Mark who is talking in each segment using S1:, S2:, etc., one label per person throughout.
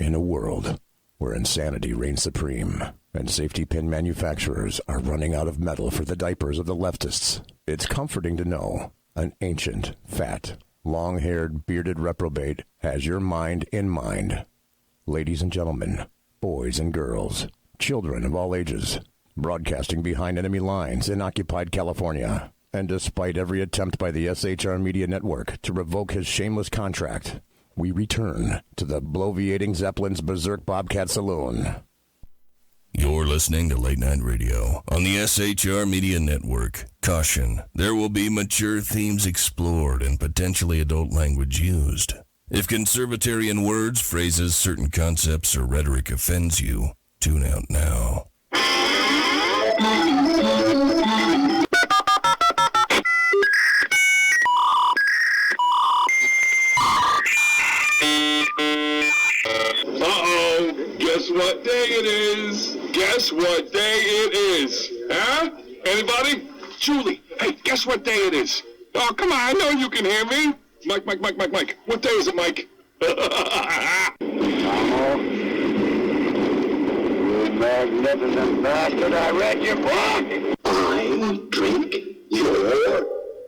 S1: In a world where insanity reigns supreme and safety pin manufacturers are running out of metal for the diapers of the leftists, it's comforting to know an ancient, fat, long-haired, bearded reprobate has your mind in mind. Ladies and gentlemen, boys and girls, children of all ages, broadcasting behind enemy lines in occupied California, and despite every attempt by the SHR Media Network to revoke his shameless contract, we return to the bloviating Zeppelin's Berserk Bobcat Saloon.
S2: You're listening to Late Night Radio on the SHR Media Network. Caution, there will be mature themes explored and potentially adult language used. If conservatarian words, phrases, certain concepts, or rhetoric offends you, tune out now.
S3: Guess what day it is? Guess what day it is? Huh? Anybody? Julie, hey, guess what day it is? Oh, come on, I know you can hear me. Mike. What day is it, Mike?
S4: You magnificent bastard, I read your book. I drink your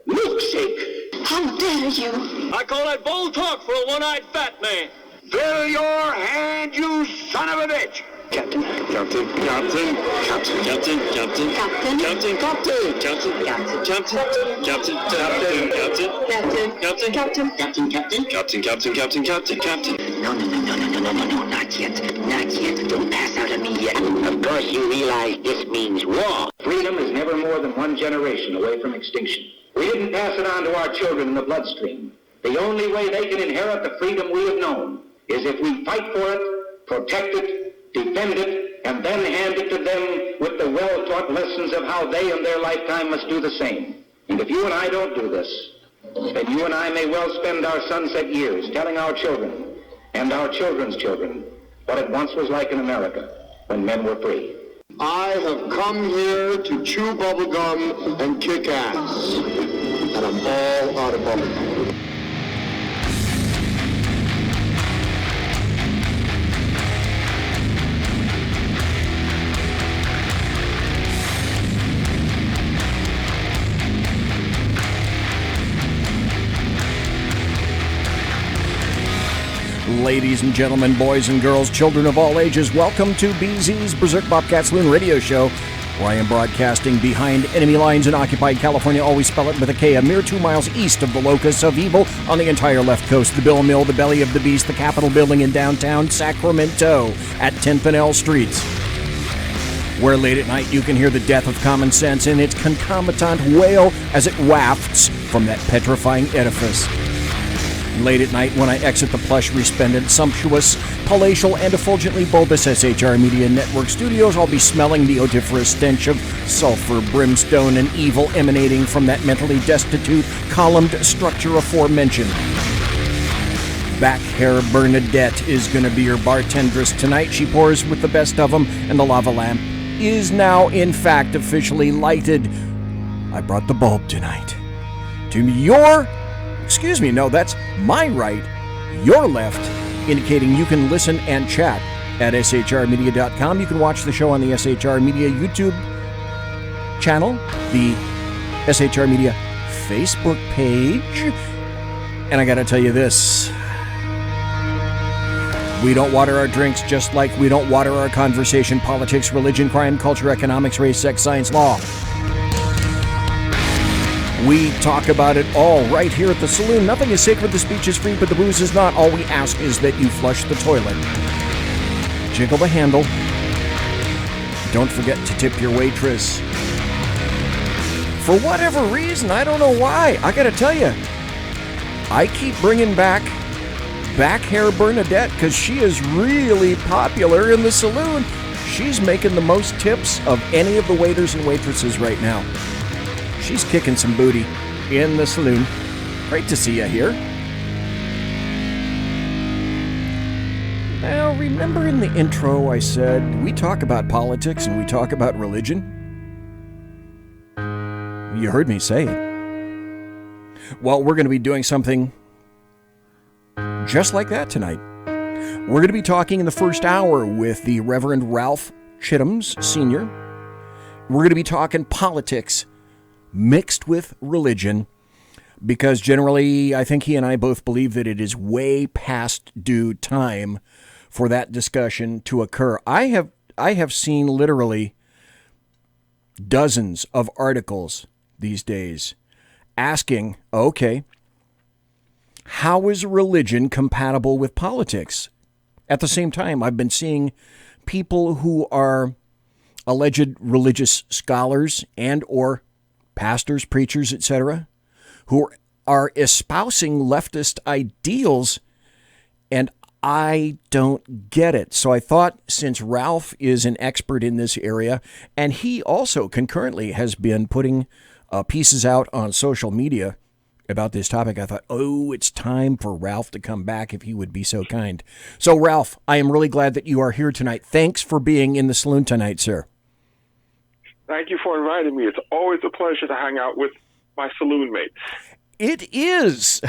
S4: milkshake.
S5: How dare you?
S6: I call that bold talk for a one-eyed fat man.
S4: Fill your hand, you son of a bitch!
S5: Captain.
S6: Captain.
S5: Captain.
S6: Captain.
S5: Captain.
S6: Captain.
S5: Captain.
S6: Captain.
S5: Captain.
S6: Captain.
S5: Captain.
S6: Captain.
S5: Captain.
S6: Captain.
S5: Captain. Captain.
S6: Captain.
S5: No, not yet. Don't pass out on me yet.
S4: Of course you realize this means war. Freedom is never more than one generation away from extinction. We didn't pass it on to our children in the bloodstream. The only way they can inherit the freedom we have known is if we fight for it, protect it, defend it, and then hand it to them with the well-taught lessons of how they in their lifetime must do the same. And if you and I don't do this, then you and I may well spend our sunset years telling our children and our children's children what it once was like in America when men were free.
S7: I have come here to chew bubblegum and kick ass. And I'm all out of bubblegum.
S8: Ladies and gentlemen, boys and girls, children of all ages, welcome to BZ's Berserk Bobcat Saloon radio show, where I am broadcasting behind enemy lines in occupied California, always spell it with a K, a mere 2 miles east of the locus of evil on the entire left coast, the Bill Mill, the belly of the beast, the Capitol building in downtown Sacramento at 10 Pinell Streets, where late at night you can hear the death of common sense in its concomitant wail as it wafts from that petrifying edifice. Late at night, when I exit the plush, resplendent, sumptuous, palatial, and effulgently bulbous SHR Media Network studios, I'll be smelling the odoriferous stench of sulfur, brimstone, and evil emanating from that mentally destitute, columned structure aforementioned. Back hair Bernadette is going to be your bartendress tonight. She pours with the best of them, and the lava lamp is now, in fact, officially lighted. I brought the bulb tonight. To your... Excuse me, no, that's my right, your left, indicating you can listen and chat at shrmedia.com. You can watch the show on the SHR Media YouTube channel, the SHR Media Facebook page. And I gotta tell you this, we don't water our drinks just like we don't water our conversation, politics, religion, crime, culture, economics, race, sex, science, law. We talk about it all right here at the Saloon. Nothing is sacred, the speech is free, but the booze is not. All we ask is that you flush the toilet. Jiggle the handle. Don't forget to tip your waitress. For whatever reason, I don't know why, I gotta tell you, I keep bringing back hair Bernadette because she is really popular in the Saloon. She's making the most tips of any of the waiters and waitresses right now. She's kicking some booty in the Saloon. Great to see you here. Now, remember in the intro I said we talk about politics and we talk about religion? You heard me say it. Well, we're going to be doing something just like that tonight. We're going to be talking in the first hour with the Reverend Ralph CHITTAMS, Sr. We're going to be talking politics mixed with religion, because generally I think he and I both believe that it is way past due time for that discussion to occur. I have seen literally dozens of articles these days asking, okay, how is religion compatible with politics? At the same time, I've been seeing people who are alleged religious scholars and or pastors, preachers, etc., who are espousing leftist ideals, and I don't get it. So I thought, since Ralph is an expert in this area, and he also concurrently has been putting pieces out on social media about this topic, I thought, it's time for Ralph to come back if he would be so kind. So, Ralph, I am really glad that you are here tonight. Thanks for being in the saloon tonight, sir.
S9: Thank you for inviting me. It's always a pleasure to hang out with my saloon mates.
S8: It is.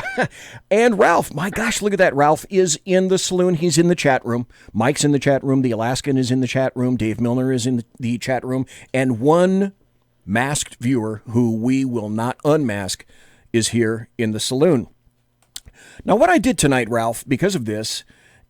S8: And Ralph, my gosh, look at that. Ralph is in the saloon. He's in the chat room. Mike's in the chat room. The Alaskan is in the chat room. Dave Milner is in the chat room. And one masked viewer, who we will not unmask, is here in the saloon. Now, what I did tonight, Ralph, because of this,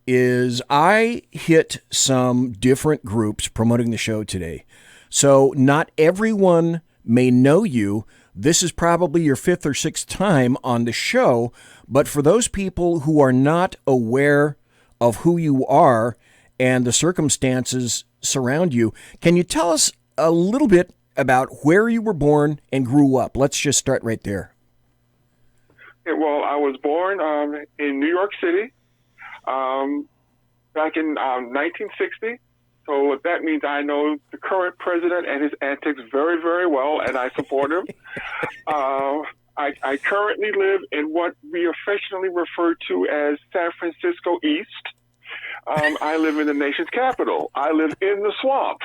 S8: is I hit some different groups promoting the show today. So not everyone may know you. This is probably your 5th or 6th time on the show, but for those people who are not aware of who you are and the circumstances surround you, can you tell us a little bit about where you were born and grew up? Let's just start right there.
S9: Yeah, well, I was born in New York City back in 1960. So what that means, I know the current president and his antics very, very well, and I support him. I currently live in what we affectionately refer to as San Francisco East. I live in the nation's capital. I live in the swamp.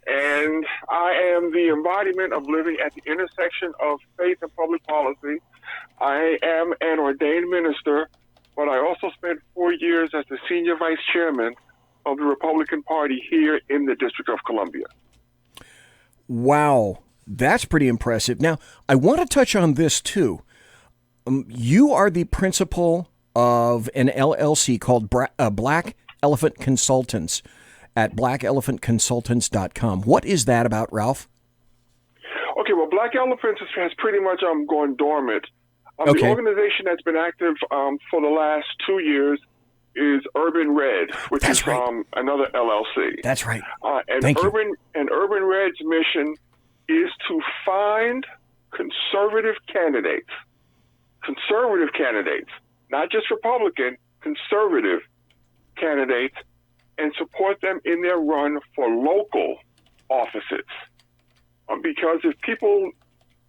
S9: And I am the embodiment of living at the intersection of faith and public policy. I am an ordained minister, but I also spent 4 years as the senior vice chairman of the Republican Party here in the District of Columbia.
S8: Wow, that's pretty impressive. Now, I want to touch on this too. You are the principal of an LLC called Black Elephant Consultants at blackelephantconsultants.com. What is that about, Ralph?
S9: Okay, well, Black Elephants has pretty much gone dormant.
S8: Okay.
S9: The organization that's been active for the last 2 years is Urban Red, which
S8: That's
S9: is
S8: right.
S9: another LLC.
S8: That's right.
S9: And
S8: Thank you.
S9: Urban Red's mission is to find conservative candidates, not just Republican, conservative candidates, and support them in their run for local offices. Because if people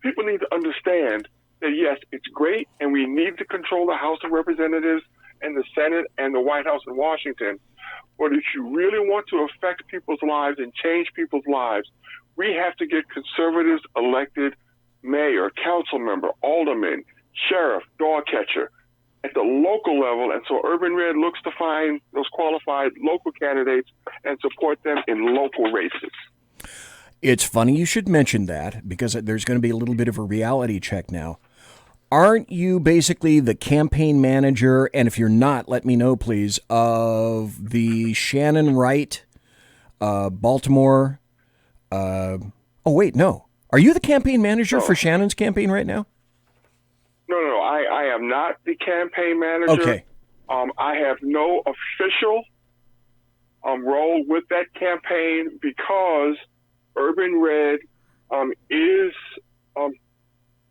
S9: need to understand that, yes, it's great, and we need to control the House of Representatives and the Senate and the White House in Washington. But if you really want to affect people's lives and change people's lives, we have to get conservatives elected mayor, council member, alderman, sheriff, dog catcher at the local level. And so Urban Red looks to find those qualified local candidates and support them in local races.
S8: It's funny you should mention that, because there's going to be a little bit of a reality check now. Aren't you basically the campaign manager, and if you're not, let me know, please, of the Shannon Wright, Baltimore? No. Are you the campaign manager for Shannon's campaign right now?
S9: No. I am not the campaign manager.
S8: Okay.
S9: I have no official role with that campaign because Urban Red is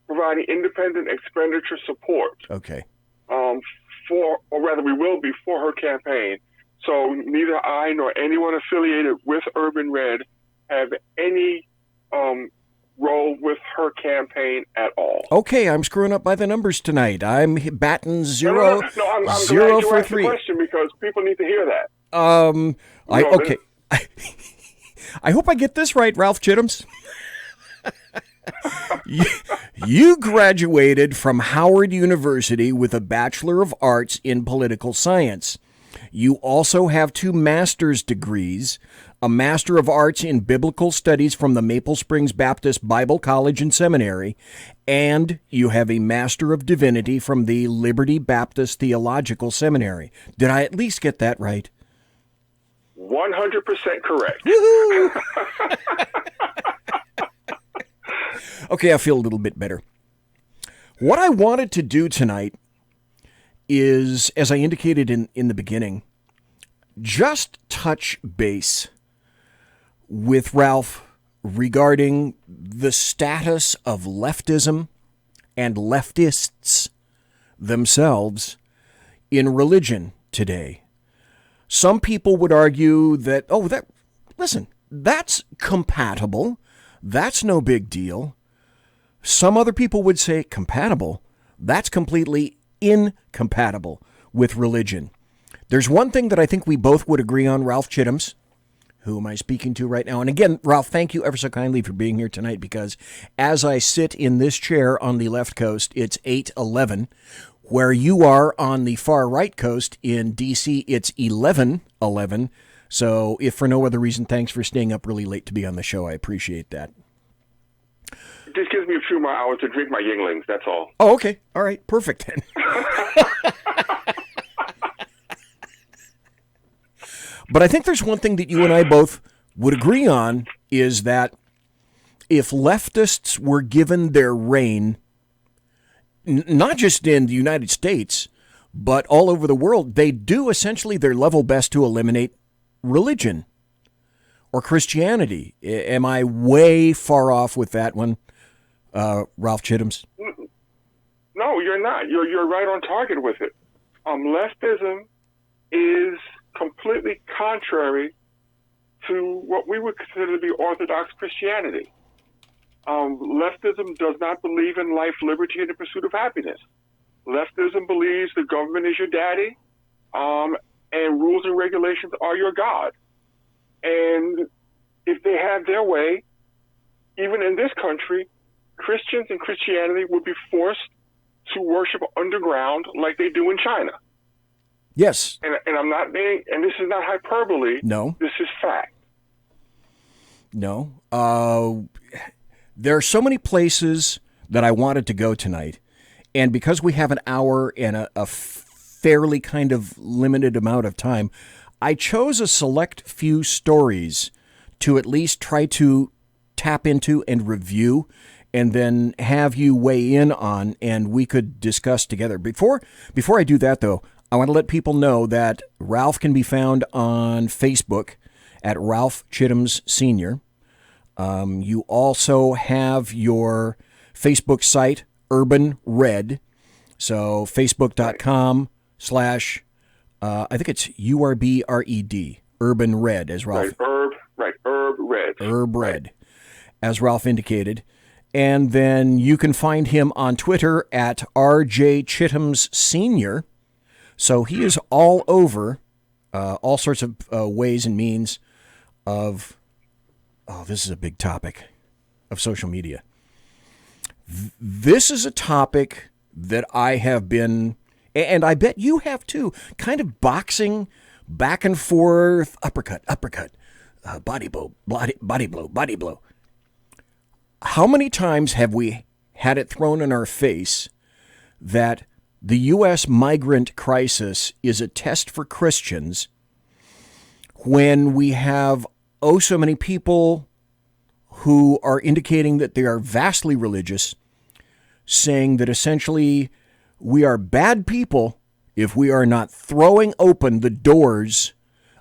S9: providing independent expenditure support.
S8: Okay.
S9: We will be for her campaign. So neither I nor anyone affiliated with Urban Red have any role with her campaign at all.
S8: Okay, I'm screwing up by the numbers tonight. I'm batting zero.
S9: No, I'm
S8: zero
S9: glad you
S8: for
S9: asked
S8: 3.
S9: the question because people need to hear that.
S8: Okay. I hope I get this right, Ralph CHITTAMS. You graduated from Howard University with a Bachelor of Arts in Political Science. You also have 2 master's degrees, a Master of Arts in Biblical Studies from the Maple Springs Baptist Bible College and Seminary, and you have a Master of Divinity from the Liberty Baptist Theological Seminary. Did I at least get that right?
S9: 100% correct.
S8: Okay, I feel a little bit better. What I wanted to do tonight is, as I indicated in the beginning, just touch base with Ralph regarding the status of leftism and leftists themselves in religion today. Some people would argue that, listen, that's compatible. That's no big deal. Some other people would say compatible. That's completely incompatible with religion. There's one thing that I think we both would agree on, Ralph Chittams. Who am I speaking to right now? And again, Ralph, thank you ever so kindly for being here tonight, because as I sit in this chair on the left coast, it's 8:11. Where you are on the far right coast in D.C., it's 11:11. So if for no other reason, thanks for staying up really late to be on the show. I appreciate that.
S9: It just gives me a few more hours to drink my Yinglings, that's all.
S8: Oh, okay. All right. Perfect then. But I think there's one thing that you and I both would agree on, is that if leftists were given their reign, not just in the United States, but all over the world, they do essentially their level best to eliminate religion or Christianity. Am I way far off with that one, Ralph Chittams?
S9: No, you're not. You're right on target with it. Leftism is completely contrary to what we would consider to be Orthodox Christianity. Leftism does not believe in life, liberty, and the pursuit of happiness. Leftism believes the government is your daddy, and rules and regulations are your God. And if they had their way, even in this country, Christians and Christianity would be forced to worship underground like they do in China.
S8: Yes.
S9: And I'm not being, and this is not hyperbole.
S8: No.
S9: This is fact.
S8: No. There are so many places that I wanted to go tonight, and because we have an hour and a fairly kind of limited amount of time, I chose a select few stories to at least try to tap into and review, and then have you weigh in on, and we could discuss together. Before I do that, though, I want to let people know that Ralph can be found on Facebook at Ralph Chittams Sr. You also have your Facebook site, Urban Red. So Facebook.com/ I think it's URBRED, Urban Red, as Ralph.
S9: Herb Red.
S8: Herb Red, as Ralph indicated. And then you can find him on Twitter at RJ Chittams Sr. So he is all over, all sorts of ways and means of, this is a big topic, of social media. This is a topic that I have been, and I bet you have too, kind of boxing back and forth, uppercut, body blow, body blow. How many times have we had it thrown in our face that the U.S. migrant crisis is a test for Christians, when we have so many people who are indicating that they are vastly religious, saying that essentially we are bad people if we are not throwing open the doors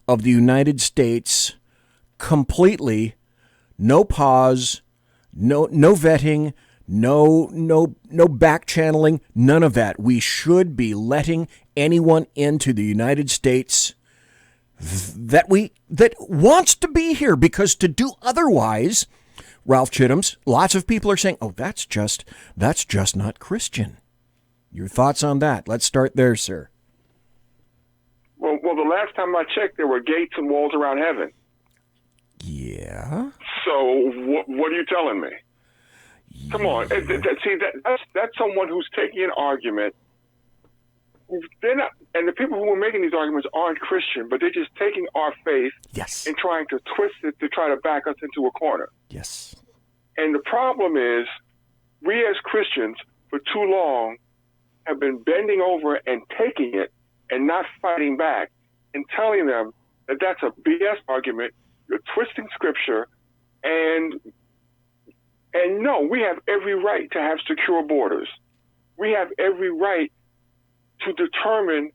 S8: of the United States completely, no pause, no vetting, no back channeling, none of that. We should be letting anyone into the United States that wants to be here, because to do otherwise, Ralph Chittams, lots of people are saying, that's just not Christian. Your thoughts on that? Let's start there, sir.
S9: Well, the last time I checked, there were gates and walls around heaven.
S8: Yeah.
S9: So what are you telling me? Come on. That's someone who's taking an argument. They're not, and the people who are making these arguments aren't Christian, but they're just taking our faith and trying to twist it to try to back us into a corner.
S8: Yes.
S9: And the problem is, we as Christians, for too long, have been bending over and taking it and not fighting back and telling them that that's a BS argument. You're twisting scripture, and no, we have every right to have secure borders. We have every right to determine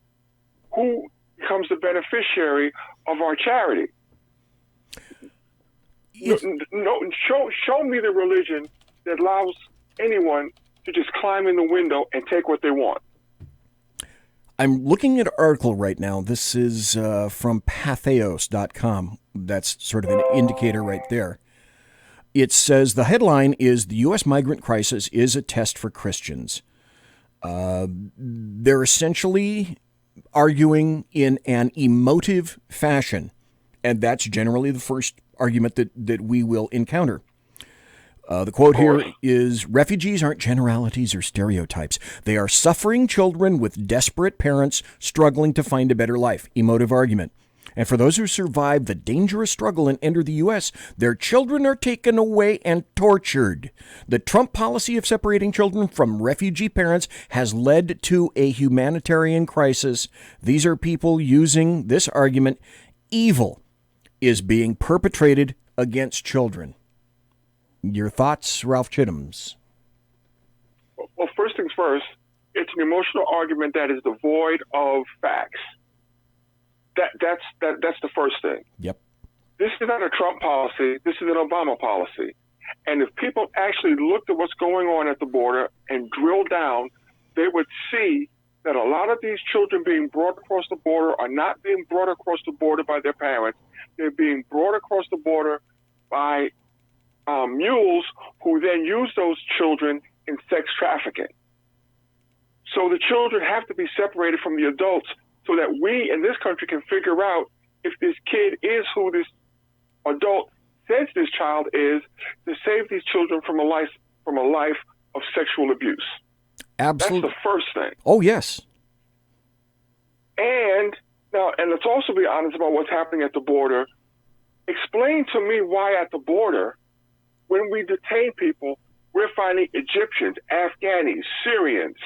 S9: who becomes the beneficiary of our charity. Show me the religion that allows anyone to just climb in the window and take what they want.
S8: I'm looking at an article right now. This is from patheos.com. That's sort of an indicator right there. It says the headline is "The U.S. Migrant Crisis is a Test for Christians." They're essentially arguing in an emotive fashion, and that's generally the first argument that we will encounter. The quote here is, "Refugees aren't generalities or stereotypes. They are suffering children with desperate parents struggling to find a better life." Emotive argument. "And for those who survive the dangerous struggle and enter the U.S., their children are taken away and tortured. The Trump policy of separating children from refugee parents has led to a humanitarian crisis. These are people using this argument. Evil is being perpetrated against children." Your thoughts, Ralph Chittams?
S9: Well, first things first, it's an emotional argument that is devoid of facts. That's the first thing.
S8: Yep.
S9: This is not a Trump policy. This is an Obama policy. And if people actually looked at what's going on at the border and drilled down, they would see that a lot of these children being brought across the border are not being brought across the border by their parents. They're being brought across the border by mules who then use those children in sex trafficking. So the children have to be separated from the adults so that we in this country can figure out if this kid is who this adult says this child is, to save these children from a life of sexual abuse.
S8: Absolutely.
S9: That's the first thing.
S8: Oh, yes.
S9: And let's also be honest about what's happening at the border. Explain to me why at the border, when we detain people, we're finding Egyptians, Afghanis, Syrians,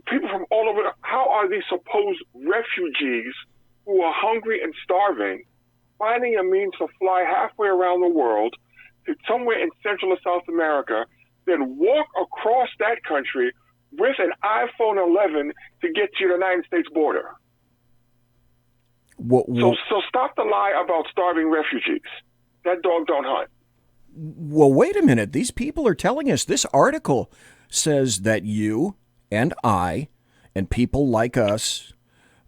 S9: people from all over. How are these supposed refugees who are hungry and starving finding a means to fly halfway around the world to somewhere in Central or South America, then walk across that country with an iPhone 11 to get to the United States border? So stop the lie about starving refugees. That dog don't hunt.
S8: Well, wait a minute. These people are telling us, this article says that you and I and people like us,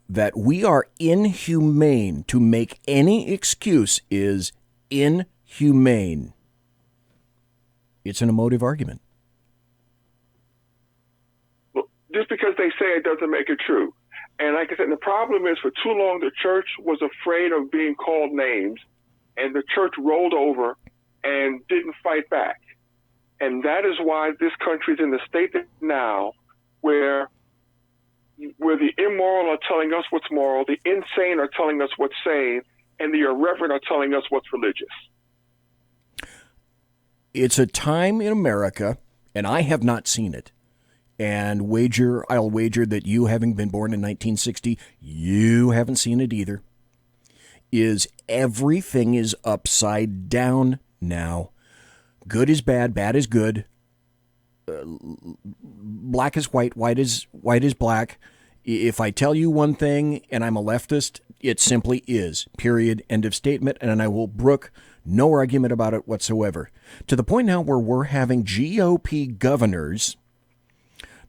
S8: that we are inhumane. To make any excuse is inhumane. It's an emotive argument.
S9: Well, just because they say it doesn't make it true. And like I said, the problem is for too long the church was afraid of being called names, and the church rolled over and didn't fight back. And that is why this country is in the state now where the immoral are telling us what's moral, the insane are telling us what's sane, and the irreverent are telling us what's religious.
S8: It's a time in America, and I have not seen it, and I'll wager that you, having been born in 1960, you haven't seen it either, is everything is upside down now. Good is bad, bad is good. Black is white, white is black. If I tell you one thing and I'm a leftist, it simply is. Period. End of statement. And I will brook no argument about it whatsoever. To the point now where we're having GOP governors.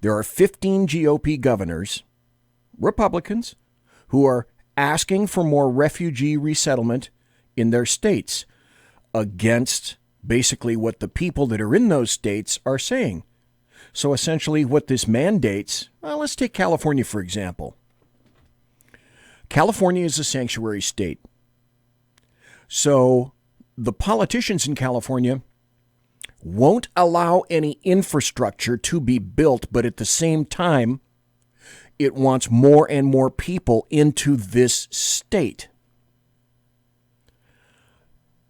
S8: There are 15 GOP governors, Republicans, who are asking for more refugee resettlement in their states against basically what the people that are in those states are saying. So essentially what this mandates, let's take California, for example. California is a sanctuary state. So the politicians in California won't allow any infrastructure to be built, but at the same time, it wants more and more people into this state.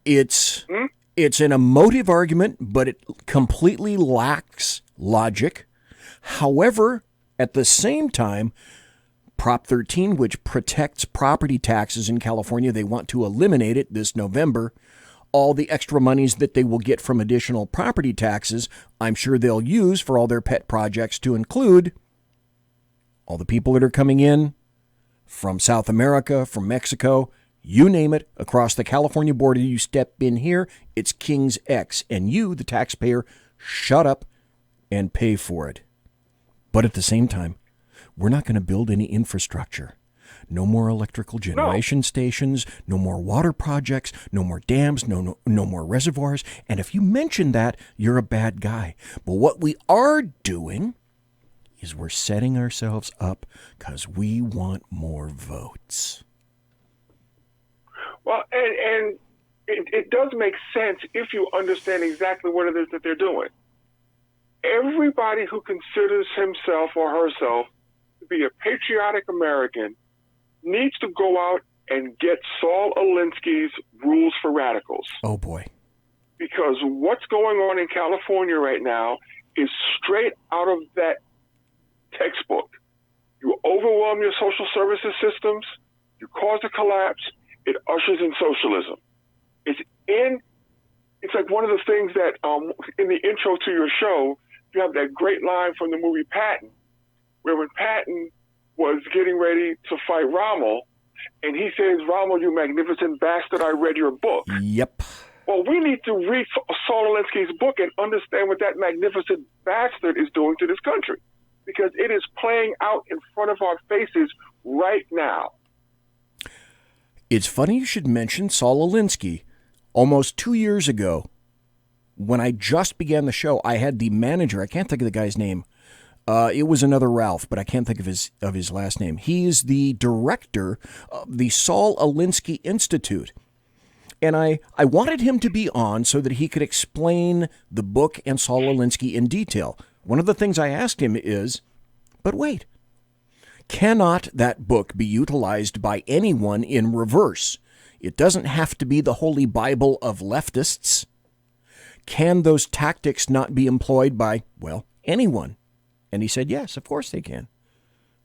S8: It's an emotive argument, but it completely lacks logic. However, at the same time, Prop 13, which protects property taxes in California, they want to eliminate it this November. All the extra monies that they will get from additional property taxes, I'm sure they'll use for all their pet projects, to include all the people that are coming in from South America, from Mexico, you name it, across the California border. You step in here, it's King's X, and you, the taxpayer, shut up and pay for it. But at the same time, we're not going to build any infrastructure. No more electrical generation stations, no more water projects, no more dams, no more reservoirs. And if you mention that, you're a bad guy. But what we are doing is we're setting ourselves up because we want more votes.
S9: Well, and it does make sense if you understand exactly what it is that they're doing. Everybody who considers himself or herself to be a patriotic American needs to go out and get Saul Alinsky's Rules for Radicals.
S8: Oh, boy.
S9: Because what's going on in California right now is straight out of that textbook. You overwhelm your social services systems, you cause a collapse, it ushers in socialism. It's like one of the things that in the intro to your show, you have that great line from the movie Patton, where when Patton was getting ready to fight Rommel, and he says, "Rommel, you magnificent bastard, I read your book."
S8: Yep.
S9: Well, we need to read Saul Alinsky's book and understand what that magnificent bastard is doing to this country, because it is playing out in front of our faces right now.
S8: It's funny you should mention Saul Alinsky. Almost 2 years ago, when I just began the show, I had the manager, I can't think of the guy's name. It was another Ralph, but I can't think of his last name. He is the director of the Saul Alinsky Institute. And I wanted him to be on so that he could explain the book and Saul Alinsky in detail. One of the things I asked him is, but wait, cannot that book be utilized by anyone in reverse? It doesn't have to be the Holy Bible of leftists. Can those tactics not be employed by, well, anyone? And he said, yes, of course they can.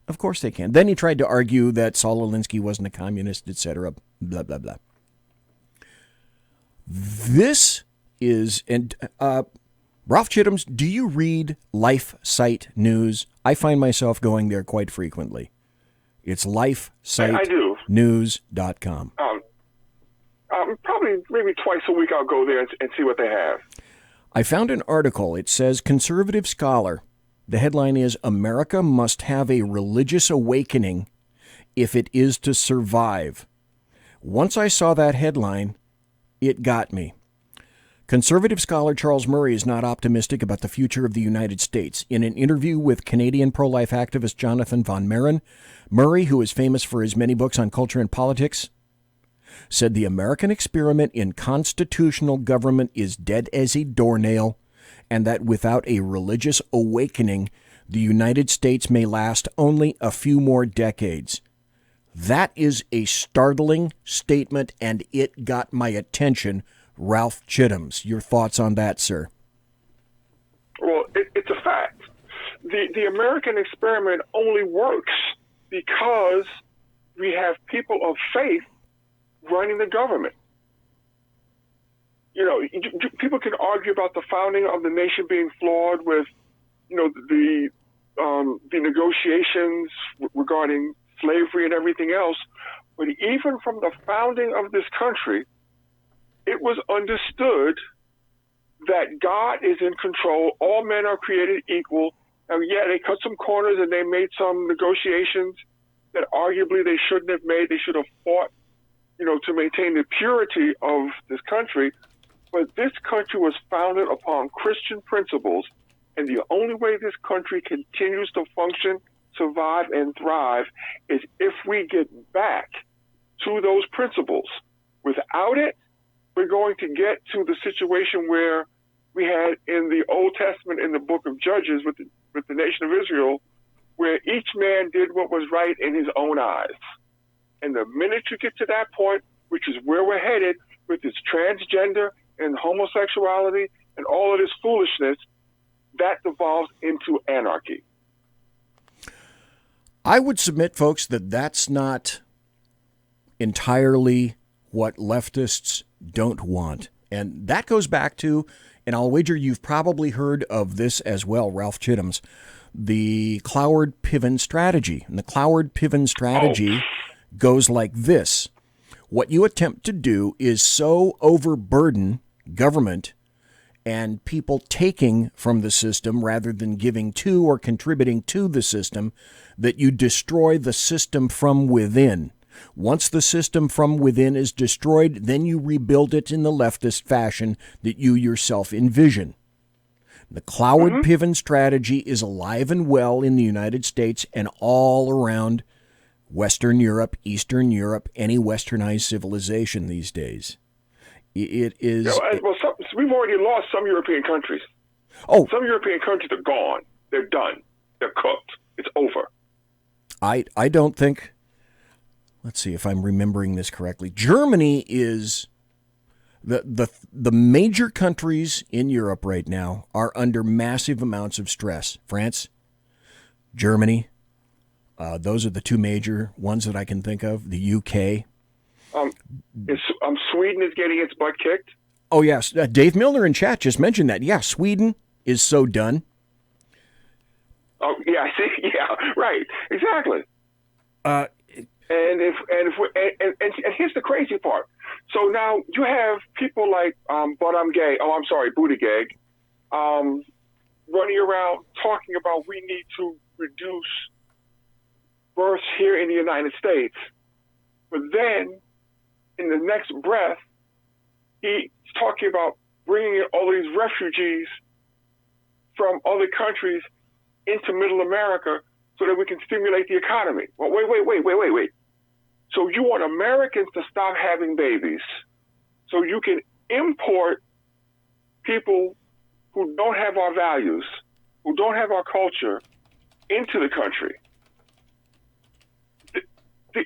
S8: Of course they can. Then he tried to argue that Saul Alinsky wasn't a communist, etc., blah, blah, blah. This is, and Ralph Chitthams, do you read Life Site News? I find myself going there quite frequently. It's lifesitenews.com.
S9: Probably maybe twice a week I'll go there and see what they have.
S8: I found an article. It says, conservative scholar. The headline is, America must have a religious awakening if it is to survive. Once I saw that headline, it got me. Conservative scholar Charles Murray is not optimistic about the future of the United States. In an interview with Canadian pro-life activist Jonathan Van Maren, Murray, who is famous for his many books on culture and politics, said the American experiment in constitutional government is dead as a doornail, and that without a religious awakening, the United States may last only a few more decades. That is a startling statement, and it got my attention. Ralph Chitthams, your thoughts on that, sir?
S9: Well, it's a fact. The American experiment only works because we have people of faith running the government. You know, people can argue about the founding of the nation being flawed with, you know, the negotiations regarding slavery and everything else, but even from the founding of this country, it was understood that God is in control. All men are created equal. Now, yeah, they cut some corners and they made some negotiations that arguably they shouldn't have made. They should have fought, you know, to maintain the purity of this country. But this country was founded upon Christian principles, and the only way this country continues to function, survive, and thrive is if we get back to those principles. Without it, we're going to get to the situation where we had in the Old Testament in the book of Judges with the nation of Israel, where each man did what was right in his own eyes. And the minute you get to that point, which is where we're headed with this transgender and homosexuality and all of this foolishness, that devolves into anarchy.
S8: I would submit, folks, that that's not entirely what leftists don't want. And that goes back to, and I'll wager you've probably heard of this as well, Ralph CHITTAMS, the Cloward-Piven strategy. And the Cloward-Piven strategy goes like this. What you attempt to do is so overburden government and people taking from the system rather than giving to or contributing to the system that you destroy the system from within. Once the system from within is destroyed, then you rebuild it in the leftist fashion that you yourself envision. The Cloward-Piven strategy is alive and well in the United States and all around Western Europe, Eastern Europe, any westernized civilization these days. It is...
S9: We've already lost some European countries.
S8: Oh.
S9: Some European countries are gone. They're done. They're cooked. It's over.
S8: I don't think... Let's see if I'm remembering this correctly. Germany is... The major countries in Europe right now are under massive amounts of stress. France, Germany, those are the two major ones that I can think of. The UK.
S9: Sweden is getting its butt kicked.
S8: Oh, yes. Dave Milner in chat just mentioned that. Yeah, Sweden is so done.
S9: Oh, yeah, see? Yeah, right. Exactly. And here's the crazy part. So now you have people like Buttigieg, running around talking about we need to reduce births here in the United States. But then, in the next breath, he's talking about bringing in all these refugees from other countries into Middle America so that we can stimulate the economy. Well, wait. So you want Americans to stop having babies so you can import people who don't have our values, who don't have our culture, into the country.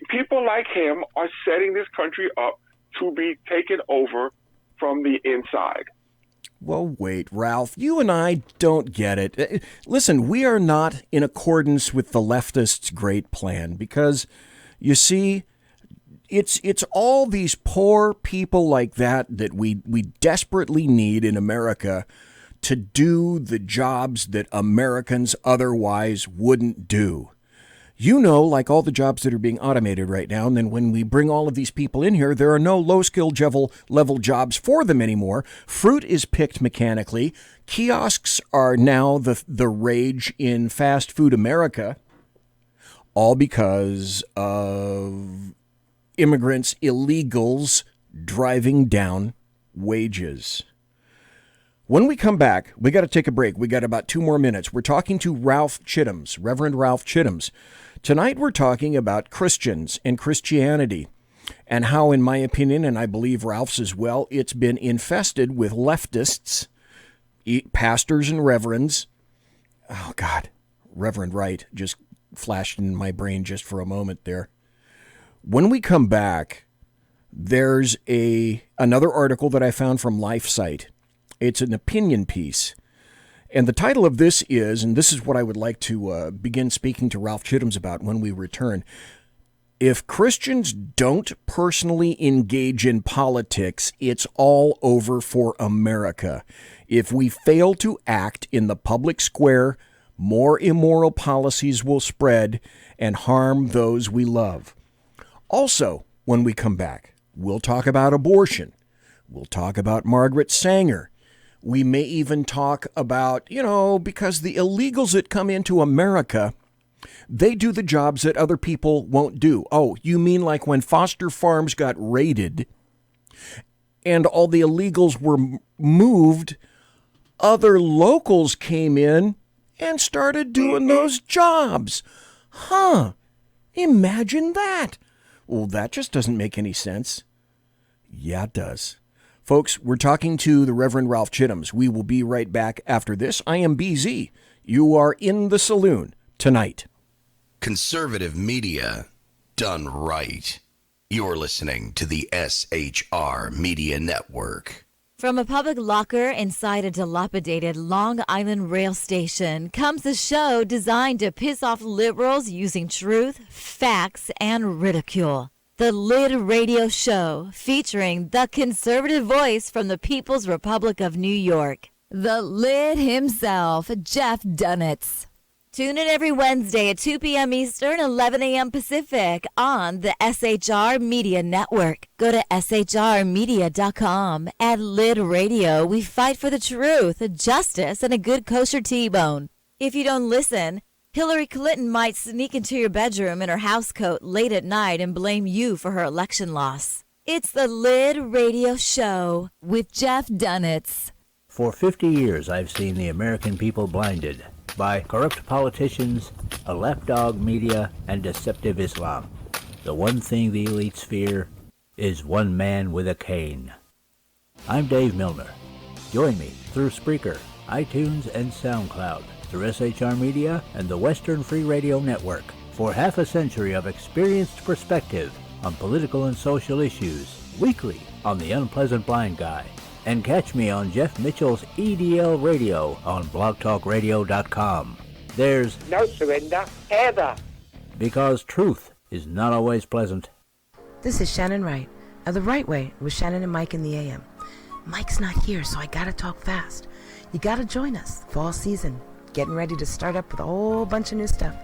S9: People like him are setting this country up to be taken over from the inside.
S8: Well, wait, Ralph, you and I don't get it. Listen, we are not in accordance with the leftists' great plan because, you see, it's all these poor people like that we desperately need in America to do the jobs that Americans otherwise wouldn't do. You know, like all the jobs that are being automated right now, and then when we bring all of these people in here, there are no low-skill level jobs for them anymore. Fruit is picked mechanically. Kiosks are now the rage in fast food America, all because of immigrants, illegals, driving down wages. When we come back, we got to take a break. We got about 2 more minutes. We're talking to Ralph CHITTAMS, Reverend Ralph CHITTAMS. Tonight we're talking about Christians and Christianity and how, in my opinion, and I believe Ralph's as well, it's been infested with leftists, pastors and reverends. Oh, God, Reverend Wright just flashed in my brain just for a moment there. When we come back, there's another article that I found from LifeSite. It's an opinion piece. And the title of this is, and this is what I would like to begin speaking to Ralph CHITTAMS about when we return. If Christians don't personally engage in politics, it's all over for America. If we fail to act in the public square, more immoral policies will spread and harm those we love. Also, when we come back, we'll talk about abortion. We'll talk about Margaret Sanger. We may even talk about, because the illegals that come into America, they do the jobs that other people won't do. Oh, you mean like when Foster Farms got raided and all the illegals were moved, other locals came in and started doing those jobs. Huh. Imagine that. Well, that just doesn't make any sense. Yeah, it does. Folks, we're talking to the Reverend Ralph CHITTAMS. We will be right back after this. I am BZ. You are in the Saloon tonight.
S10: Conservative media done right. You're listening to the SHR Media Network.
S11: From a public locker inside a dilapidated Long Island rail station comes a show designed to piss off liberals using truth, facts, and ridicule. The Lid Radio Show, featuring the conservative voice from the People's Republic of New York, the Lid himself, Jeff Dunitz. Tune in every Wednesday at 2 p.m. Eastern, 11 a.m. Pacific on the SHR Media Network. Go to shrmedia.com. At Lid Radio, we fight for the truth, justice, and a good kosher T-bone. If you don't listen, Hillary Clinton might sneak into your bedroom in her housecoat late at night and blame you for her election loss. It's the Lid Radio Show with Jeff Dunitz.
S12: For 50 years, I've seen the American people blinded by corrupt politicians, a lapdog media, and deceptive Islam. The one thing the elites fear is one man with a cane. I'm Dave Milner. Join me through Spreaker, iTunes, and SoundCloud, through SHR Media and the Western Free Radio Network, for half a century of experienced perspective on political and social issues, weekly on The Unpleasant Blind Guy. And catch me on Jeff Mitchell's EDL Radio on blogtalkradio.com. There's
S13: no surrender, ever.
S12: Because truth is not always pleasant.
S14: This is Shannon Wright of The Right Way with Shannon and Mike in the AM. Mike's not here, so I gotta talk fast. You gotta join us. Fall season. Getting ready to start up with a whole bunch of new stuff.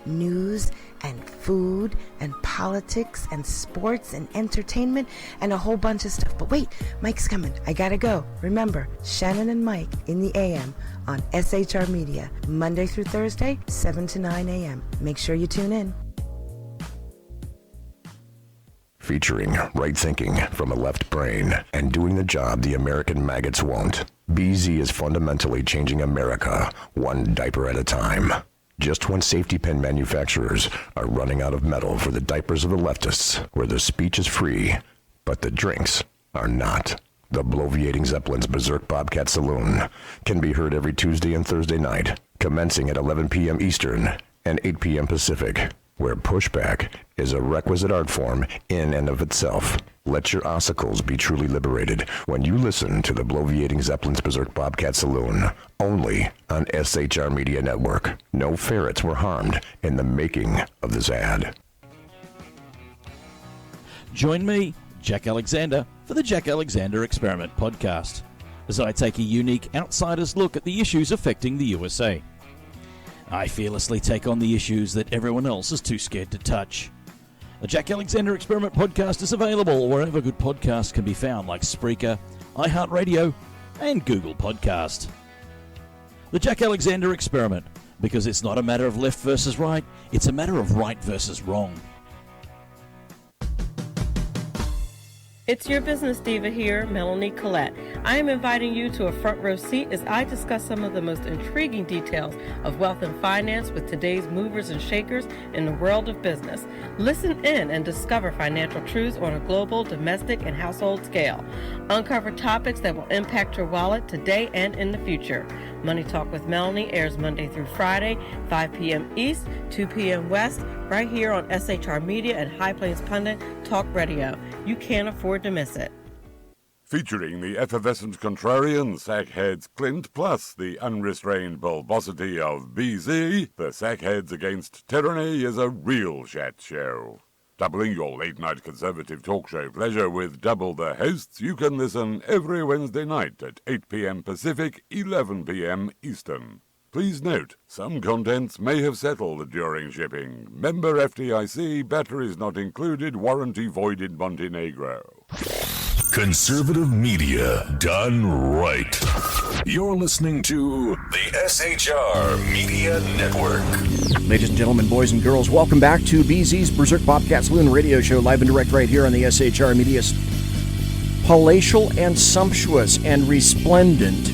S14: News and food and politics and sports and entertainment and a whole bunch of stuff. But wait, Mike's coming. I gotta go. Remember, Shannon and Mike in the AM on SHR Media, Monday through Thursday, 7 to 9 a.m. Make sure you tune in.
S1: Featuring right thinking from a left brain and doing the job the American maggots won't. BZ is fundamentally changing America one diaper at a time. Just when safety pin manufacturers are running out of metal for the diapers of the leftists, where the speech is free, but the drinks are not. The bloviating Zeppelin's Berserk Bobcat Saloon can be heard every Tuesday and Thursday night, commencing at 11 p.m. Eastern and 8 p.m. Pacific, where pushback is a requisite art form in and of itself. Let your ossicles be truly liberated when you listen to the bloviating Zeppelin's Berserk Bobcat Saloon, only on SHR Media Network. No ferrets were harmed in the making of this ad.
S15: Join me, Jack Alexander, for the Jack Alexander Experiment podcast, as I take a unique outsider's look at the issues affecting the USA. I fearlessly take on the issues that everyone else is too scared to touch. The Jack Alexander Experiment podcast is available wherever good podcasts can be found, like Spreaker, iHeartRadio, and Google Podcast. The Jack Alexander Experiment, because it's not a matter of left versus right, it's a matter of right versus wrong.
S16: It's your business diva here, Melanie Collette. I am inviting you to a front row seat as I discuss some of the most intriguing details of wealth and finance with today's movers and shakers in the world of business. Listen in and discover financial truths on a global, domestic, and household scale. Uncover topics that will impact your wallet today and in the future. Money Talk with Melanie airs Monday through Friday, 5 p.m. East, 2 p.m. West, right here on SHR Media and High Plains Pundit Talk Radio. You can't afford to miss it.
S17: Featuring the effervescent contrarian Sackheads Clint, plus the unrestrained bulbosity of BZ, the Sackheads Against Tyranny is a real chat show. Doubling your late-night conservative talk show pleasure with double the hosts, you can listen every Wednesday night at 8 p.m. Pacific, 11 p.m. Eastern. Please note, some contents may have settled during shipping. Member FDIC, batteries not included, warranty voided Montenegro.
S2: Conservative media done right. You're listening to the SHR Media Network.
S8: Ladies and gentlemen, boys and girls, welcome back to BZ's Berserk Bobcat Saloon radio show, live and direct right here on the SHR Media. Palatial and sumptuous and resplendent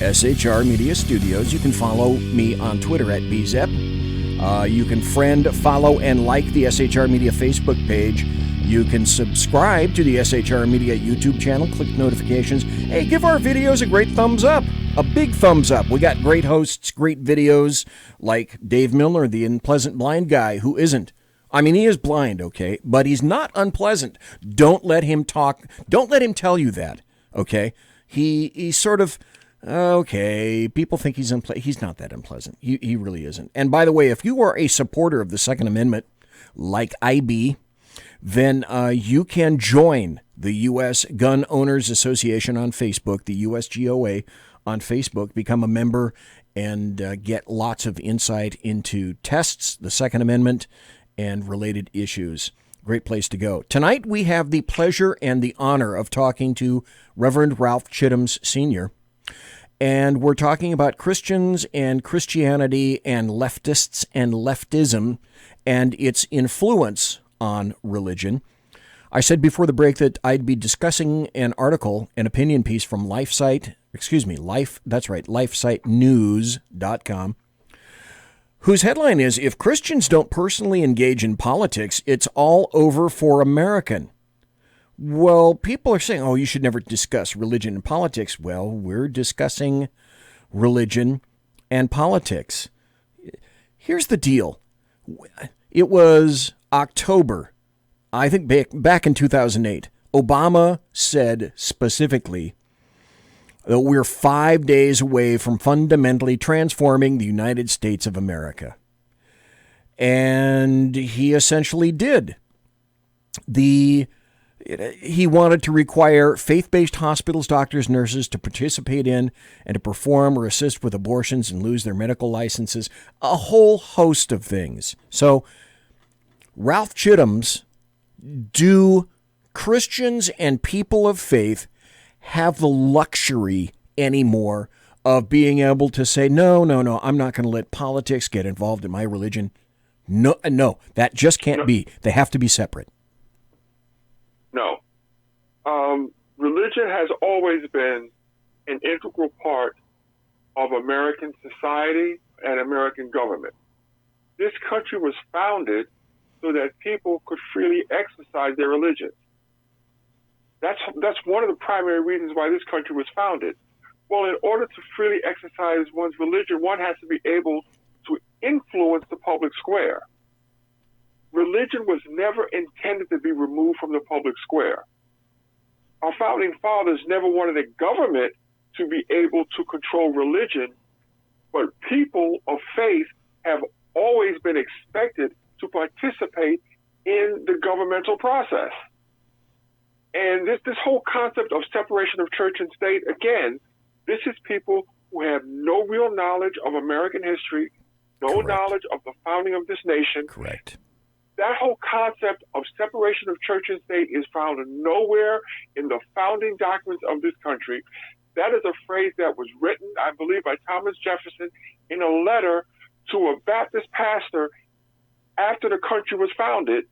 S8: SHR Media Studios. You can follow me on Twitter at BZEP. You can friend, follow, and like the SHR Media Facebook page. You can subscribe to the SHR Media YouTube channel, click notifications. Hey, give our videos a great thumbs up, a big thumbs up. We got great hosts, great videos, like Dave Milner, the unpleasant blind guy who isn't. I mean, he is blind, okay, but he's not unpleasant. Don't let him talk. Don't let him tell you that, okay? He's sort of, okay, people think he's unpleasant. He's not that unpleasant. He really isn't. And by the way, if you are a supporter of the Second Amendment, like I be, then you can join the U.S. Gun Owners Association on Facebook, the USGOA on Facebook, become a member and get lots of insight into tests, the Second Amendment, and related issues. Great place to go. Tonight we have the pleasure and the honor of talking to Reverend Ralph CHITTAMS Sr., and we're talking about Christians and Christianity and leftists and leftism and its influence on religion. I said before the break that I'd be discussing an article, an opinion piece from LifeSiteNews.com, whose headline is, "If Christians don't personally engage in politics, it's all over for American." Well, people are saying, oh, you should never discuss religion and politics. Well, we're discussing religion and politics. Here's the deal. It was October, I think back in 2008. Obama said specifically that we're 5 days away from fundamentally transforming the United States of America. And he essentially did. He wanted to require faith-based hospitals, doctors, nurses to participate in and to perform or assist with abortions and lose their medical licenses, a whole host of things. So, Ralph CHITTAMS, do Christians and people of faith have the luxury anymore of being able to say, no, I'm not going to let politics get involved in my religion? No, that just can't be. They have to be separate.
S9: No. Religion has always been an integral part of American society and American government. This country was founded so that people could freely exercise their religion. That's one of the primary reasons why this country was founded. Well, in order to freely exercise one's religion, one has to be able to influence the public square. Religion was never intended to be removed from the public square. Our founding fathers never wanted the government to be able to control religion, but people of faith have always been expected to participate in the governmental process. And this whole concept of separation of church and state, again, this is people who have no real knowledge of American history, no knowledge of the founding of this nation.
S8: Correct.
S9: That whole concept of separation of church and state is found nowhere in the founding documents of this country. That is a phrase that was written, I believe, by Thomas Jefferson in a letter to a Baptist pastor after the country was founded.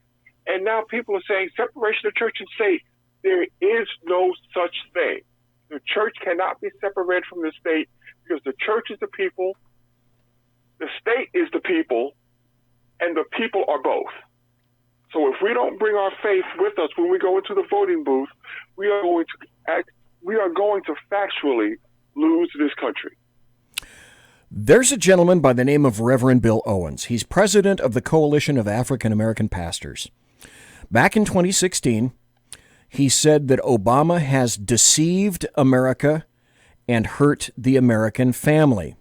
S9: And now people are saying separation of church and state. There is no such thing. The church cannot be separated from the state because the church is the people, the state is the people, and the people are both. So if we don't bring our faith with us when we go into the voting booth, we are going to factually lose this country.
S8: There's a gentleman by the name of Reverend Bill Owens. He's president of the Coalition of African American Pastors. Back in 2016, he said that Obama has deceived America and hurt the American family.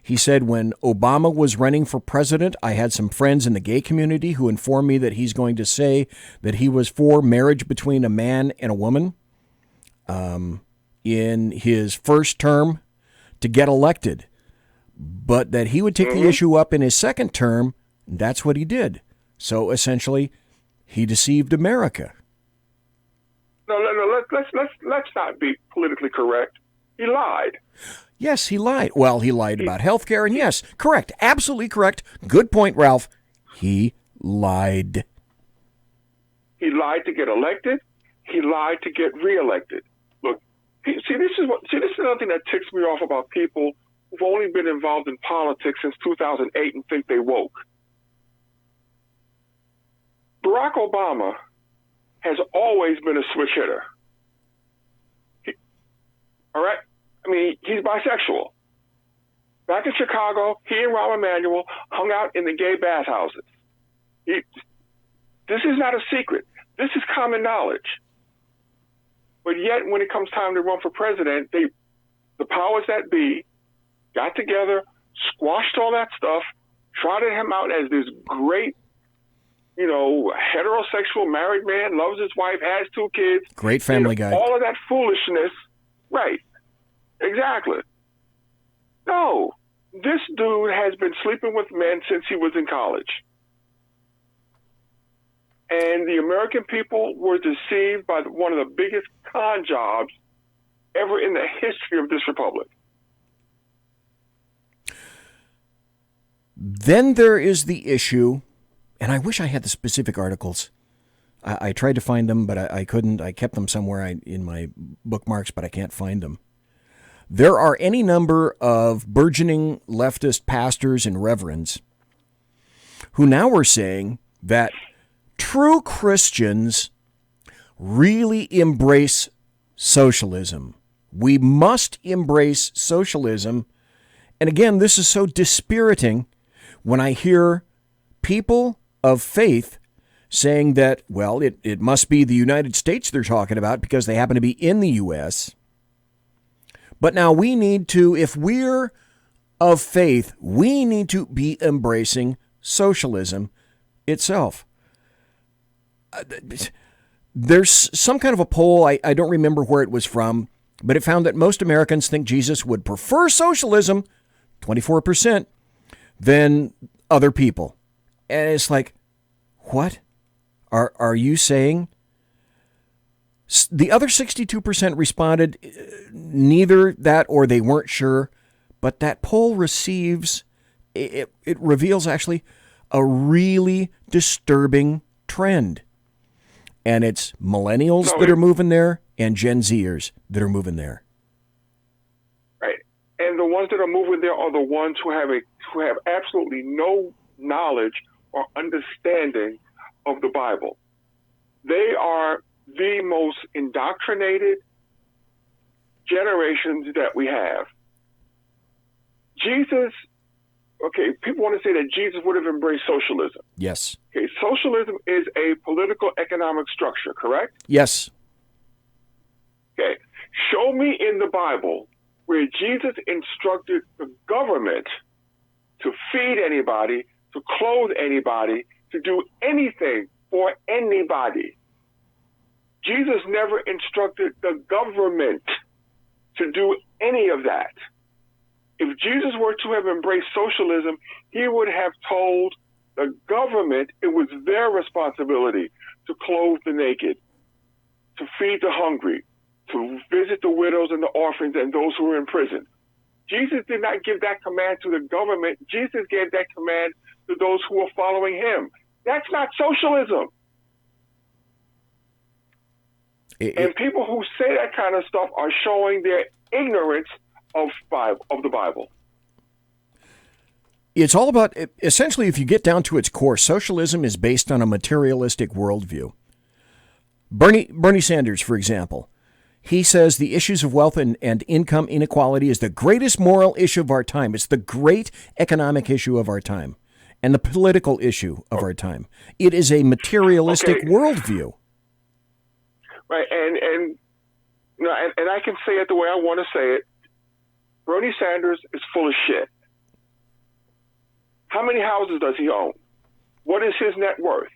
S8: He said, when Obama was running for president, I had some friends in the gay community who informed me that he's going to say that he was for marriage between a man and a woman in his first term to get elected, but that he would take the issue up in his second term. And that's what he did. So essentially, he deceived America.
S9: No, let's not be politically correct. He lied.
S8: Yes, he lied. Well, he lied about health care, and yes, correct, absolutely correct. Good point, Ralph. He lied.
S9: He lied to get elected. He lied to get reelected. Look, this is another thing that ticks me off about people who've only been involved in politics since 2008 and think they woke. Barack Obama has always been a switch hitter. All right? I mean, he's bisexual. Back in Chicago, he and Rahm Emanuel hung out in the gay bathhouses. This is not a secret. This is common knowledge. But yet, when it comes time to run for president, the powers that be got together, squashed all that stuff, trotted him out as this great, heterosexual married man, loves his wife, has 2 kids.
S8: Great family guy.
S9: All of that foolishness. Right. Exactly. No. This dude has been sleeping with men since he was in college. And the American people were deceived by one of the biggest con jobs ever in the history of this republic.
S8: Then there is the issue, and I wish I had the specific articles. I tried to find them, but I couldn't. I kept them somewhere in my bookmarks, but I can't find them. There are any number of burgeoning leftist pastors and reverends who now are saying that true Christians really embrace socialism. We must embrace socialism. And again, this is so dispiriting when I hear people of faith saying that, well, it must be the United States they're talking about because they happen to be in the U.S. But now we need to, if we're of faith, we need to be embracing socialism itself. There's some kind of a poll, I don't remember where it was from, but it found that most Americans think Jesus would prefer socialism, 24%, than other people. And it's like, what? Are you saying? The other 62% responded neither that or they weren't sure, but that poll reveals actually a really disturbing trend. And it's millennials that are moving there and Gen Zers that are moving there.
S9: Right. And the ones that are moving there are the ones who have absolutely no knowledge or understanding of the Bible. They are the most indoctrinated generations that we have. Jesus, okay, people want to say that Jesus would have embraced socialism.
S8: Yes.
S9: Okay, socialism is a political economic structure, correct?
S8: Yes.
S9: Okay, show me in the Bible where Jesus instructed the government to feed anybody, to clothe anybody, to do anything for anybody. Jesus never instructed the government to do any of that. If Jesus were to have embraced socialism, he would have told the government it was their responsibility to clothe the naked, to feed the hungry, to visit the widows and the orphans and those who were in prison. Jesus did not give that command to the government. Jesus gave that command to those who were following him. That's not socialism. And people who say that kind of stuff are showing their ignorance of the Bible.
S8: It's all about, essentially, if you get down to its core, socialism is based on a materialistic worldview. Bernie Sanders, for example, he says the issues of wealth and income inequality is the greatest moral issue of our time. It's the great economic issue of our time and the political issue of our time. It is a materialistic worldview.
S9: Right, and I can say it the way I want to say it. Bernie Sanders is full of shit. How many houses does he own? What is his net worth?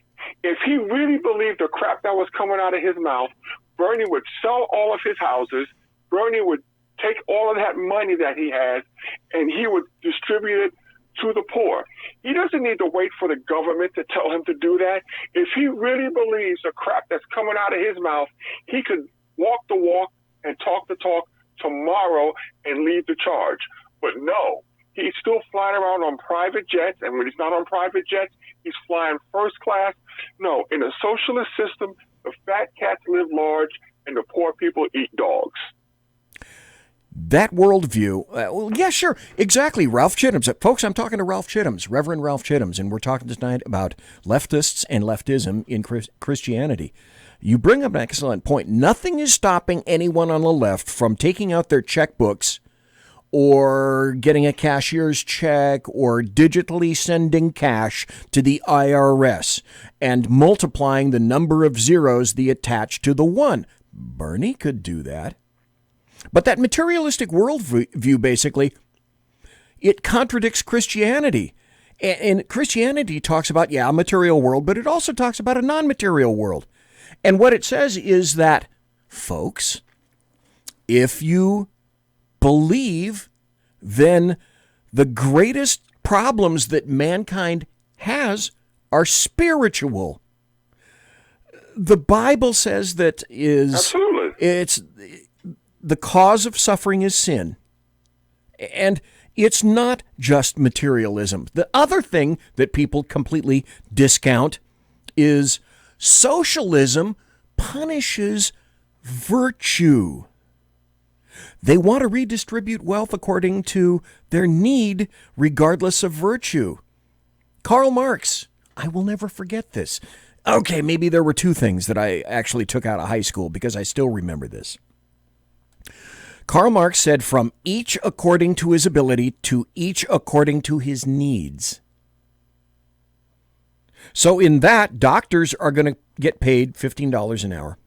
S9: If he really believed the crap that was coming out of his mouth, Bernie would sell all of his houses. Bernie would take all of that money that he has, and he would distribute it to the poor. He doesn't need to wait for the government to tell him to do that. If he really believes the crap that's coming out of his mouth, he could walk the walk and talk the talk tomorrow and lead the charge. But no, he's still flying around on private jets, and when he's not on private jets, he's flying first class. No, in a socialist system, the fat cats live large and the poor people eat dogs.
S8: That worldview, well, yeah, sure, exactly, Ralph Chittams. Folks, I'm talking to Ralph Chittams, Reverend Ralph Chittams, and we're talking tonight about leftists and leftism in Christianity. You bring up an excellent point. Nothing is stopping anyone on the left from taking out their checkbooks or getting a cashier's check or digitally sending cash to the IRS and multiplying the number of zeros they attach to the one. Bernie could do that. But that materialistic worldview, basically, it contradicts Christianity. And Christianity talks about, a material world, but it also talks about a non-material world. And what it says is that, folks, if you believe, then the greatest problems that mankind has are spiritual. The Bible says that it's the cause of suffering is sin. And it's not just materialism. The other thing that people completely discount is socialism punishes virtue. They want to redistribute wealth according to their need, regardless of virtue. Karl Marx, I will never forget this. Okay, maybe there were two things that I actually took out of high school because I still remember this. Karl Marx said, from each according to his ability to each according to his needs. So in that, doctors are going to get paid $15 an hour.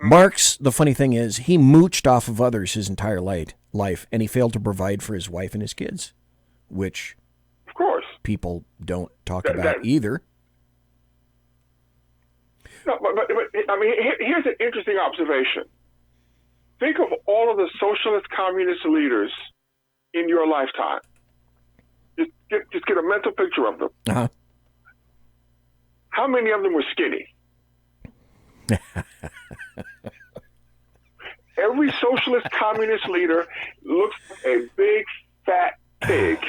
S8: Marx, the funny thing is, he mooched off of others his entire life, and he failed to provide for his wife and his kids, which,
S9: of course,
S8: people don't talk about either.
S9: No, but I mean, here's an interesting observation. Think of all of the socialist, communist leaders in your lifetime. Just get a mental picture of them.
S8: Uh-huh.
S9: How many of them were skinny? Every socialist, communist leader looks like a big, fat pig.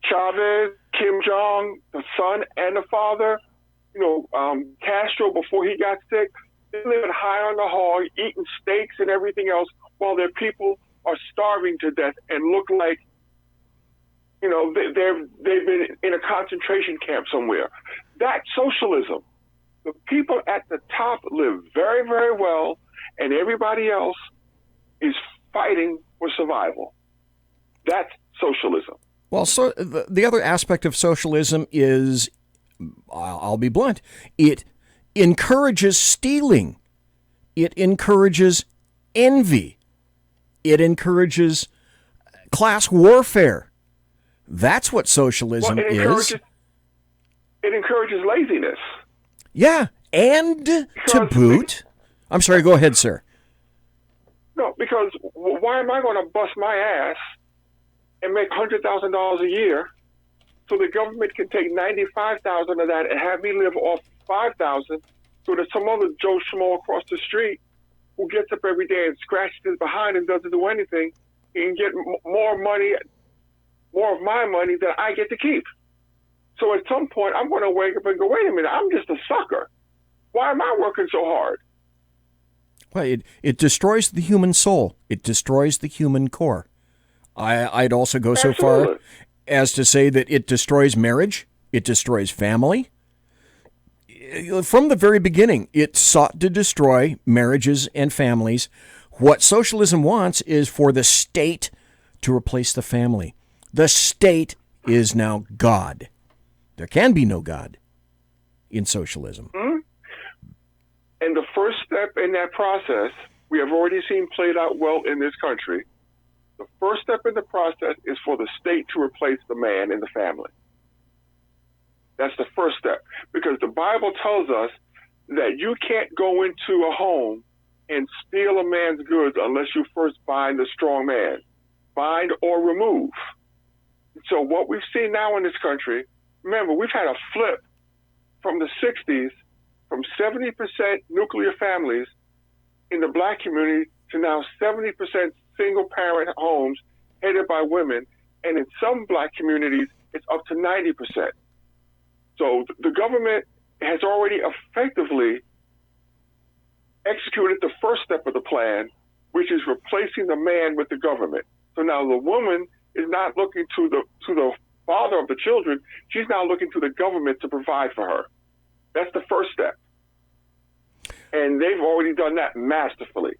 S9: Chavez, Kim Jong, the son and the father, Castro before he got sick, they're living high on the hog, eating steaks and everything else, while their people are starving to death and look like, they've been in a concentration camp somewhere. That's socialism. The people at the top live very, very well, and everybody else is fighting for survival. That's socialism.
S8: Well, so the other aspect of socialism is, I'll be blunt, it encourages stealing. It encourages envy. It encourages class warfare. That's what socialism is.
S9: It encourages laziness.
S8: Yeah, and to boot. I'm sorry, go ahead, sir.
S9: No, because why am I going to bust my ass and make $100,000 a year so the government can take $95,000 of that and have me live off $5,000 so that some other Joe Schmo across the street who gets up every day and scratches his behind and doesn't do anything can get more of my money that I get to keep. So at some point, I'm going to wake up and go, wait a minute, I'm just a sucker. Why am I working so hard?
S8: Well, it destroys the human soul. It destroys the human core. I'd also go so far as to say that it destroys marriage. It destroys family. From the very beginning, it sought to destroy marriages and families. What socialism wants is for the state to replace the family. The state is now God. There can be no God in socialism.
S9: Mm-hmm. And the first step in that process, we have already seen played out well in this country. The first step in the process is for the state to replace the man in the family. That's the first step. Because the Bible tells us that you can't go into a home and steal a man's goods unless you first bind the strong man. Bind or remove. So what we've seen now in this country, remember, we've had a flip from the 60s, from 70% nuclear families in the black community to now 70% single-parent homes headed by women. And in some black communities, it's up to 90%. So the government has already effectively executed the first step of the plan, which is replacing the man with the government. So now the woman is not looking to the father of the children. She's now looking to the government to provide for her. That's the first step. And they've already done that masterfully.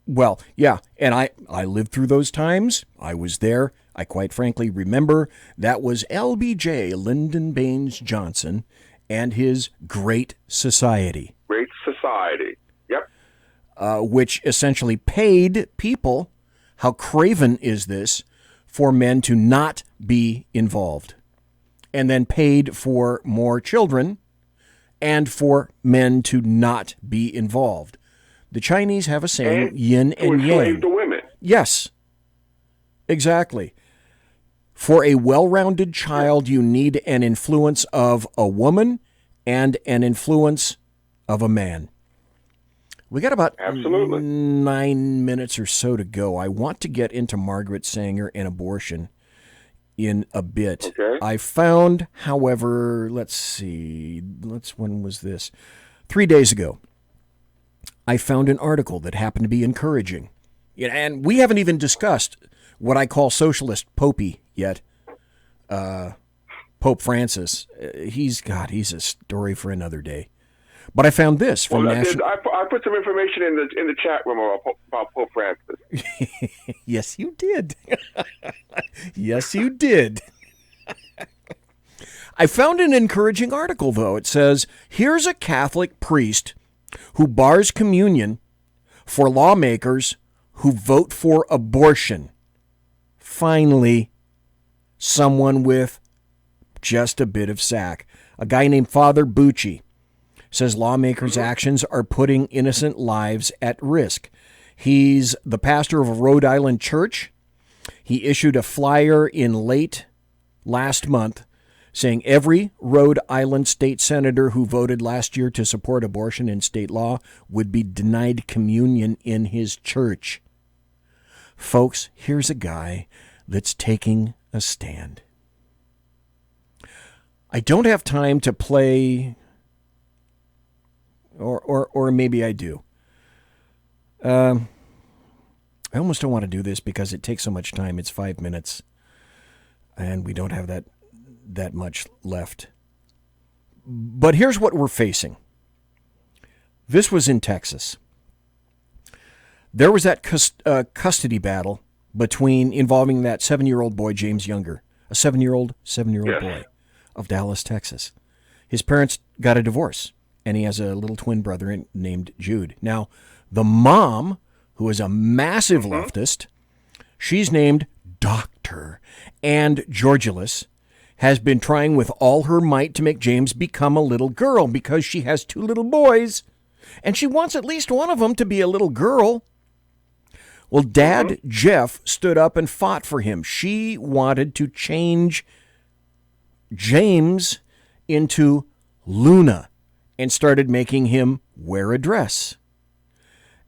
S8: Well, yeah, and I lived through those times. I was there. I quite frankly remember that was LBJ, Lyndon Baines Johnson, and his Great Society.
S9: Great Society, yep.
S8: Which essentially paid people, how craven is this, for men to not be involved. And then paid for more children and for men to not be involved. The Chinese have a saying, yin and yang.
S9: To enslave the women.
S8: Yes, exactly. For a well-rounded child, you need an influence of a woman and an influence of a man. We got about 9 minutes or so to go. I want to get into Margaret Sanger and abortion in a bit.
S9: Okay.
S8: I found, however, when was this? 3 days ago, I found an article that happened to be encouraging. And we haven't even discussed what I call socialist popey yet. Pope Francis. He's a story for another day. But I found this from National.
S9: I put some information in the chat room about Pope Francis.
S8: Yes, you did. Yes, you did. I found an encouraging article, though. It says, here's a Catholic priest who bars communion for lawmakers who vote for abortion. Finally, someone with just a bit of sack. A guy named Father Bucci says lawmakers' actions are putting innocent lives at risk. He's the pastor of a Rhode Island church. He issued a flyer in late last month saying every Rhode Island state senator who voted last year to support abortion in state law would be denied communion in his church. Folks, here's a guy that's taking a stand. I don't have time to play, or maybe I do. I almost don't want to do this because it takes so much time. It's 5 minutes, and we don't have that much left. But here's what we're facing. This was in Texas. There was that custody battle involving that 7-year-old boy, James Younger, a 7-year-old boy of Dallas, Texas. His parents got a divorce, and he has a little twin brother named Jude. Now, the mom, who is a massive leftist, she's named Dr. and Georgulus, has been trying with all her might to make James become a little girl because she has 2 little boys, and she wants at least one of them to be a little girl. Well, Dad Jeff stood up and fought for him. She wanted to change James into Luna and started making him wear a dress.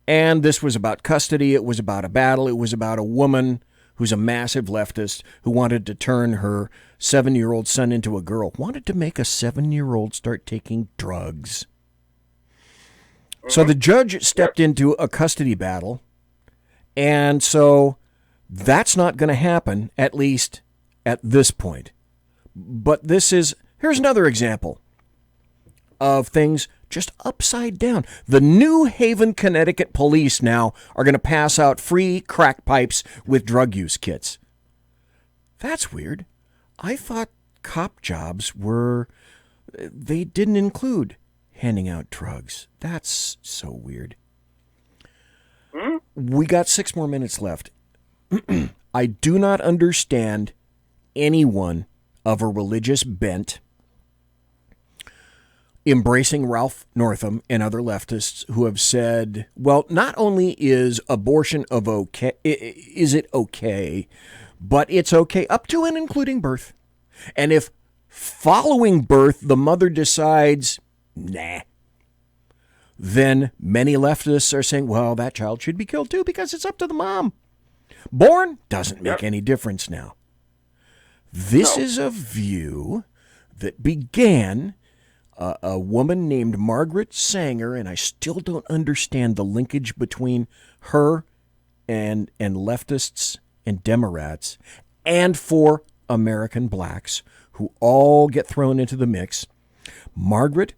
S8: And this was about custody. It was about a battle. It was about a woman who's a massive leftist who wanted to turn her 7-year-old son into a girl, wanted to make a 7-year-old start taking drugs. So the judge stepped into a custody battle, and so that's not going to happen, at least at this point. But here's another example of things just upside down. The New Haven, Connecticut police now are going to pass out free crack pipes with drug use kits. That's weird. I thought cop jobs they didn't include handing out drugs. That's so weird. We got 6 more minutes left. I do not understand anyone of a religious bent embracing Ralph Northam and other leftists who have said, well, not only is abortion is it okay, but it's okay up to and including birth. And if following birth the mother decides, nah, then many leftists are saying, well, that child should be killed too because it's up to the mom. Born doesn't make any difference now. This is a view that began a woman named Margaret Sanger, and I still don't understand the linkage between her and leftists and Democrats, and for American blacks who all get thrown into the mix. Margaret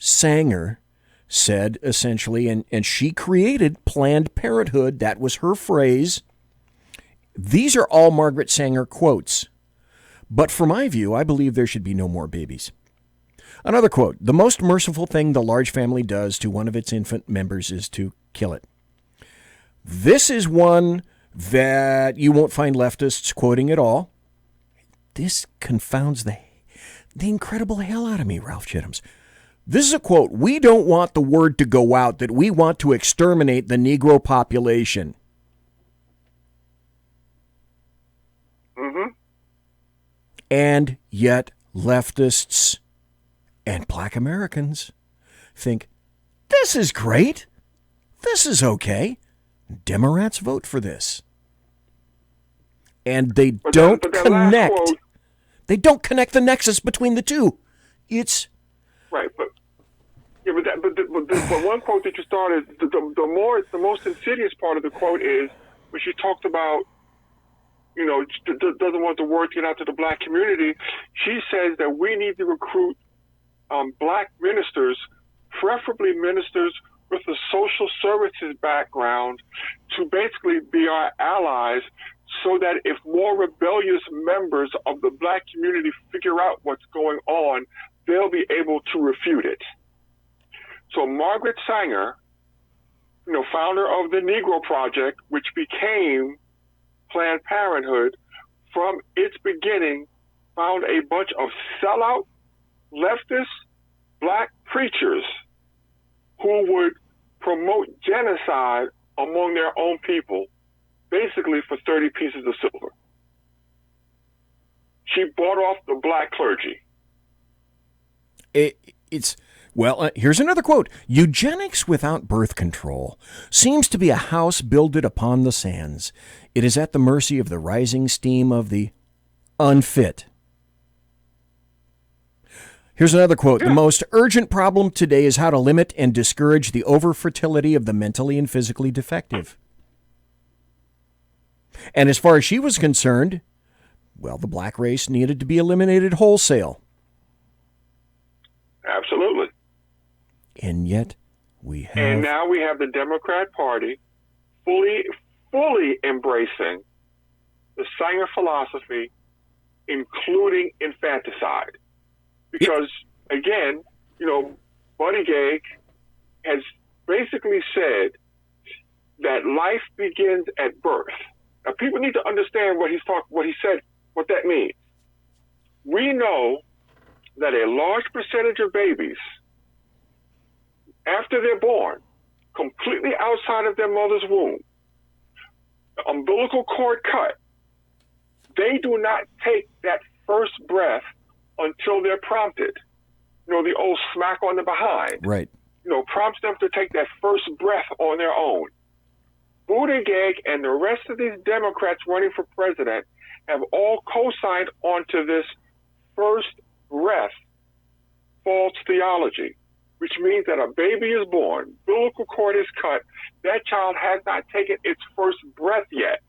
S8: Sanger said essentially, and she created Planned Parenthood. That was her phrase. These are all Margaret Sanger quotes. But from my view, I believe there should be no more babies. Another quote, the most merciful thing the large family does to one of its infant members is to kill it. This is one that you won't find leftists quoting at all. This confounds the incredible hell out of me, Ralph Chittams. This is a quote, we don't want the word to go out that we want to exterminate the Negro population.
S9: Mm-hmm.
S8: And yet leftists and black Americans think, this is great. This is okay. Democrats vote for this. And they don't connect. They don't connect the nexus between the two. It's
S9: right, but one quote that you started, the most insidious part of the quote is when she talked about, doesn't want the word to get out to the black community. She says that we need to recruit black ministers, preferably ministers with a social services background, to basically be our allies, so that if more rebellious members of the black community figure out what's going on, they'll be able to refute it. So Margaret Sanger, founder of the Negro Project, which became Planned Parenthood, from its beginning, found a bunch of sellout leftist black preachers who would promote genocide among their own people, basically for 30 pieces of silver. She bought off the black clergy.
S8: Here's another quote. Eugenics without birth control seems to be a house builded upon the sands. It is at the mercy of the rising steam of the unfit. Here's another quote. The most urgent problem today is how to limit and discourage the overfertility of the mentally and physically defective. And as far as she was concerned, well, the black race needed to be eliminated wholesale.
S9: Absolutely.
S8: And yet we have...
S9: And now we have the Democrat Party fully embracing the Sanger philosophy, including infanticide. Because, again, Buttigieg has basically said that life begins at birth. Now, people need to understand what he said, what that means. We know that a large percentage of babies, after they're born, completely outside of their mother's womb, the umbilical cord cut, they do not take that first breath until they're prompted. The old smack on the behind.
S8: Right.
S9: Prompts them to take that first breath on their own. Buttigieg and the rest of these Democrats running for president have all co-signed onto this first breath false theology, which means that a baby is born, umbilical cord is cut, that child has not taken its first breath yet.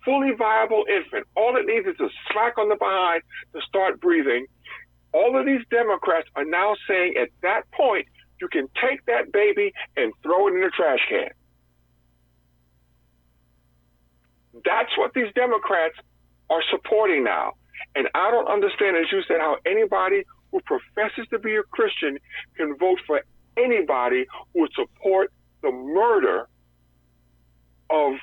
S9: Fully viable infant. All it needs is a smack on the behind to start breathing. All of these Democrats are now saying at that point, you can take that baby and throw it in the trash can. That's what these Democrats are supporting now. And I don't understand, as you said, how anybody who professes to be a Christian can vote for anybody who would support the murder of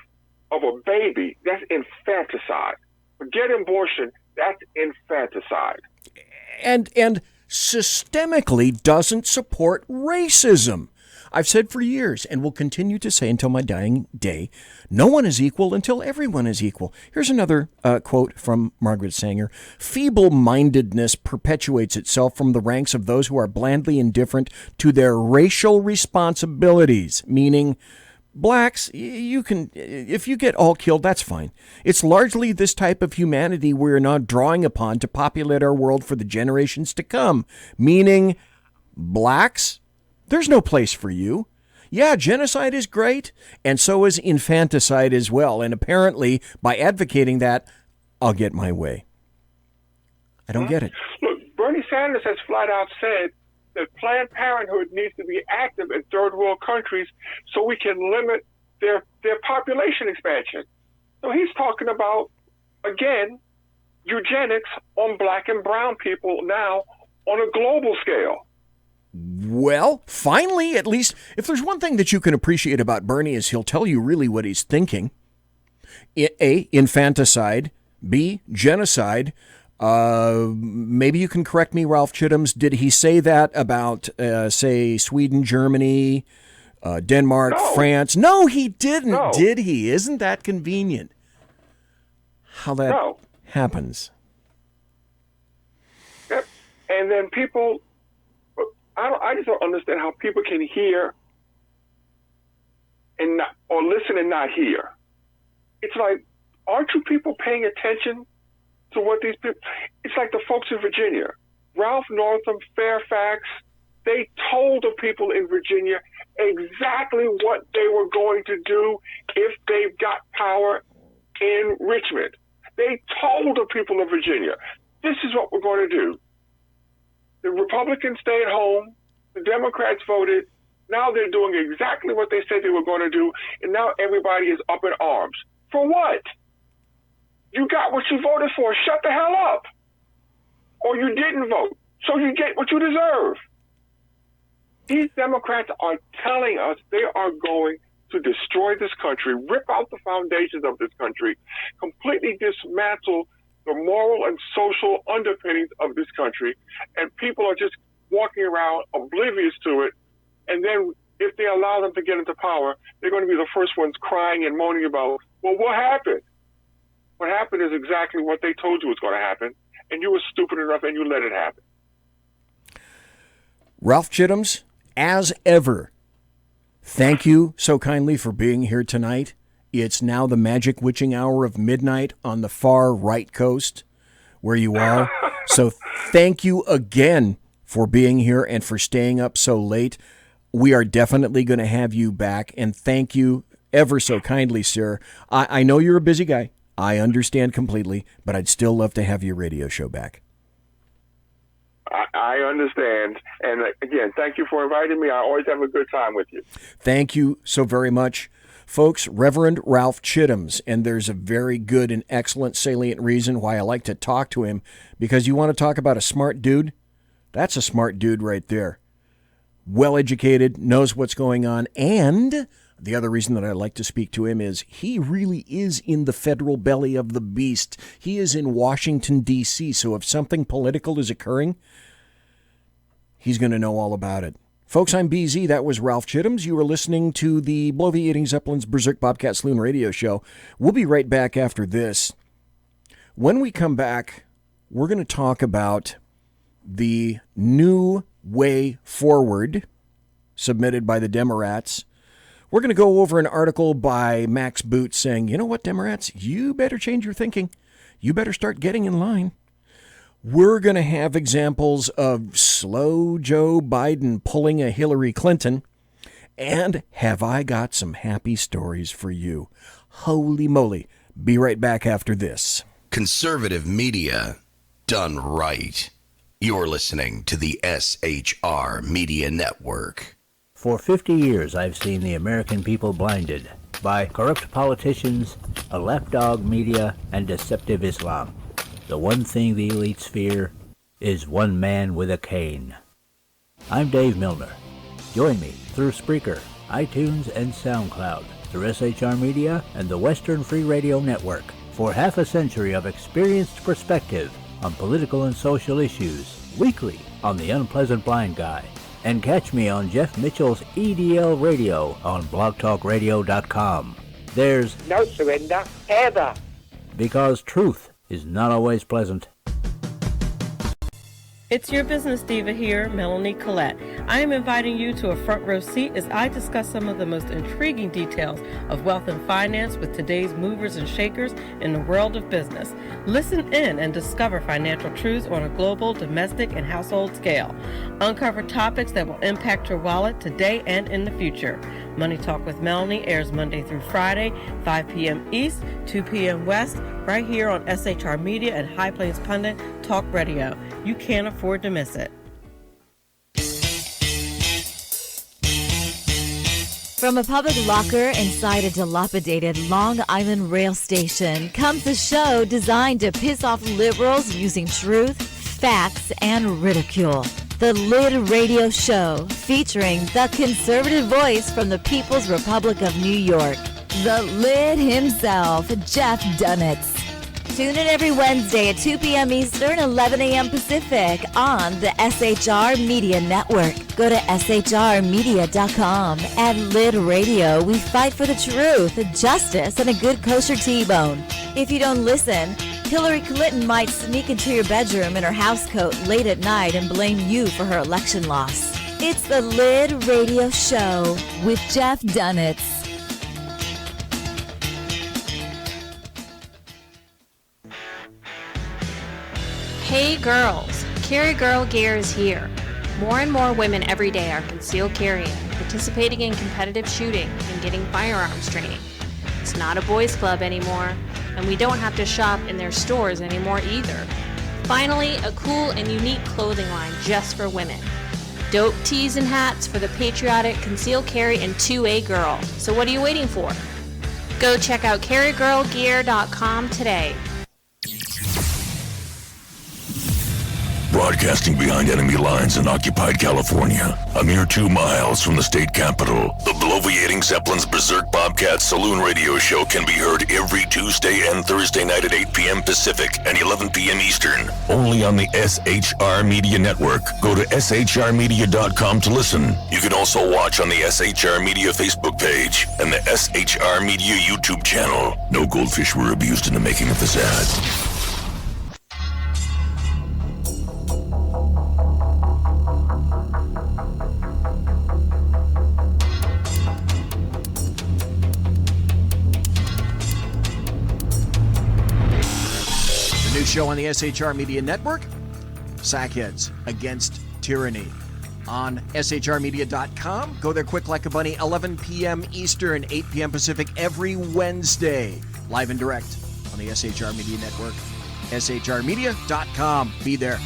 S9: a baby. That's infanticide. Forget abortion, that's infanticide.
S8: And systemically doesn't support racism. I've said for years, and will continue to say until my dying day, no one is equal until everyone is equal. Here's another quote from Margaret Sanger. Feeble-mindedness perpetuates itself from the ranks of those who are blandly indifferent to their racial responsibilities, meaning blacks, if you get all killed, that's fine. It's largely this type of humanity we're now drawing upon to populate our world for the generations to come, meaning blacks, there's no place for you. Yeah, genocide is great, and so is infanticide as well. And apparently, by advocating that, I'll get my way. I don't get it.
S9: Look, Bernie Sanders has flat out said that Planned Parenthood needs to be active in third world countries so we can limit their population expansion. So he's talking about, again, eugenics on black and brown people now on a global scale.
S8: Well, finally, at least, if there's one thing that you can appreciate about Bernie is he'll tell you really what he's thinking. A, infanticide. B, genocide. Maybe you can correct me, Ralph Chittams. Did he say that about, say, Sweden, Germany, Denmark, France? No, he didn't, did he? Isn't that convenient? How that happens.
S9: Yep. And then people, I just don't understand how people can hear and not, or listen and not hear. It's like, aren't you people paying attention to what these people? It's like the folks in Virginia, Ralph Northam, Fairfax. They told the people in Virginia exactly what they were going to do if they got power in Richmond. They told the people of Virginia, this is what we're going to do. The Republicans stayed home. The Democrats voted. Now they're doing exactly what they said they were going to do. And now everybody is up in arms. For what? You got what you voted for. Shut the hell up. Or you didn't vote. So you get what you deserve. These Democrats are telling us they are going to destroy this country, rip out the foundations of this country, completely dismantle the moral and social underpinnings of this country, and people are just walking around oblivious to it. And then if they allow them to get into power, they're going to be the first ones crying and moaning about, well, what happened? What happened is exactly what they told you was going to happen, and you were stupid enough and you let it happen.
S8: Ralph Chittams, as ever, thank you so kindly for being here tonight. It's now the magic witching hour of midnight on the far right coast where you are. So thank you again for being here and for staying up so late. We are definitely going to have you back, and thank you ever so kindly, sir. I know you're a busy guy. I understand completely, but I'd still love to have your radio show back.
S9: I understand. And again, thank you for inviting me. I always have a good time with you.
S8: Thank you so very much. Folks, Reverend Ralph Chittams, and there's a very good and excellent salient reason why I like to talk to him, because you want to talk about a smart dude? That's a smart dude right there. Well-educated, knows what's going on, and the other reason that I like to speak to him is he really is in the federal belly of the beast. He is in Washington, D.C., so if something political is occurring, he's going to know all about it. Folks, I'm BZ. That was Ralph Chittams. You were listening to the Bloviating Zeppelin's Berserk Bobcat Saloon radio show. We'll be right back after this. When we come back, we're going to talk about the new way forward submitted by the Democrats. We're going to go over an article by Max Boot saying, you know what, Democrats, you better change your thinking. You better start getting in line. We're going to have examples of slow Joe Biden pulling a Hillary Clinton. And have I got some happy stories for you? Holy moly. Be right back after this.
S10: Conservative media done right. You're listening to the SHR Media Network.
S12: For 50 years, I've seen the American people blinded by corrupt politicians, a lapdog media, and deceptive Islam. The one thing the elites fear is one man with a cane. I'm Dave Milner. Join me through Spreaker, iTunes, and SoundCloud, through SHR Media and the Western Free Radio Network, for half a century of experienced perspective on political and social issues, weekly on The Unpleasant Blind Guy. And catch me on Jeff Mitchell's EDL Radio on blogtalkradio.com. There's
S13: no surrender, ever.
S12: Because truth is not always pleasant.
S16: It's your business diva here, Melanie Collette. I am inviting you to a front row seat as I discuss some of the most intriguing details of wealth and finance with today's movers and shakers in the world of business. Listen in and discover financial truths on a global, domestic, and household scale. Uncover topics that will impact your wallet today and in the future. Money Talk with Melanie airs Monday through Friday, 5 p.m. East, 2 p.m. West, right here on SHR Media and High Plains Pundit Talk Radio. You can't afford to miss it.
S11: From a public locker inside a dilapidated Long Island rail station comes a show designed to piss off liberals using truth, facts, and ridicule. The Lid Radio Show, featuring the conservative voice from the People's Republic of New York, the Lid himself, Jeff Dunitz. Tune in every Wednesday at 2 p.m. Eastern, 11 a.m. Pacific on the SHR Media Network. Go to shrmedia.com. At Lid Radio, we fight for the truth, justice, and a good kosher T-bone. If you don't listen, Hillary Clinton might sneak into your bedroom in her housecoat late at night and blame you for her election loss. It's the Lid Radio Show with Jeff Dunitz.
S18: Hey girls, Carry Girl Gear is here. More and more women every day are concealed carrying, participating in competitive shooting, and getting firearms training. It's not a boys' club anymore, and we don't have to shop in their stores anymore either. Finally, a cool and unique clothing line just for women. Dope tees and hats for the patriotic concealed carry and 2A girl. So what are you waiting for? Go check out carrygirlgear.com today.
S2: Broadcasting behind enemy lines in occupied California, a mere 2 miles from the state capital, the bloviating Zeppelin's Berserk Bobcat Saloon radio show can be heard every Tuesday and Thursday night at 8 p.m. Pacific and 11 p.m. Eastern. Only on the SHR Media Network. Go to shrmedia.com to listen. You can also watch on the SHR Media Facebook page and the SHR Media YouTube channel. No goldfish were abused in the making of this ad.
S8: Show on the SHR Media Network, Sackheads Against Tyranny on shrmedia.com. Go there quick like a bunny, 11 p.m. Eastern, 8 p.m. Pacific every Wednesday, live and direct on the SHR Media Network, shrmedia.com. Be there.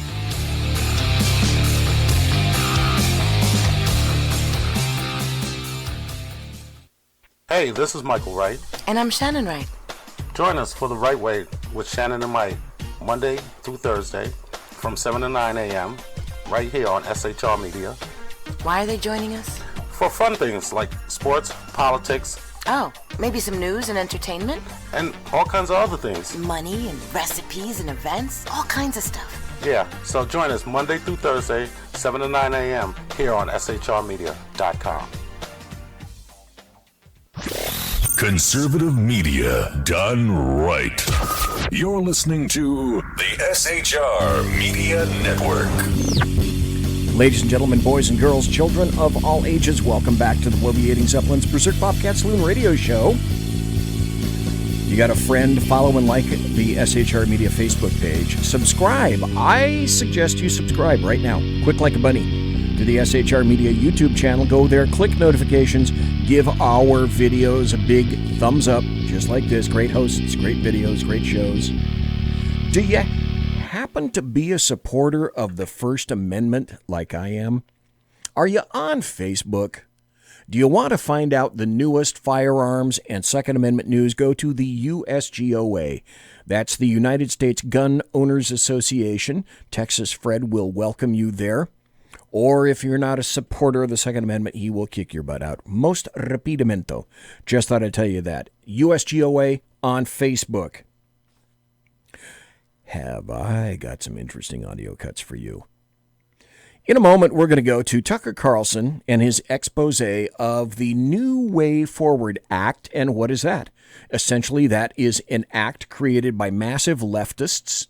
S19: Hey, this is Michael Wright.
S14: And I'm Shannon Wright.
S19: Join us for The Right Way with Shannon and Mike, Monday through Thursday from 7 to 9 a.m. right here on SHR Media.
S14: Why are they joining us?
S19: For fun things like sports, politics.
S14: Oh, maybe some news and entertainment?
S19: And all kinds of other things.
S14: Money and recipes and events, all kinds of stuff.
S19: Yeah, so join us Monday through Thursday, 7 to 9 a.m. here on shrmedia.com.
S2: Conservative media done right. You're listening to the SHR Media Network.
S8: Ladies and gentlemen, boys and girls, children of all ages, welcome back to the bloviating Zeppelin's Berserk Bobcat Saloon radio show. You got a friend, follow and like the SHR Media Facebook page. Subscribe. I suggest you subscribe right now, quick like a bunny, to the SHR Media YouTube channel. Go there, click notifications, give our videos a big thumbs up, just like this. Great hosts, great videos, great shows. Do you happen to be a supporter of the First Amendment like I am? Are you on Facebook? Do you want to find out the newest firearms and Second Amendment news? Go to the USGOA. That's the United States Gun Owners Association. Texas Fred will welcome you there. Or if you're not a supporter of the Second Amendment, he will kick your butt out. Most rapidamento. Just thought I'd tell you that. USGOA on Facebook. Have I got some interesting audio cuts for you? In a moment, we're going to go to Tucker Carlson and his expose of the New Way Forward Act. And what is that? Essentially, that is an act created by massive leftists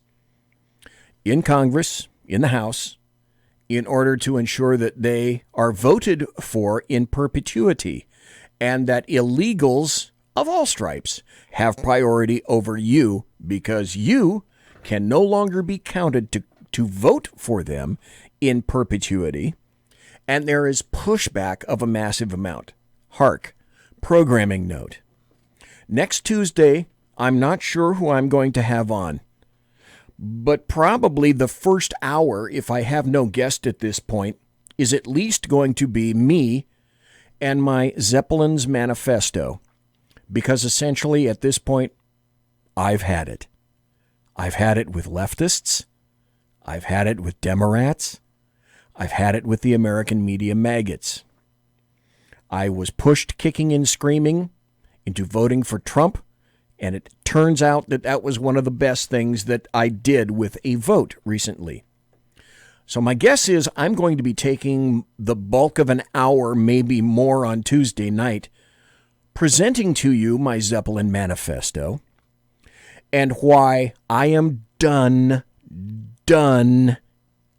S8: in Congress, in the House, in order to ensure that they are voted for in perpetuity and that illegals of all stripes have priority over you because you can no longer be counted to vote for them in perpetuity, and there is pushback of a massive amount. Hark, programming note. Next Tuesday, I'm not sure who I'm going to have on, but probably the first hour, if I have no guest at this point, is at least going to be me and my Zeppelin's manifesto, because essentially at this point, I've had it. I've had it with leftists. I've had it with Democrats. I've had it with the American media maggots. I was pushed kicking and screaming into voting for Trump, and it turns out that that was one of the best things that I did with a vote recently. So my guess is I'm going to be taking the bulk of an hour, maybe more, on Tuesday night, presenting to you my Zeppelin manifesto and why I am done,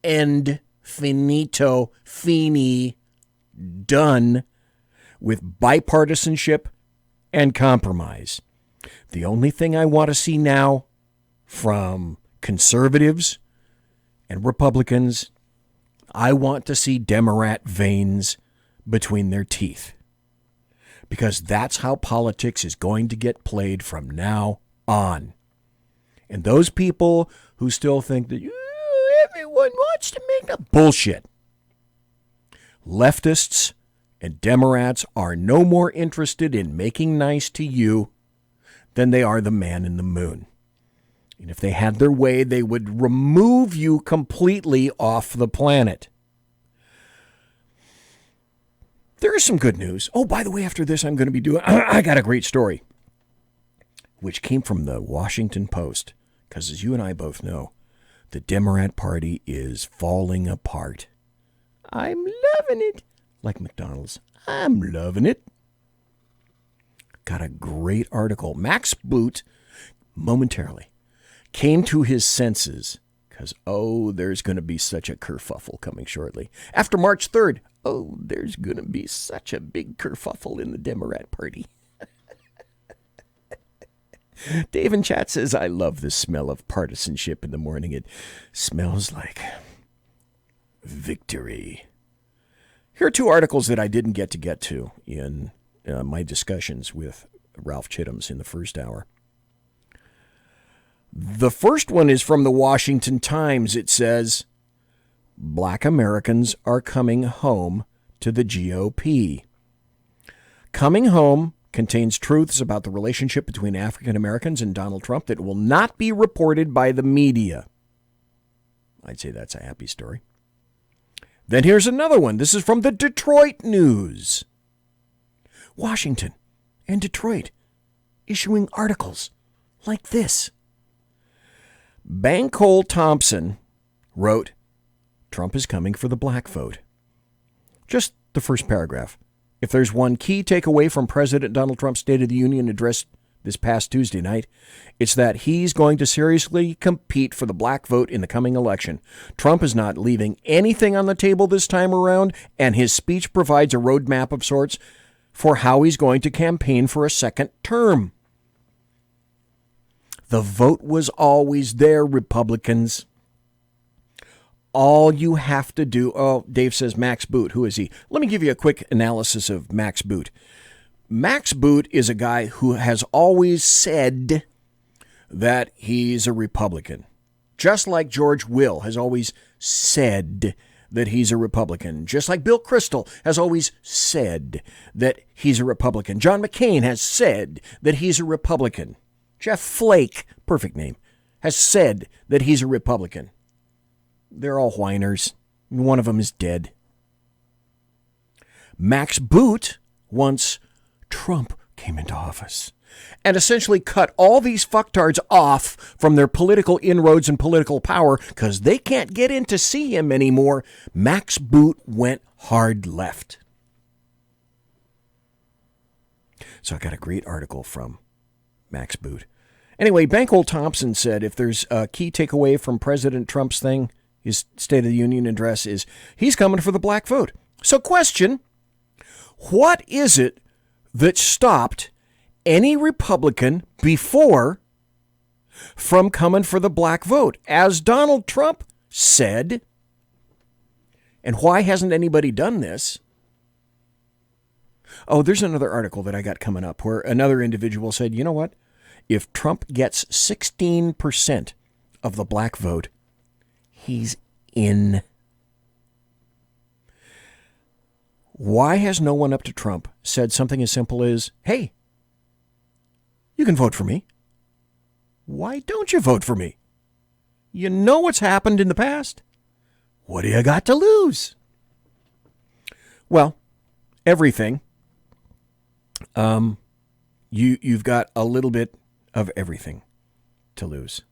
S8: end, finito, fini, done with bipartisanship and compromise. The only thing I want to see now from conservatives and Republicans, I want to see Democrat veins between their teeth. Because that's how politics is going to get played from now on. And those people who still think that everyone wants to make the bullshit. Leftists and Democrats are no more interested in making nice to you than they are the man in the moon. And if they had their way, they would remove you completely off the planet. There is some good news. Oh, by the way, after this, I'm going to be doing... I got a great story, which came from the Washington Post. Because as you and I both know, the Democrat Party is falling apart. I'm loving it. Like McDonald's. I'm loving it. Got a great article. Max Boot, momentarily, came to his senses. Because, there's going to be such a kerfuffle coming shortly. After March 3rd, there's going to be such a big kerfuffle in the Democrat Party. Dave in chat says, I love the smell of partisanship in the morning. It smells like victory. Here are two articles that I didn't get to in my discussions with Ralph Chittams in the first hour. The first one is from the Washington Times. It says, Black Americans are coming home to the GOP. Coming home contains truths about the relationship between African Americans and Donald Trump that will not be reported by the media. I'd say that's a happy story. Then here's another one. This is from the Detroit News. Washington and Detroit issuing articles like this. Bankole Thompson wrote, Trump is coming for the black vote. Just the first paragraph. If there's one key takeaway from President Donald Trump's State of the Union address this past Tuesday night, it's that he's going to seriously compete for the black vote in the coming election. Trump is not leaving anything on the table this time around, and his speech provides a roadmap of sorts for how he's going to campaign for a second term. The vote was always there, Republicans. All you have to do... Dave says Max Boot. Who is he? Let me give you a quick analysis of Max Boot. Max Boot is a guy who has always said that he's a Republican. Just like George Will has always said that he's a Republican. Just like Bill Kristol has always said that he's a Republican. John McCain has said that he's a Republican. Jeff Flake, perfect name, has said that he's a Republican. They're all whiners. One of them is dead. Max Boot, once Trump came into office, and essentially cut all these fucktards off from their political inroads and political power because they can't get in to see him anymore. Max Boot went hard left. So I got a great article from Max Boot. Anyway, Bankole Thompson said if there's a key takeaway from President Trump's thing, his State of the Union address, is he's coming for the black vote. So question, what is it that stopped any Republican before from coming for the black vote, as Donald Trump said? And why hasn't anybody done this? There's another article that I got coming up where another individual said, you know what? If Trump gets 16% of the black vote, he's in. Why has no one up to Trump said something as simple as, hey, you can vote for me? Why don't you vote for me? You know what's happened in the past. What do you got to lose? Well, everything. You've got a little bit of everything to lose.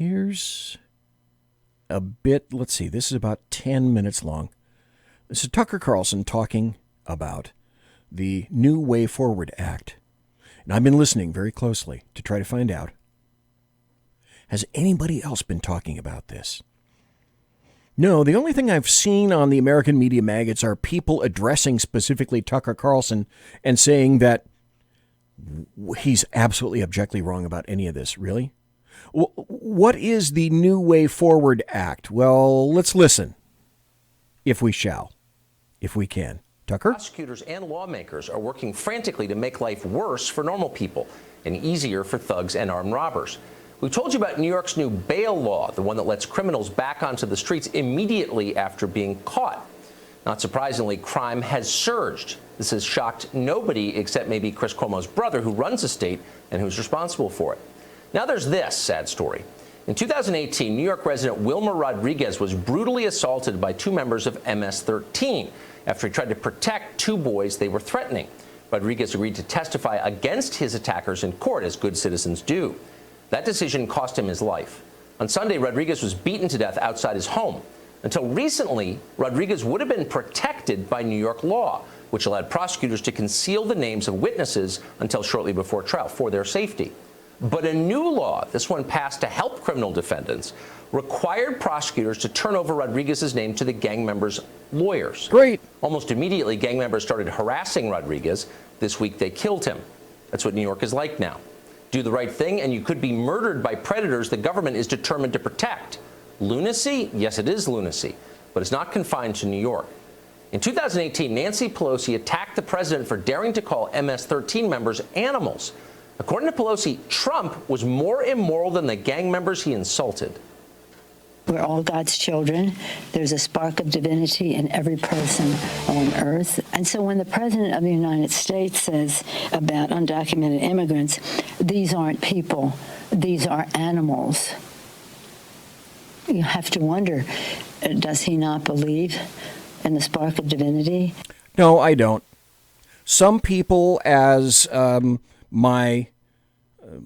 S8: Here's a bit, let's see, this is about 10 minutes long. This is Tucker Carlson talking about the New Way Forward Act. And I've been listening very closely to try to find out, has anybody else been talking about this? No, the only thing I've seen on the American media maggots are people addressing specifically Tucker Carlson and saying that he's absolutely objectively wrong about any of this. Really? What is the New Way Forward Act? Well, let's listen, if we shall, if we can. Tucker?
S20: Prosecutors and lawmakers are working frantically to make life worse for normal people and easier for thugs and armed robbers. We told you about New York's new bail law, the one that lets criminals back onto the streets immediately after being caught. Not surprisingly, crime has surged. This has shocked nobody except maybe Chris Cuomo's brother, who runs the state and who's responsible for it. Now there's this sad story. In 2018, New York resident Wilmer Rodriguez was brutally assaulted by two members of MS-13 after he tried to protect two boys they were threatening. Rodriguez agreed to testify against his attackers in court, as good citizens do. That decision cost him his life. On Sunday, Rodriguez was beaten to death outside his home. Until recently, Rodriguez would have been protected by New York law, which allowed prosecutors to conceal the names of witnesses until shortly before trial for their safety. But a new law, this one passed to help criminal defendants, required prosecutors to turn over Rodriguez's name to the gang members' lawyers.
S8: Great.
S20: Almost immediately, gang members started harassing Rodriguez. This week, they killed him. That's what New York is like now. Do the right thing, and you could be murdered by predators the government is determined to protect. Lunacy? Yes, it is lunacy, but it's not confined to New York. In 2018, Nancy Pelosi attacked the president for daring to call MS-13 members animals. According to Pelosi, Trump was more immoral than the gang members he insulted.
S21: We're all God's children. There's a spark of divinity in every person on earth. And so when the President of the United States says about undocumented immigrants, these aren't people, these are animals, you have to wonder, does he not believe in the spark of divinity?
S8: No, I don't. Some people, as my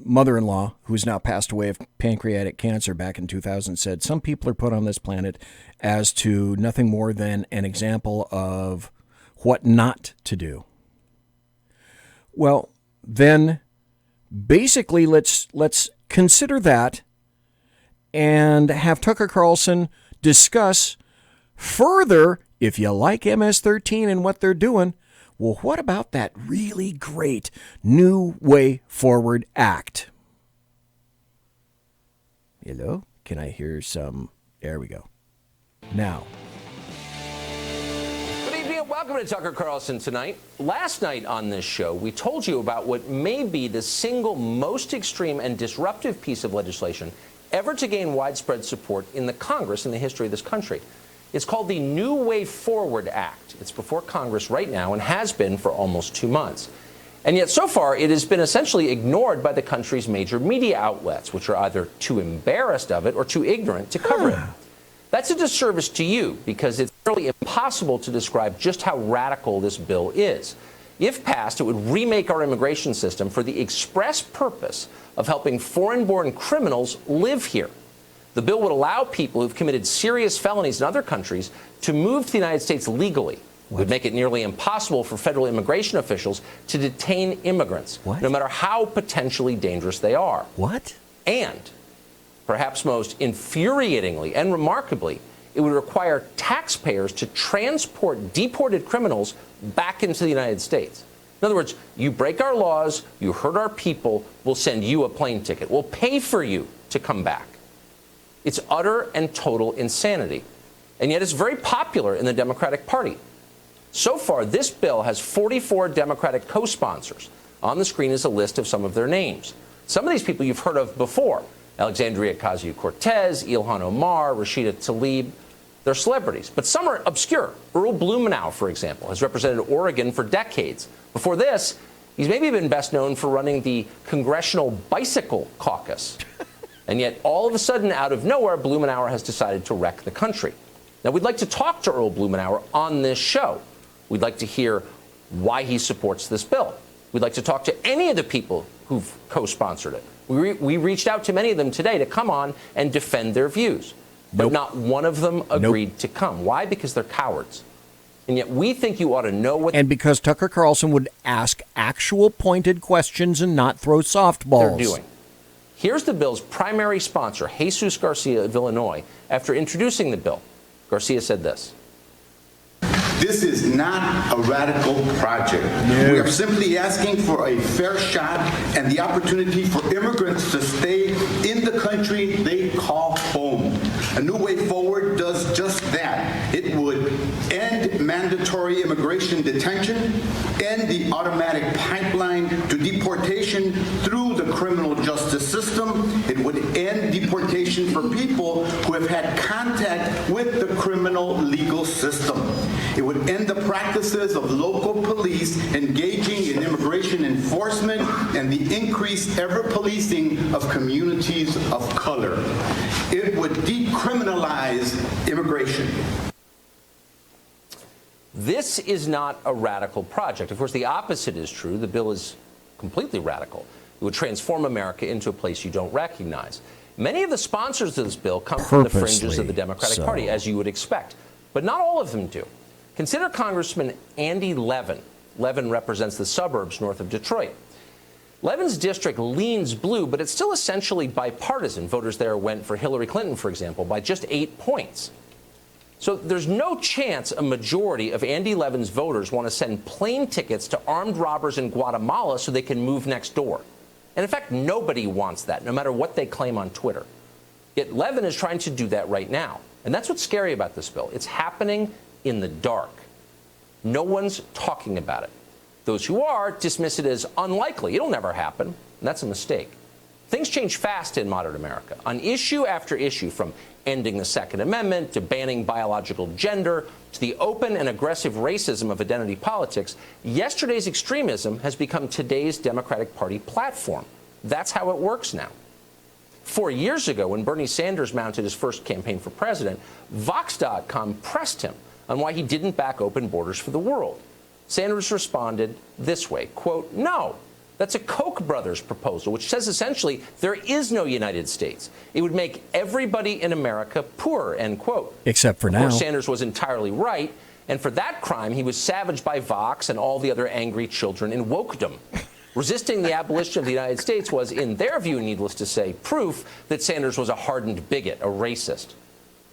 S8: mother-in-law, who's now passed away of pancreatic cancer back in 2000, said, some people are put on this planet as to nothing more than an example of what not to do. Well, then basically let's consider that and have Tucker Carlson discuss further, if you like MS-13 and what they're doing, well, what about that really great New Way Forward Act? Hello? Can I hear some? There we go. Now.
S20: Good evening and welcome to Tucker Carlson Tonight. Last night on this show, we told you about what may be the single most extreme and disruptive piece of legislation ever to gain widespread support in the Congress in the history of this country. It's called the New Way Forward Act. It's before Congress right now and has been for almost 2 months. And yet so far it has been essentially ignored by the country's major media outlets, which are either too embarrassed of it or too ignorant to cover it. That's a disservice to you because it's really impossible to describe just how radical this bill is. If passed, it would remake our immigration system for the express purpose of helping foreign-born criminals live here. The bill would allow people who've committed serious felonies in other countries to move to the United States legally. It would make it nearly impossible for federal immigration officials to detain immigrants, no matter how potentially dangerous they are.
S8: What?
S20: And, perhaps most infuriatingly and remarkably, it would require taxpayers to transport deported criminals back into the United States. In other words, you break our laws, you hurt our people, we'll send you a plane ticket. We'll pay for you to come back. It's utter and total insanity. And yet it's very popular in the Democratic Party. So far, this bill has 44 Democratic co-sponsors. On the screen is a list of some of their names. Some of these people you've heard of before. Alexandria Ocasio-Cortez, Ilhan Omar, Rashida Tlaib. They're celebrities, but some are obscure. Earl Blumenauer, for example, has represented Oregon for decades. Before this, he's maybe been best known for running the Congressional Bicycle Caucus. And yet, all of a sudden, out of nowhere, Blumenauer has decided to wreck the country. Now, we'd like to talk to Earl Blumenauer on this show. We'd like to hear why he supports this bill. We'd like to talk to any of the people who've co-sponsored it. We reached out to many of them today to come on and defend their views. But not one of them agreed to come. Why? Because they're cowards. And yet we think you ought to know what...
S8: And because Tucker Carlson would ask actual pointed questions and not throw softballs.
S20: They're doing. Here's the bill's primary sponsor, Jesus Garcia of Illinois. After introducing the bill, Garcia said this.
S3: This is not a radical project.
S8: No.
S3: We are simply asking for a fair shot and the opportunity for immigrants to stay in the country they call home. A New Way Forward does just that. It would end mandatory immigration detention, end the automatic pipeline to deportation through the criminal justice system. It would end deportation for people who have had contact with the criminal legal system. It would end the practices of local police engaging in immigration enforcement and the increased ever-policing of communities of color. It would decriminalize immigration.
S20: This is not a radical project. Of course, the opposite is true. The bill is completely radical. It would transform America into a place you don't recognize. Many of the sponsors of this bill come from the fringes of the Democratic Party, as you would expect. But not all of them do. Consider Congressman Andy Levin. Levin represents the suburbs north of Detroit. Levin's district leans blue, but it's still essentially bipartisan. Voters there went for Hillary Clinton, for example, by just 8 points. So there's no chance a majority of Andy Levin's voters want to send plane tickets to armed robbers in Guatemala so they can move next door. And in fact, nobody wants that, no matter what they claim on Twitter. Yet Levin is trying to do that right now. And that's what's scary about this bill. It's happening in the dark. No one's talking about it. Those who are dismiss it as unlikely. It'll never happen. And that's a mistake. Things change fast in modern America. On issue after issue, from ending the Second Amendment to banning biological gender to the open and aggressive racism of identity politics, yesterday's extremism has become today's Democratic Party platform. That's how it works now. 4 years ago, when Bernie Sanders mounted his first campaign for president, Vox.com pressed him on why he didn't back open borders for the world. Sanders responded this way, quote, "No, that's a Koch brothers proposal, which says essentially there is no United States. It would make everybody in America poorer," end quote.
S8: Except for now.
S20: Of course, Sanders was entirely right, and for that crime, he was savaged by Vox and all the other angry children in wokedom. Resisting the abolition of the United States was, in their view, needless to say, proof that Sanders was a hardened bigot, a racist.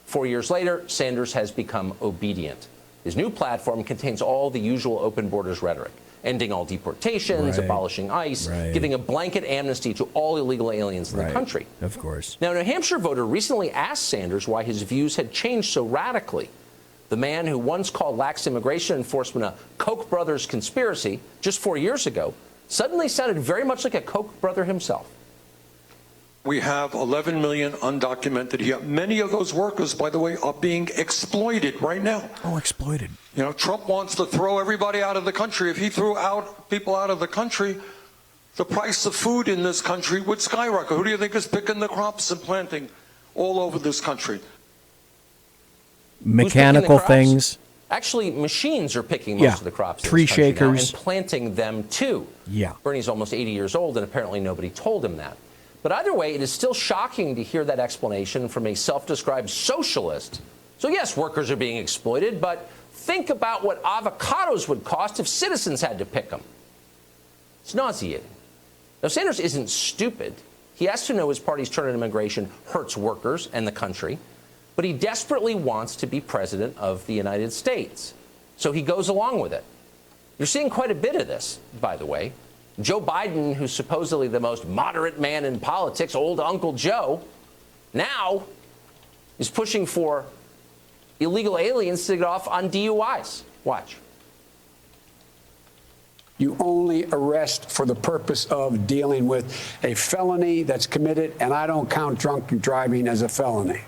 S20: 4 years later, Sanders has become obedient. His new platform contains all the usual open borders rhetoric, ending all deportations, abolishing ICE, giving a blanket amnesty to all illegal aliens in the country.
S8: Of course.
S20: Now, a New Hampshire voter recently asked Sanders why his views had changed so radically. The man who once called lax immigration enforcement a Koch brothers conspiracy just 4 years ago suddenly sounded very much like a Koch brother himself.
S22: We have 11 million undocumented here. Many of those workers, by the way, are being exploited right now.
S8: Oh, exploited.
S22: You know, Trump wants to throw everybody out of the country. If he threw out people out of the country, the price of food in this country would skyrocket. Who do you think is picking the crops and planting all over this country?
S8: Mechanical things.
S20: Actually, machines are picking most of the crops in
S8: tree
S20: this country now
S8: shakers.
S20: and planting them too.
S8: Yeah.
S20: Bernie's almost 80 years old, and apparently nobody told him that. But either way, it is still shocking to hear that explanation from a self-described socialist. So yes, workers are being exploited, but think about what avocados would cost if citizens had to pick them. It's nauseating. Now, Sanders isn't stupid. He has to know his party's turn on immigration hurts workers and the country, but he desperately wants to be president of the United States. So he goes along with it. You're seeing quite a bit of this, by the way. Joe Biden, who's supposedly the most moderate man in politics, old Uncle Joe, now is pushing for illegal aliens to get off on DUIs. Watch.
S5: You only arrest for the purpose of dealing with a felony that's committed, and I don't count drunk driving as a felony.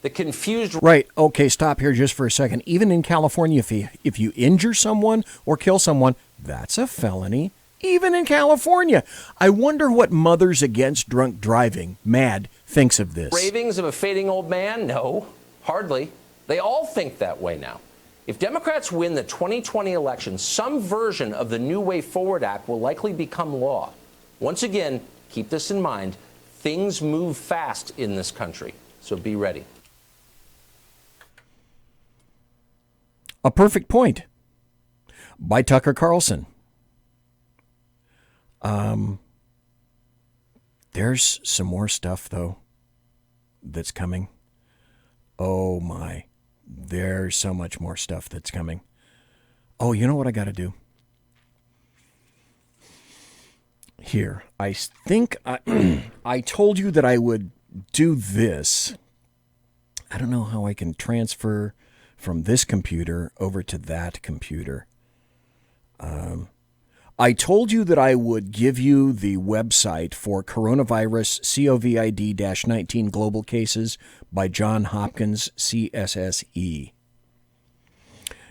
S20: The confused...
S8: Right. Okay, stop here just for a second. Even in California, if you injure someone or kill someone, that's a felony. Even in California. I wonder what Mothers Against Drunk Driving, MAD, thinks of this.
S20: Ravings of a fading old man? No, hardly. They all think that way now. If Democrats win the 2020 election, some version of the New Way Forward Act will likely become law. Once again, keep this in mind, things move fast in this country, so be ready.
S8: A perfect point by Tucker Carlson. There's some more stuff, though, that's coming. Oh, my. There's so much more stuff that's coming. Oh, you know what I got to do? Here, I think I told you that I would do this. I don't know how I can transfer from this computer over to that computer. I told you that I would give you the website for coronavirus COVID-19 global cases by Johns Hopkins CSSE.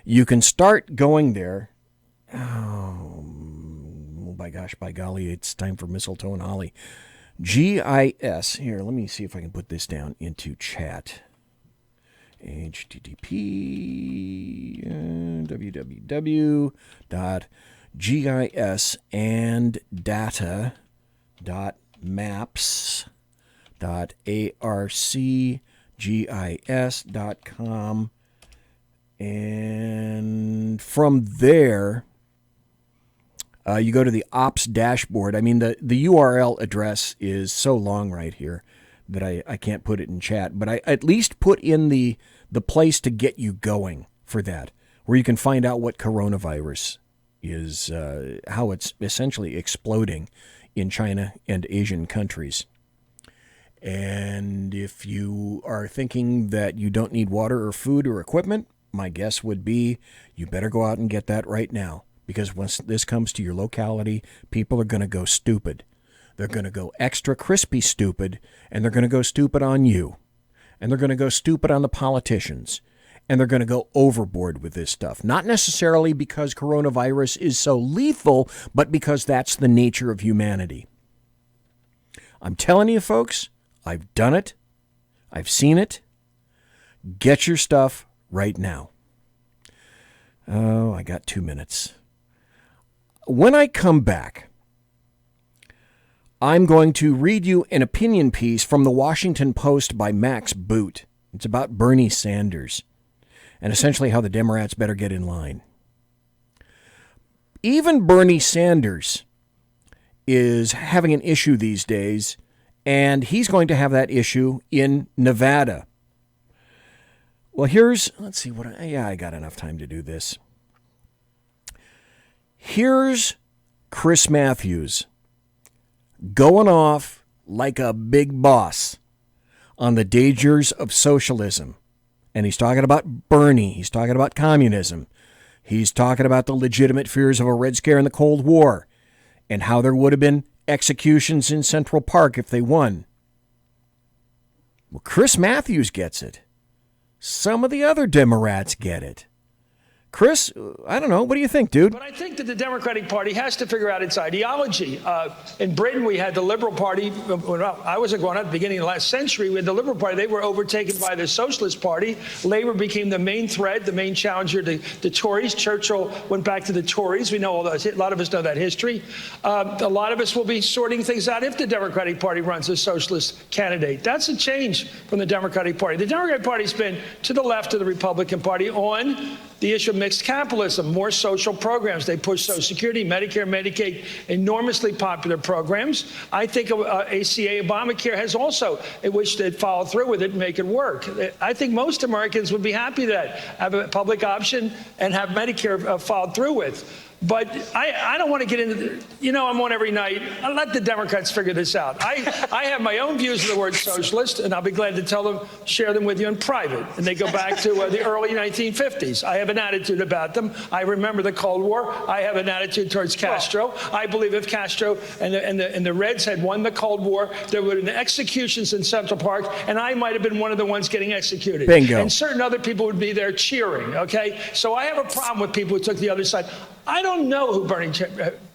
S8: You can start going there. Oh, by gosh, by golly, it's time for mistletoe and holly. GIS. Here, let me see if I can put this down into chat. HTTP www.gisanddata.maps.arcgis.com. And from there, you go to the ops dashboard. I mean, the URL address is so long right here that I can't put it in chat. But I at least put in the place to get you going for that, where you can find out what coronavirus is, how it's essentially exploding in China and Asian countries. And if you are thinking that you don't need water or food or equipment, my guess would be you better go out and get that right now. Because once this comes to your locality, people are going to go stupid. They're going to go extra crispy stupid, and they're going to go stupid on you. And they're going to go stupid on the politicians. And they're going to go overboard with this stuff. Not necessarily because coronavirus is so lethal, but because that's the nature of humanity. I'm telling you, folks, I've done it. I've seen it. Get your stuff right now. Oh, I got 2 minutes. When I come back, I'm going to read you an opinion piece from the Washington Post by Max Boot. It's about Bernie Sanders and essentially how the Democrats better get in line. Even Bernie Sanders is having an issue these days, and he's going to have that issue in Nevada. Well, let's see I got enough time to do this. Here's Chris Matthews going off like a big boss on the dangers of socialism. And he's talking about Bernie. He's talking about communism. He's talking about the legitimate fears of a Red Scare in the Cold War and how there would have been executions in Central Park if they won. Well, Chris Matthews gets it. Some of the other Democrats get it. Chris, I don't know. What do you think, dude?
S6: But I think that the Democratic Party has to figure out its ideology. In Britain, we had the Liberal Party. When I was growing up at the beginning of the last century, we had the Liberal Party. They were overtaken by the Socialist Party. Labour became the main threat, the main challenger to the Tories. Churchill went back to the Tories. We know all that. A lot of us know that history. A lot of us will be sorting things out if the Democratic Party runs a socialist candidate. That's a change from the Democratic Party. The Democratic Party's been to the left of the Republican Party on the issue of mixed capitalism, more social programs. They push Social Security, Medicare, Medicaid, enormously popular programs. I think ACA, Obamacare has also wished they'd follow through with it and make it work. I think most Americans would be happy to have a public option and have Medicare followed through with. But I don't want to get into I'm on every night. I'll let the Democrats figure this out. I have my own views of the word socialist, and I'll be glad to share them with you in private. And they go back to the early 1950s. I have an attitude about them. I remember the Cold War. I have an attitude towards Castro. I believe if Castro and the Reds had won the Cold War, there would have been executions in Central Park, and I might have been one of the ones getting executed.
S8: Bingo.
S6: And certain other people would be there cheering, okay? So I have a problem with people who took the other side. I don't know who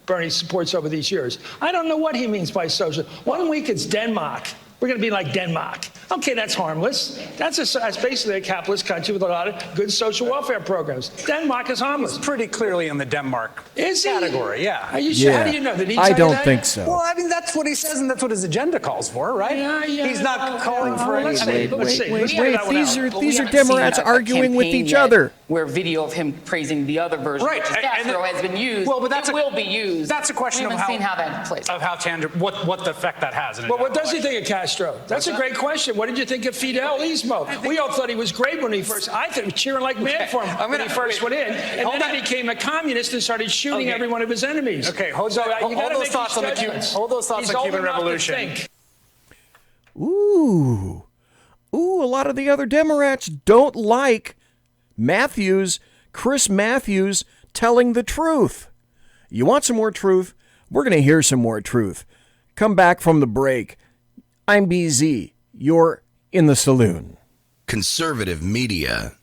S6: Bernie supports over these years. I don't know what he means by social. 1 week it's Denmark. We're going to be like Denmark. Okay, that's harmless. That's basically a capitalist country with a lot of good social welfare programs. Denmark is harmless.
S4: He's pretty clearly in the Denmark category, yeah.
S6: Are you sure? How do you know? Did he
S8: I
S6: tell
S8: don't
S6: you that?
S8: think so.
S4: Well, I mean, that's what he says, and that's what his agenda calls for, right?
S6: Yeah.
S4: He's not calling for any...
S6: Let's see.
S8: These are Democrats arguing with each other.
S7: Where video of him praising the other version of Castro has been used.
S4: Well, but
S7: it will be used.
S4: That's a question
S7: we haven't seen how that plays.
S4: Of how what the effect that has.
S6: Well, what does he think of Castro? That's a great question. What did you think of Fidel Ismo? We all thought he was great when he first. I think we were cheering like mad for him when he first went in, and then he became a communist and started shooting every one of his enemies.
S4: Okay, hold those thoughts on the Cuban Revolution.
S8: Ooh, a lot of the other Democrats don't like Chris Matthews telling the truth. You want some more truth? We're going to hear some more truth. Come back from the break. I'm BZ. You're in the Saloon.
S10: Conservative media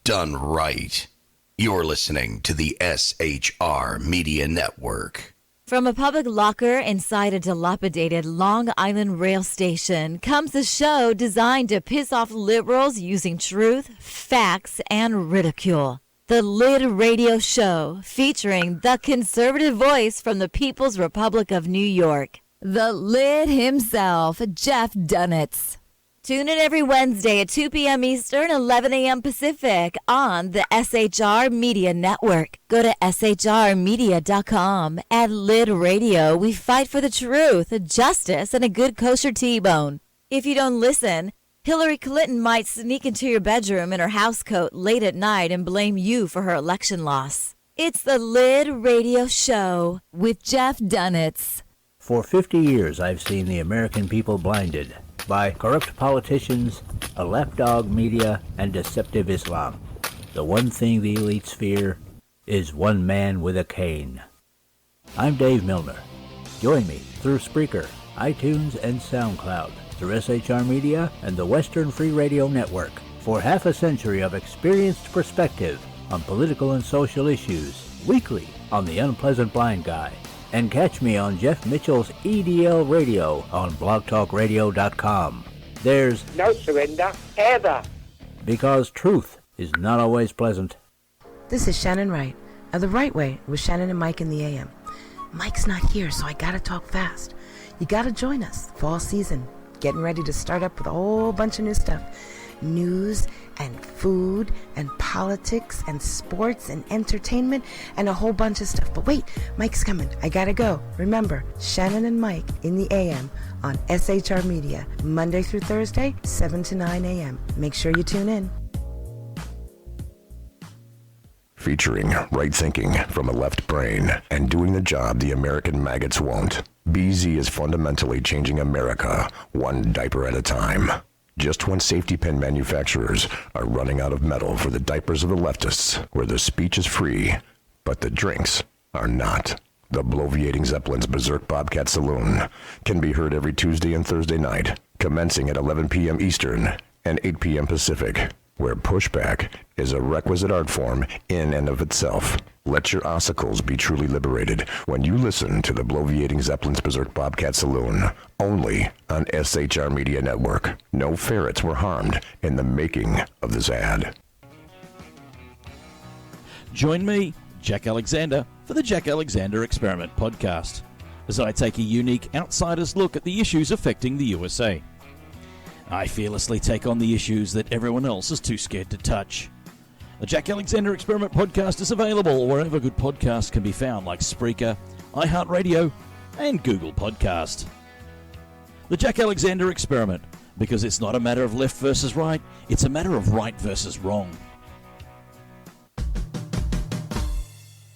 S10: done right. You're listening to the SHR Media Network.
S11: From a public locker inside a dilapidated Long Island rail station comes a show designed to piss off liberals using truth, facts, and ridicule. The Lid Radio Show, featuring the conservative voice from the People's Republic of New York, the Lid himself, Jeff Dunitz. Tune in every Wednesday at 2 p.m. Eastern, 11 a.m. Pacific on the SHR Media Network. Go to shrmedia.com. At Lid Radio, we fight for the truth, justice, and a good kosher T-bone. If you don't listen, Hillary Clinton might sneak into your bedroom in her housecoat late at night and blame you for her election loss. It's the Lid Radio Show with Jeff Dunitz.
S12: For 50 years, I've seen the American people blinded by corrupt politicians, a lapdog media, and deceptive Islam. The one thing the elites fear is one man with a cane. I'm Dave Milner. Join me through Spreaker, iTunes, and SoundCloud, through SHR Media and the Western Free Radio Network, for half a century of experienced perspective on political and social issues, weekly on The Unpleasant Blind Guy. And catch me on Jeff Mitchell's EDL Radio on blogtalkradio.com. There's
S13: no surrender, ever.
S12: Because truth is not always pleasant.
S14: This is Shannon Wright of The Right Way with Shannon and Mike in the AM. Mike's not here, so I gotta talk fast. You gotta join us. Fall season. Getting ready to start up with a whole bunch of new stuff. News and food and politics and sports and entertainment and a whole bunch of stuff. But wait, Mike's coming. I gotta go. Remember, Shannon and Mike in the AM on SHR Media, Monday through Thursday, 7 to 9 a.m. Make sure you tune in.
S1: Featuring right thinking from a left brain and doing the job the American maggots won't. BZ is fundamentally changing America one diaper at a time. Just when safety pin manufacturers are running out of metal for the diapers of the leftists, where the speech is free, but the drinks are not. The bloviating Zeppelin's Berserk Bobcat Saloon can be heard every Tuesday and Thursday night, commencing at 11 p.m. Eastern and 8 p.m. Pacific, where pushback is a requisite art form in and of itself. Let your ossicles be truly liberated when you listen to the bloviating Zeppelin's Berserk Bobcat Saloon, only on SHR Media Network. No ferrets were harmed in the making of this ad.
S15: Join me, Jack Alexander, for the Jack Alexander Experiment podcast, as I take a unique outsider's look at the issues affecting the USA. I fearlessly take on the issues that everyone else is too scared to touch. The Jack Alexander Experiment podcast is available wherever good podcasts can be found, like Spreaker, iHeartRadio, and Google Podcast. The Jack Alexander Experiment, because it's not a matter of left versus right, it's a matter of right versus wrong.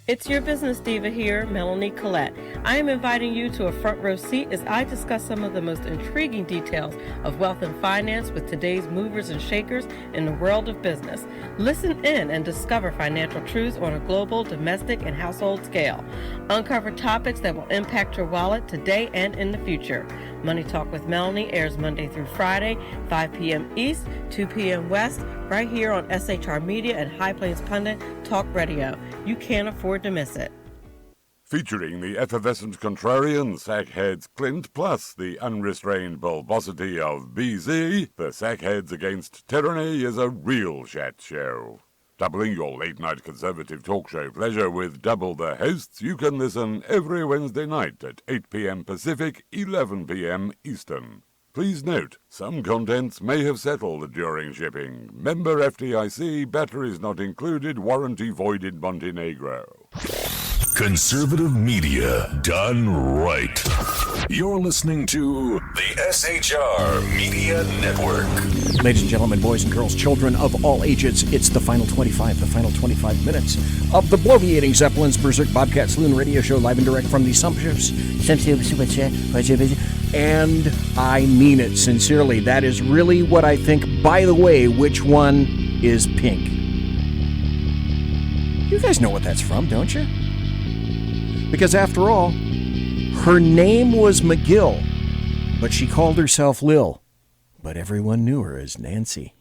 S16: It's your business diva here, Melanie Collette. I am inviting you to a front row seat as I discuss some of the most intriguing details of wealth and finance with today's movers and shakers in the world of business. Listen in and discover financial truths on a global, domestic, and household scale. Uncover topics that will impact your wallet today and in the future. Money Talk with Melanie airs Monday through Friday, 5 p.m. East, 2 p.m. West, right here on SHR Media and High Plains Pundit Talk Radio. You can't afford to miss it.
S9: Featuring the effervescent contrarian sackheads Clint, plus the unrestrained bulbosity of BZ, the Sackheads Against Tyranny is a real chat show. Doubling your late-night conservative talk show pleasure with double the hosts, you can listen every Wednesday night at 8 p.m. Pacific, 11 p.m. Eastern. Please note, some contents may have settled during shipping. Member FDIC, batteries not included, warranty voided Montenegro.
S2: Conservative media done right. You're listening to the SHR Media Network.
S8: Ladies and gentlemen, boys and girls, children of all ages, it's the final 25 minutes of the bloviating Zeppelin's Berserk Bobcat Saloon radio show, live and direct from the sumptuous. And I mean it sincerely. That is really what I think. By the way, which one is pink? You guys know what that's from, don't you? Because after all, her name was McGill, but she called herself Lil. But everyone knew her as Nancy.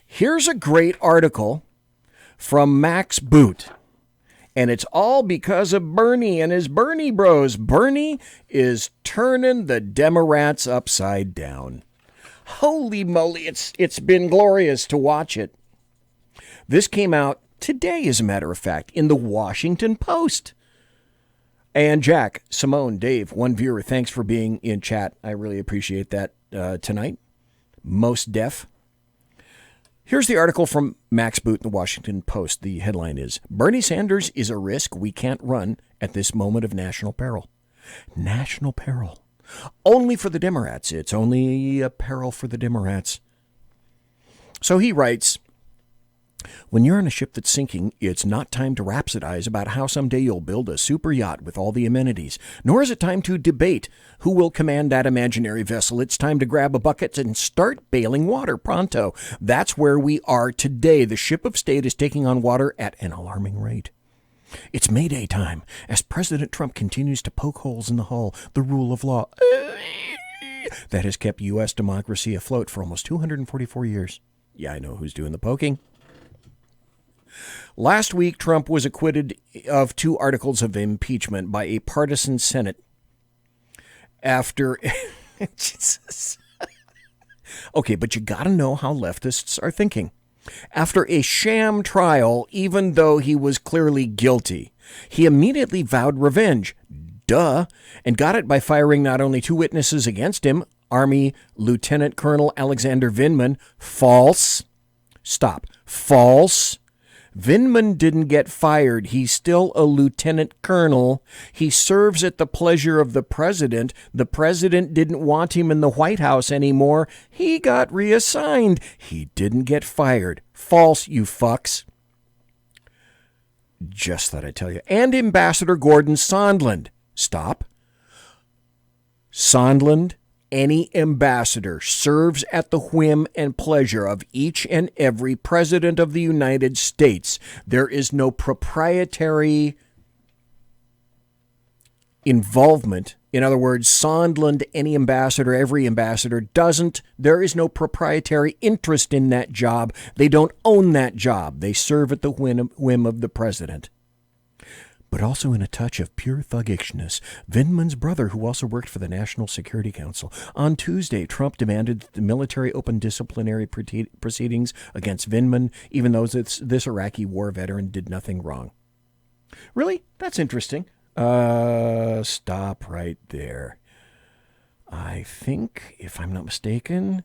S8: Here's a great article from Max Boot. And it's all because of Bernie and his Bernie bros. Bernie is turning the Demorats upside down. Holy moly, it's been glorious to watch it. This came out today, as a matter of fact, in the Washington Post. And Jack, Simone, Dave, one viewer, thanks for being in chat. I really appreciate that tonight. Most deaf. Here's the article from Max Boot in the Washington Post. The headline is, Bernie Sanders is a risk we can't run at this moment of national peril. National peril. Only for the Democrats. It's only a peril for the Democrats. So he writes, when you're on a ship that's sinking, it's not time to rhapsodize about how someday you'll build a super yacht with all the amenities. Nor is it time to debate who will command that imaginary vessel. It's time to grab a bucket and start bailing water pronto. That's where we are today. The ship of state is taking on water at an alarming rate. It's Mayday time as President Trump continues to poke holes in the hull, the rule of law that has kept U.S. democracy afloat for almost 244 years. Yeah, I know who's doing the poking. Last week, Trump was acquitted of 2 articles of impeachment by a partisan Senate after... Jesus. Okay, but you got to know how leftists are thinking. After a sham trial, even though he was clearly guilty, he immediately vowed revenge. Duh. And got it by firing not only 2 witnesses against him, Army Lieutenant Colonel Alexander Vindman. False. Stop. False. Vindman didn't get fired. He's still a lieutenant colonel. He serves at the pleasure of the president. The president didn't want him in the White House anymore. He got reassigned. He didn't get fired. False, you fucks. Just thought I'd tell you. And Ambassador Gordon Sondland. Stop. Sondland, any ambassador, serves at the whim and pleasure of each and every president of the United States. There is no proprietary involvement. In other words, Sondland, any ambassador, every ambassador doesn't. There is no proprietary interest in that job. They don't own that job. They serve at the whim of the president. But also in a touch of pure thuggishness, Vindman's brother, who also worked for the National Security Council. On Tuesday, Trump demanded that the military open disciplinary proceedings against Vindman, even though this Iraqi war veteran did nothing wrong. Really? That's interesting. Stop right there. I think, if I'm not mistaken,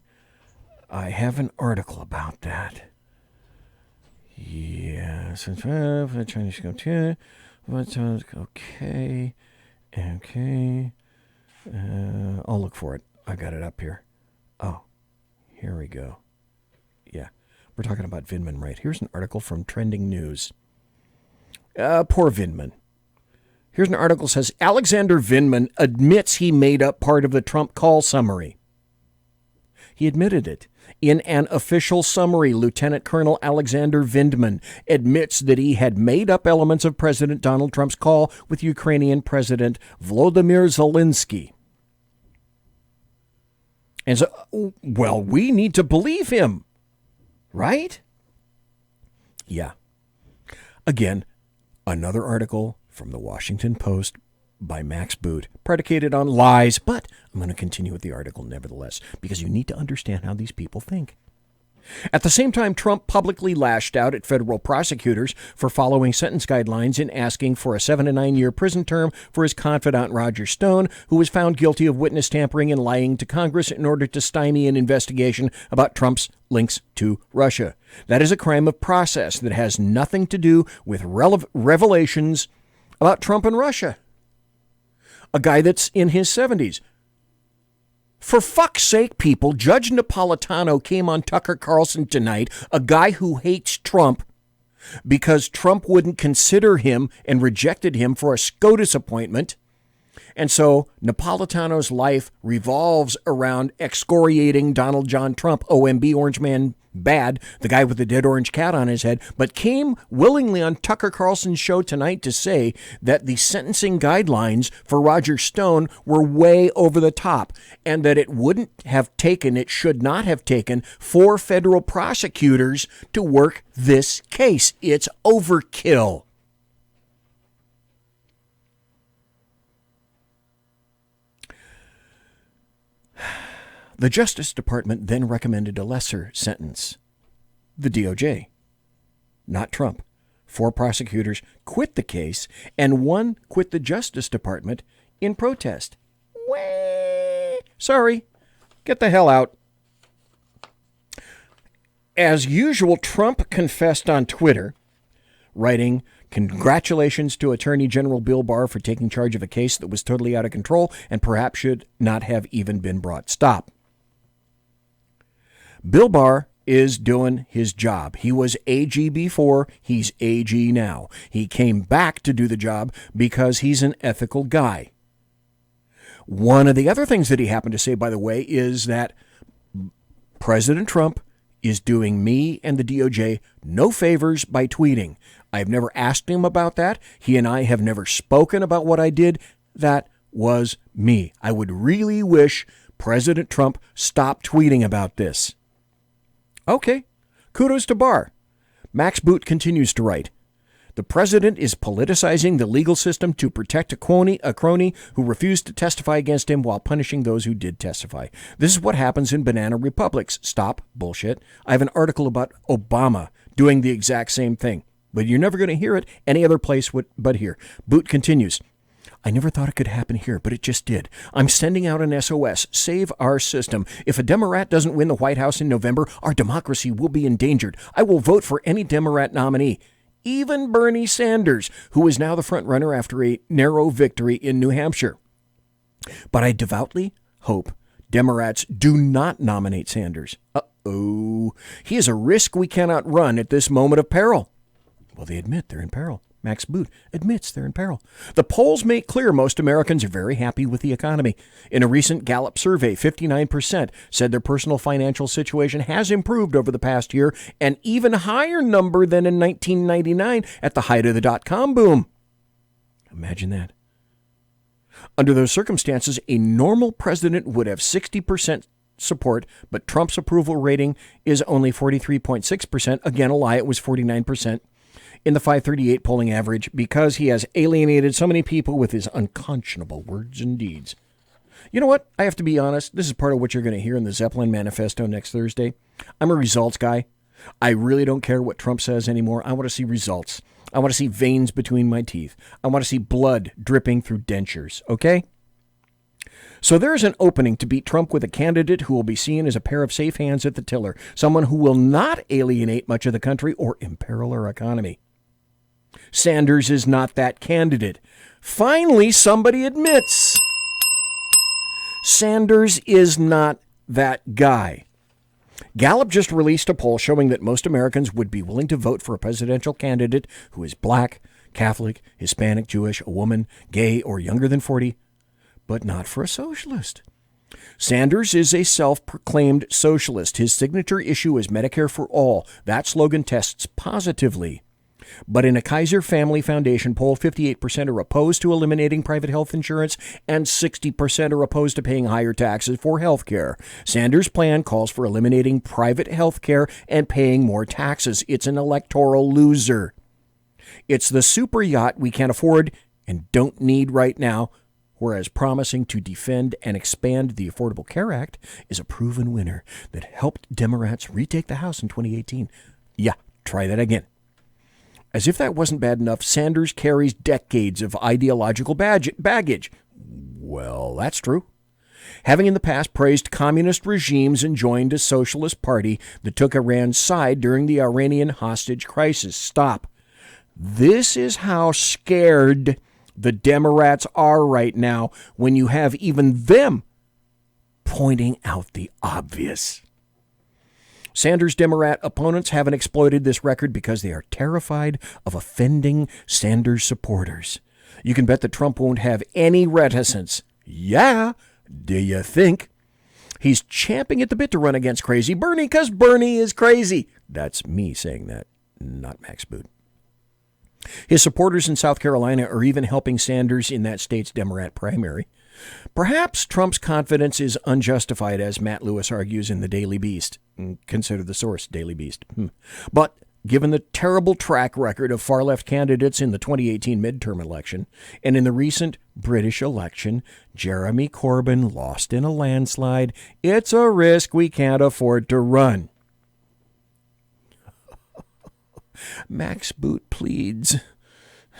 S8: I have an article about that. Yes. Chinese okay. I'll look for it. I got it up here. Oh, here we go. Yeah, we're talking about Vindman, right? Here's an article from Trending News. Poor Vindman. Here's an article that says Alexander Vindman admits he made up part of the Trump call summary. He admitted it. In an official summary, Lieutenant Colonel Alexander Vindman admits that he had made up elements of President Donald Trump's call with Ukrainian President Volodymyr Zelensky. And so, well, we need to believe him, right? Yeah. Again, another article from the Washington Post by Max Boot, predicated on lies, but I'm going to continue with the article nevertheless, because you need to understand how these people think. At the same time, Trump publicly lashed out at federal prosecutors for following sentence guidelines in asking for a 7 to 9 year prison term for his confidant Roger Stone, who was found guilty of witness tampering and lying to Congress in order to stymie an investigation about Trump's links to Russia. That is a crime of process that has nothing to do with revelations about Trump and Russia. A guy that's in his 70s. For fuck's sake, people, Judge Napolitano came on Tucker Carlson tonight, a guy who hates Trump because Trump wouldn't consider him and rejected him for a SCOTUS appointment. And so Napolitano's life revolves around excoriating Donald John Trump, OMB, Orange Man Bad, the guy with the dead orange cat on his head, but came willingly on Tucker Carlson's show tonight to say that the sentencing guidelines for Roger Stone were way over the top and that it should not have taken 4 federal prosecutors to work this case. It's overkill. The Justice Department then recommended a lesser sentence. The DOJ, not Trump. 4 prosecutors quit the case, and 1 quit the Justice Department in protest. Sorry, get the hell out. As usual, Trump confessed on Twitter, writing, "Congratulations to Attorney General Bill Barr for taking charge of a case that was totally out of control and perhaps should not have even been brought." Stop. Bill Barr is doing his job. He was AG before, he's AG now. He came back to do the job because he's an ethical guy. One of the other things that he happened to say, by the way, is that President Trump is doing me and the DOJ no favors by tweeting. I've never asked him about that. He and I have never spoken about what I did. That was me. I would really wish President Trump stopped tweeting about this. Okay, kudos to Barr. Max Boot continues to write, "The president is politicizing the legal system to protect a crony who refused to testify against him while punishing those who did testify. This is what happens in banana republics. Stop bullshit. I have an article about Obama doing the exact same thing, but you're never going to hear it any other place but here." Boot continues, "I never thought it could happen here, but it just did. I'm sending out an SOS. Save our system. If a Democrat doesn't win the White House in November, our democracy will be endangered. I will vote for any Democrat nominee, even Bernie Sanders, who is now the front runner after a narrow victory in New Hampshire. But I devoutly hope Democrats do not nominate Sanders. Uh-oh. He is a risk we cannot run at this moment of peril." Well, they admit they're in peril. Max Boot admits they're in peril. "The polls make clear most Americans are very happy with the economy. In a recent Gallup survey, 59% said their personal financial situation has improved over the past year, an even higher number than in 1999 at the height of the dot-com boom." Imagine that. "Under those circumstances, a normal president would have 60% support, but Trump's approval rating is only 43.6%. Again, a lie, it was 49%. In the 538 polling average because he has alienated so many people with his unconscionable words and deeds." You know what? I have to be honest. This is part of what you're going to hear in the Zeppelin Manifesto next Thursday. I'm a results guy. I really don't care what Trump says anymore. I want to see results. I want to see veins between my teeth. I want to see blood dripping through dentures. Okay? So there is an opening to beat Trump with a candidate who will be seen as a pair of safe hands at the tiller, someone who will not alienate much of the country or imperil our economy. Sanders is not that candidate. Finally, somebody admits Sanders is not that guy. Gallup just released a poll showing that most Americans would be willing to vote for a presidential candidate who is black, Catholic, Hispanic, Jewish, a woman, gay, or younger than 40, but not for a socialist. Sanders is a self-proclaimed socialist. His signature issue is Medicare for All. That slogan tests positively. But in a Kaiser Family Foundation poll, 58% are opposed to eliminating private health insurance and 60% are opposed to paying higher taxes for health care. Sanders' plan calls for eliminating private health care and paying more taxes. It's an electoral loser. It's the super yacht we can't afford and don't need right now, whereas promising to defend and expand the Affordable Care Act is a proven winner that helped Democrats retake the House in 2018. Yeah, try that again. As if that wasn't bad enough, Sanders carries decades of ideological baggage. Well, that's true. Having in the past praised communist regimes and joined a socialist party that took Iran's side during the Iranian hostage crisis. Stop. This is how scared the Democrats are right now when you have even them pointing out the obvious. Sanders' Democrat opponents haven't exploited this record because they are terrified of offending Sanders supporters. You can bet that Trump won't have any reticence. Yeah, do you think? He's champing at the bit to run against crazy Bernie because Bernie is crazy. That's me saying that, not Max Boot. His supporters in South Carolina are even helping Sanders in that state's Democrat primary. Perhaps Trump's confidence is unjustified, as Matt Lewis argues in the Daily Beast. Consider the source, Daily Beast. But given the terrible track record of far-left candidates in the 2018 midterm election and in the recent British election, Jeremy Corbyn lost in a landslide, it's a risk we can't afford to run. Max Boot pleads.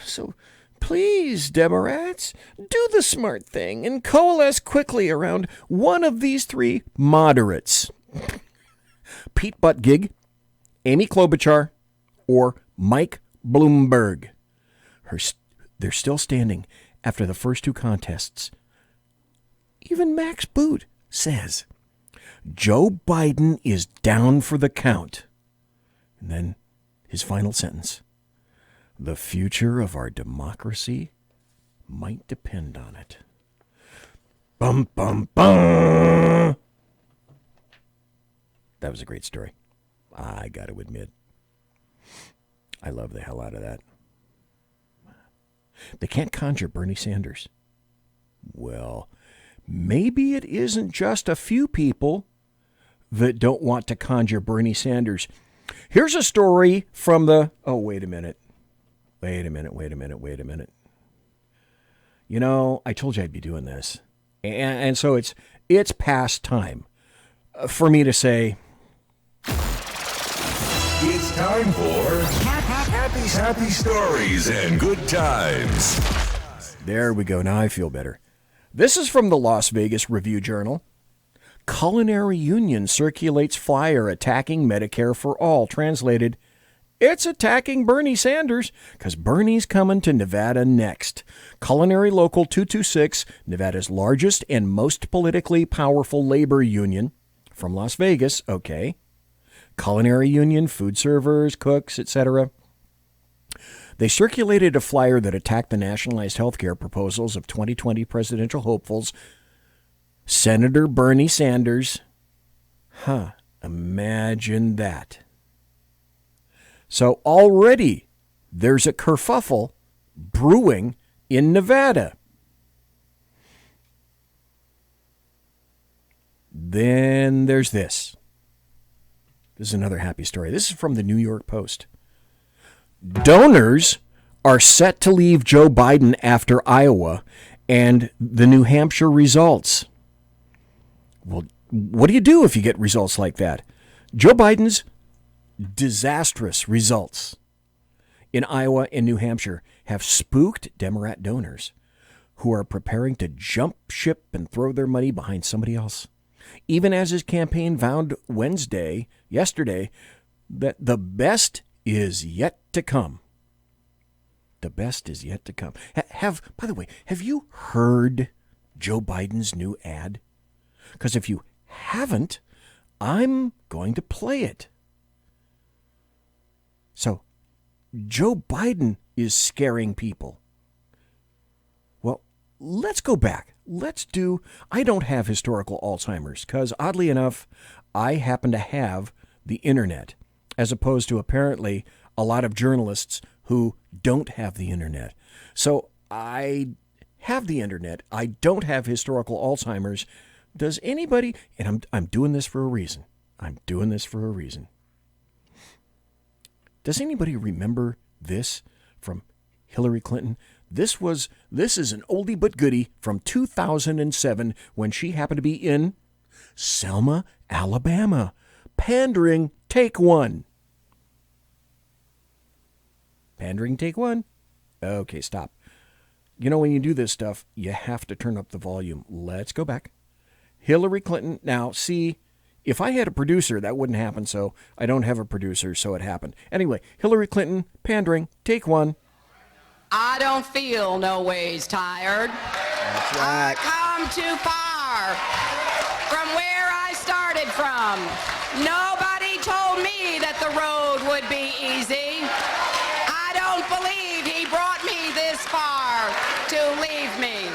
S8: So please, Democrats, do the smart thing and coalesce quickly around one of these three moderates. Pete Buttigieg, Amy Klobuchar, or Mike Bloomberg. They're still standing after the first two contests. Even Max Boot says Joe Biden is down for the count. And then his final sentence. The future of our democracy might depend on it. Bum, bum, bum. That was a great story. I got to admit. I love the hell out of that. They can't conjure Bernie Sanders. Well, maybe it isn't just a few people that don't want to conjure Bernie Sanders. Here's a story from the... Oh, wait a minute. You know, I told you I'd be doing this. And so it's past time for me to say...
S2: It's time for happy stories and good times.
S8: There we go. Now I feel better. This is from the Las Vegas Review-Journal. Culinary Union circulates flyer attacking Medicare for All. Translated, it's attacking Bernie Sanders because Bernie's coming to Nevada next. Culinary Local 226, Nevada's largest and most politically powerful labor union from Las Vegas, okay. Culinary Union, food servers, cooks, etc. They circulated a flyer that attacked the nationalized health care proposals of 2020 presidential hopefuls Senator Bernie Sanders. Imagine that. So already there's a kerfuffle brewing in Nevada. Then there's this. This is another happy story. This is from the New York Post. Donors are set to leave Joe Biden after Iowa and the New Hampshire results. Well, what do you do if you get results like that? Joe Biden's disastrous results in Iowa and New Hampshire have spooked Democrat donors who are preparing to jump ship and throw their money behind somebody else. Even as his campaign vowed yesterday, that the best is yet to come. The best is yet to come. By the way, have you heard Joe Biden's new ad? Because if you haven't, I'm going to play it. So, Joe Biden is scaring people. Well, let's go back. I don't have historical Alzheimer's because, oddly enough, I happen to have the internet, as opposed to apparently a lot of journalists who don't have the internet. So I have the internet. I don't have historical Alzheimer's. Does anybody, and I'm doing this for a reason. Does anybody remember this from Hillary Clinton? This is an oldie but goodie from 2007 when she happened to be in Selma, Alabama. Pandering, take one. Pandering, take one. Okay, stop. You know, when you do this stuff, you have to turn up the volume. Let's go back. Hillary Clinton. Now, see, if I had a producer, that wouldn't happen, so I don't have a producer, so it happened. Anyway, Hillary Clinton, pandering, take one.
S17: I don't feel no ways tired.
S8: That's right.
S17: I come too far from where I started from. Nobody told me that the road would be easy. I don't believe he brought me this far to leave me.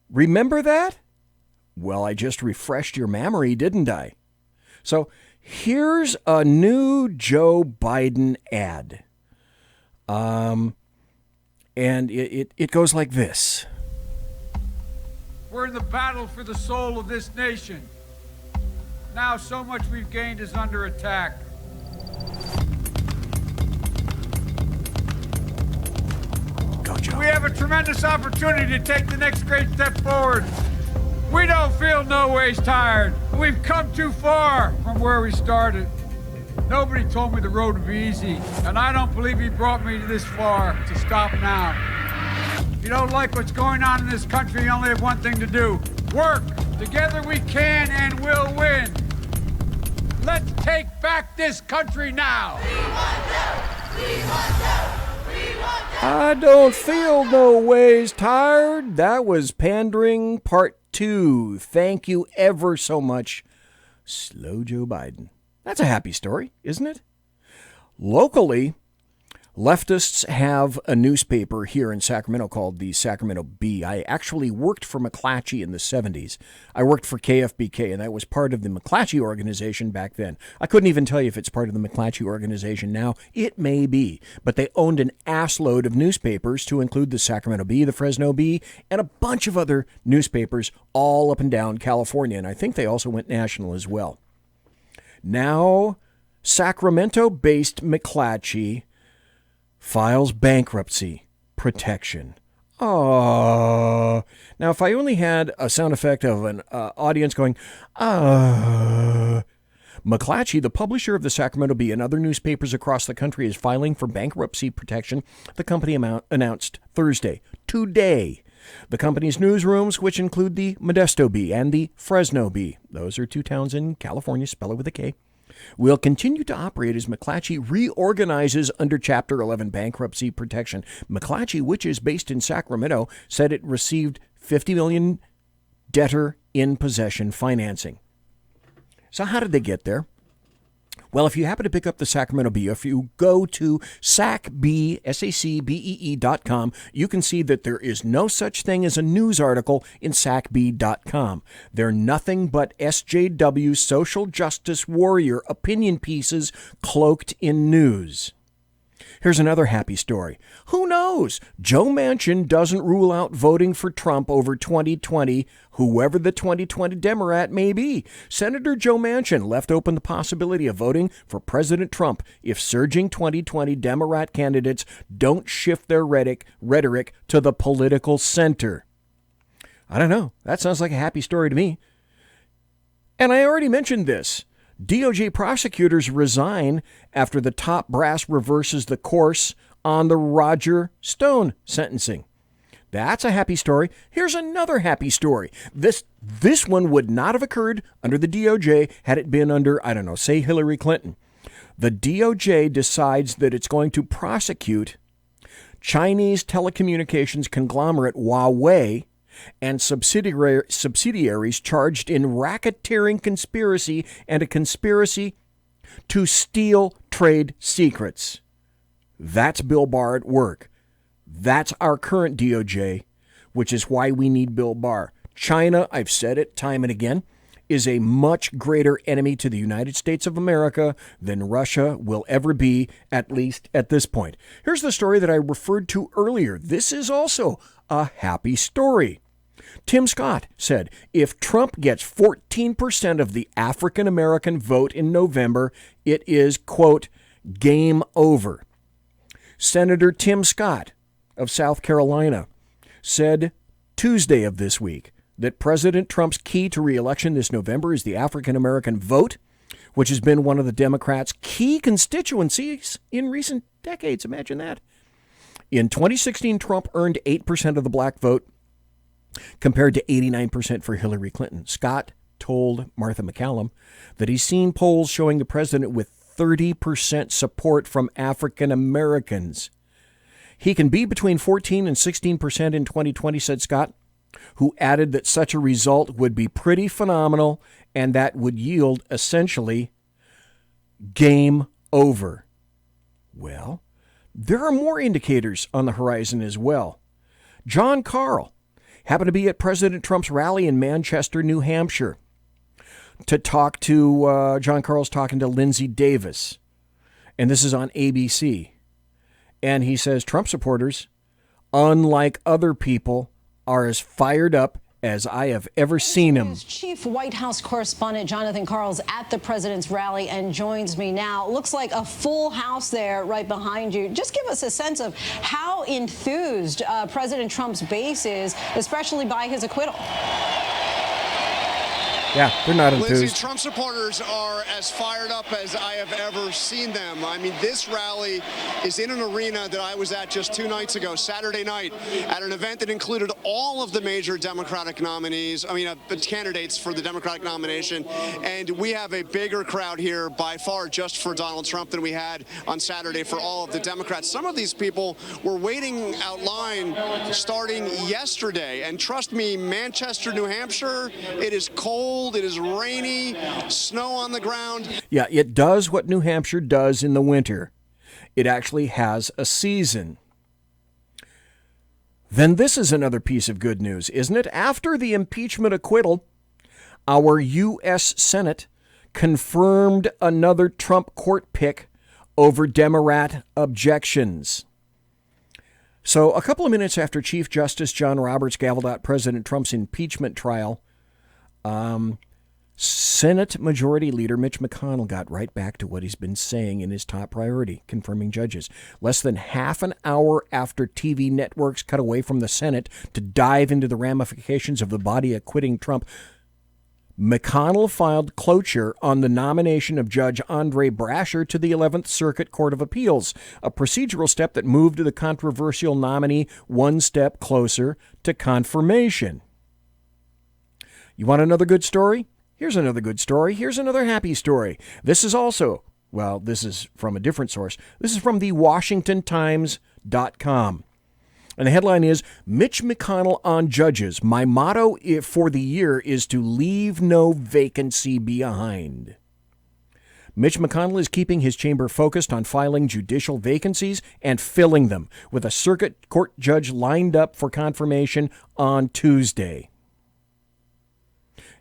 S8: Remember that? Well, I just refreshed your memory, didn't I? So here's a new Joe Biden ad. And it goes like this.
S18: We're in the battle for the soul of this nation. Now so much we've gained is under attack.
S8: Go, Joe.
S18: We have a tremendous opportunity to take the next great step forward. We don't feel no ways tired. We've come too far from where we started. Nobody told me the road would be easy, and I don't believe he brought me this far to stop now. If you don't like what's going on in this country, you only have one thing to do. Work. Together we can and will win. Let's take back this country now.
S8: I don't feel no ways tired. That was Pandering Part 2. Thank you ever so much, Slow Joe Biden. That's a happy story, isn't it? Locally, leftists have a newspaper here in Sacramento called the Sacramento Bee. I actually worked for McClatchy in the 70s. I worked for KFBK, and that was part of the McClatchy organization back then. I couldn't even tell you if it's part of the McClatchy organization now. It may be. But they owned an assload of newspapers to include the Sacramento Bee, the Fresno Bee, and a bunch of other newspapers all up and down California. And I think they also went national as well. Now, Sacramento-based McClatchy files bankruptcy protection. Oh, now if I only had a sound effect of an audience going, McClatchy, the publisher of the Sacramento Bee and other newspapers across the country, is filing for bankruptcy protection, the company announced Thursday, today. The company's newsrooms, which include the Modesto Bee and the Fresno Bee, those are two towns in California, spell it with a K, will continue to operate as McClatchy reorganizes under Chapter 11 bankruptcy protection. McClatchy, which is based in Sacramento, said it received $50 million debtor in possession financing. So how did they get there? Well, if you happen to pick up the Sacramento Bee, if you go to SACBEE.com, you can see that there is no such thing as a news article in SACBEE.com. They're nothing but SJW social justice warrior opinion pieces cloaked in news. Here's another happy story. Who knows? Joe Manchin doesn't rule out voting for Trump over 2020, whoever the 2020 Democrat may be. Senator Joe Manchin left open the possibility of voting for President Trump if surging 2020 Democrat candidates don't shift their rhetoric to the political center. I don't know. That sounds like a happy story to me. And I already mentioned this. DOJ prosecutors resign after the top brass reverses the course on the Roger Stone sentencing. That's a happy story. Here's another happy story. This one would not have occurred under the DOJ had it been under, I don't know, say Hillary Clinton. The DOJ decides that it's going to prosecute Chinese telecommunications conglomerate Huawei and subsidiaries charged in racketeering conspiracy and a conspiracy to steal trade secrets. That's Bill Barr at work. That's our current DOJ, which is why we need Bill Barr. China, I've said it time and again, is a much greater enemy to the United States of America than Russia will ever be, at least at this point. Here's the story that I referred to earlier. This is also a happy story. Tim Scott said, if Trump gets 14% of the African American vote in November, it is, quote, game over. Senator Tim Scott of South Carolina said Tuesday of this week that President Trump's key to re-election this November is the African American vote, which has been one of the Democrats' key constituencies in recent decades. Imagine that. In 2016, Trump earned 8% of the black vote, compared to 89% for Hillary Clinton. Scott told Martha McCallum that he's seen polls showing the president with 30% support from African Americans. He can be between 14 and 16% in 2020, said Scott, who added that such a result would be pretty phenomenal and that would yield essentially game over. Well, there are more indicators on the horizon as well. John Carl happened to be at President Trump's rally in Manchester, New Hampshire, to talk to, John Carl's talking to Lindsay Davis. And this is on ABC. And he says Trump supporters, unlike other people, are as fired up as I have ever seen him.
S19: Chief White House correspondent Jonathan Karl's at the president's rally and joins me now. Looks like a full house there right behind you. Just give us a sense of how enthused President Trump's base is, especially by his acquittal.
S8: Yeah, they're not enthused.
S21: Lindsay, Trump supporters are as fired up as I have ever seen them. I mean, this rally is in an arena that I was at just 2 nights ago, Saturday night, at an event that included all of the major Democratic nominees, candidates for the Democratic nomination. And we have a bigger crowd here by far just for Donald Trump than we had on Saturday for all of the Democrats. Some of these people were waiting out line starting yesterday. And trust me, Manchester, New Hampshire, it is cold. It is rainy, snow on the ground.
S8: Yeah, it does what New Hampshire does in the winter. It actually has a season. Then this is another piece of good news, isn't it? After the impeachment acquittal, our U.S. Senate confirmed another Trump court pick over Democrat objections. So a couple of minutes after Chief Justice John Roberts gavelled out President Trump's impeachment trial, Senate Majority Leader Mitch McConnell got right back to what he's been saying in his top priority, confirming judges. Less than half an hour after TV networks cut away from the Senate to dive into the ramifications of the body acquitting Trump, McConnell filed cloture on the nomination of Judge Andre Brasher to the 11th Circuit Court of Appeals, a procedural step that moved the controversial nominee one step closer to confirmation. You want another good story? Here's another good story. Here's another happy story. This is also, well, this is from a different source. This is from the WashingtonTimes.com. And the headline is, Mitch McConnell on judges. My motto for the year is to leave no vacancy behind. Mitch McConnell is keeping his chamber focused on filing judicial vacancies and filling them, with a circuit court judge lined up for confirmation on Tuesday.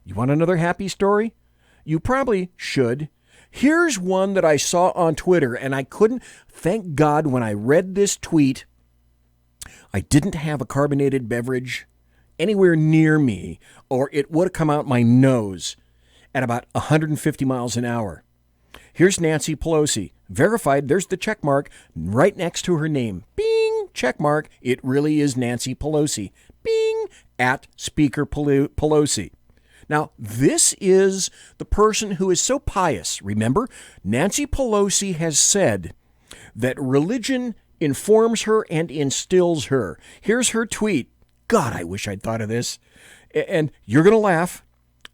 S8: You want another happy story? You probably should. Here's one that I saw on Twitter, and I couldn't, thank God, when I read this tweet, I didn't have a carbonated beverage anywhere near me, or it would have come out my nose at about 150 miles an hour. Here's Nancy Pelosi. Verified, there's the check mark right next to her name. Bing, check mark. It really is Nancy Pelosi. Bing, at Speaker Pelosi. Now, this is the person who is so pious. Remember, Nancy Pelosi has said that religion informs her and instills her. Here's her tweet. God, I wish I'd thought of this. And you're going to laugh,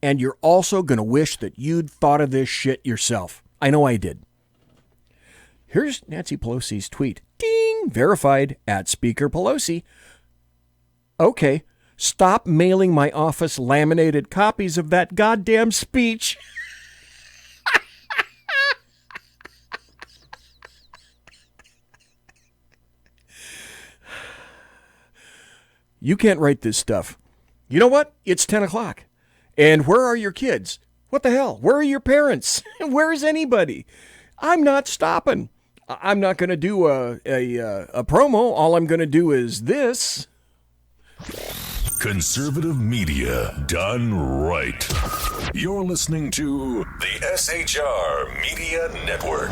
S8: and you're also going to wish that you'd thought of this shit yourself. I know I did. Here's Nancy Pelosi's tweet. Ding! Verified, at Speaker Pelosi. Okay. Stop mailing my office laminated copies of that goddamn speech. You can't write this stuff. You know what? It's 10 o'clock. And where are your kids? What the hell? Where are your parents? Where is anybody? I'm not stopping. I'm not going to do a promo. All I'm going to do is this.
S2: Conservative media done right. You're listening to the SHR Media Network.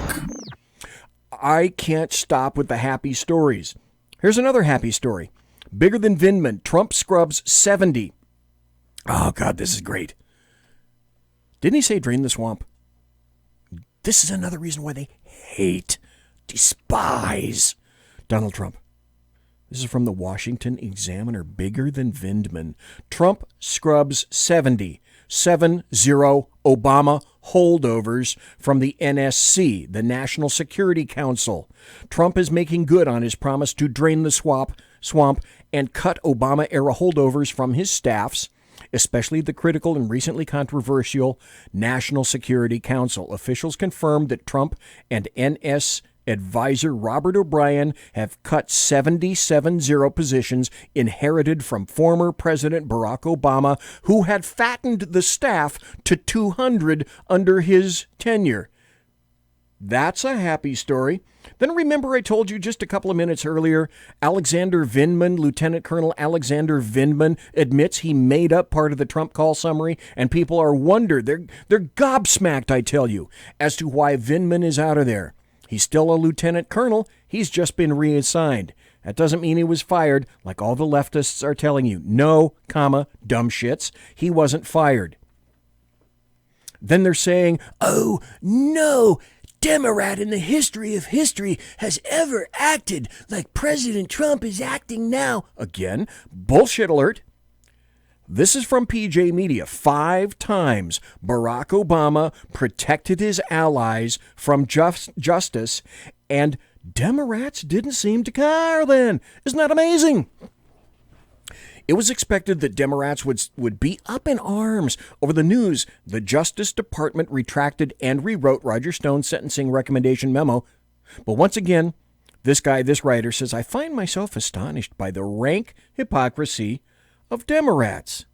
S8: I can't stop with the happy stories. Here's another happy story. Bigger than Vindman. Trump scrubs 70. Oh, God, this is great. Didn't he say drain the swamp? This is another reason why they hate, despise Donald Trump. This is from the Washington Examiner. Bigger than Vindman. Trump scrubs 70 Obama holdovers from the NSC, the National Security Council. Trump is making good on his promise to drain the swamp and cut Obama-era holdovers from his staffs, especially the critical and recently controversial National Security Council. Officials confirmed that Trump and NS advisor Robert O'Brien have cut 77 positions inherited from former President Barack Obama, who had fattened the staff to 200 under his tenure. That's a happy story. Then remember I told you just a couple of minutes earlier, Alexander Vindman, Lieutenant Colonel Alexander Vindman, admits he made up part of the Trump call summary, and people are they're gobsmacked, I tell you, as to why Vindman is out of there. He's still a lieutenant colonel. He's just been reassigned. That doesn't mean he was fired, like all the leftists are telling you. No, dumb shits. He wasn't fired. Then they're saying, oh, no Democrat in the history of history has ever acted like President Trump is acting now. Again, bullshit alert. This is from PJ Media. 5 times Barack Obama protected his allies from justice, and Democrats didn't seem to care then. Isn't that amazing? It was expected that Democrats would be up in arms over the news. The Justice Department retracted and rewrote Roger Stone's sentencing recommendation memo. But once again, this writer says, I find myself astonished by the rank hypocrisy of Democrats.